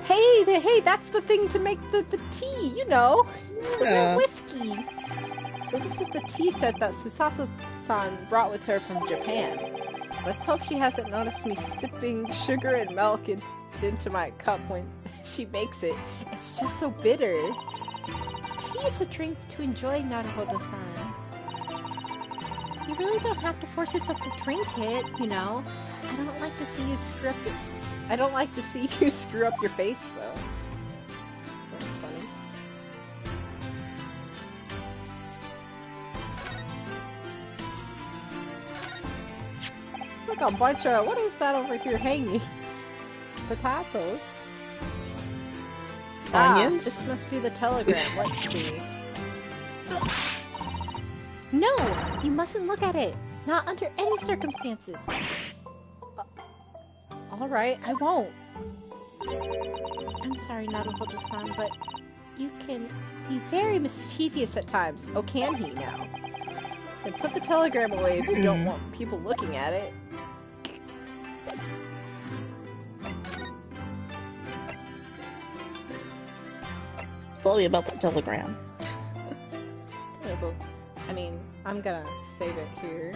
Hey, that's the thing to make the tea, you know. The Yeah. real whiskey. So this is the tea set that Susato-san brought with her from Japan. Let's hope she hasn't noticed me sipping sugar and milk into my cup when she makes it. It's just so bitter. Tea is a drink to enjoy, Naruhodo-san. You really don't have to force yourself to drink it, you know. I don't like to see you screw up your... I don't like to see you screw up your face, though. So that's funny. It's like a bunch of... What is that over here hanging? Potatoes? Onions? This must be the telegram. Let's see. No! You mustn't look at it! Not under any circumstances! Alright, I won't. I'm sorry, Naruhodo-san, but you can... Be very mischievous at times. Oh, can he now? Then put the telegram away if you don't want people looking at it. Tell me about that telegram. I mean, I'm gonna save it here.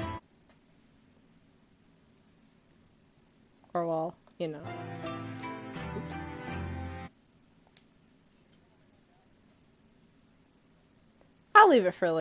Or well, you know. Oops. I'll leave it for later.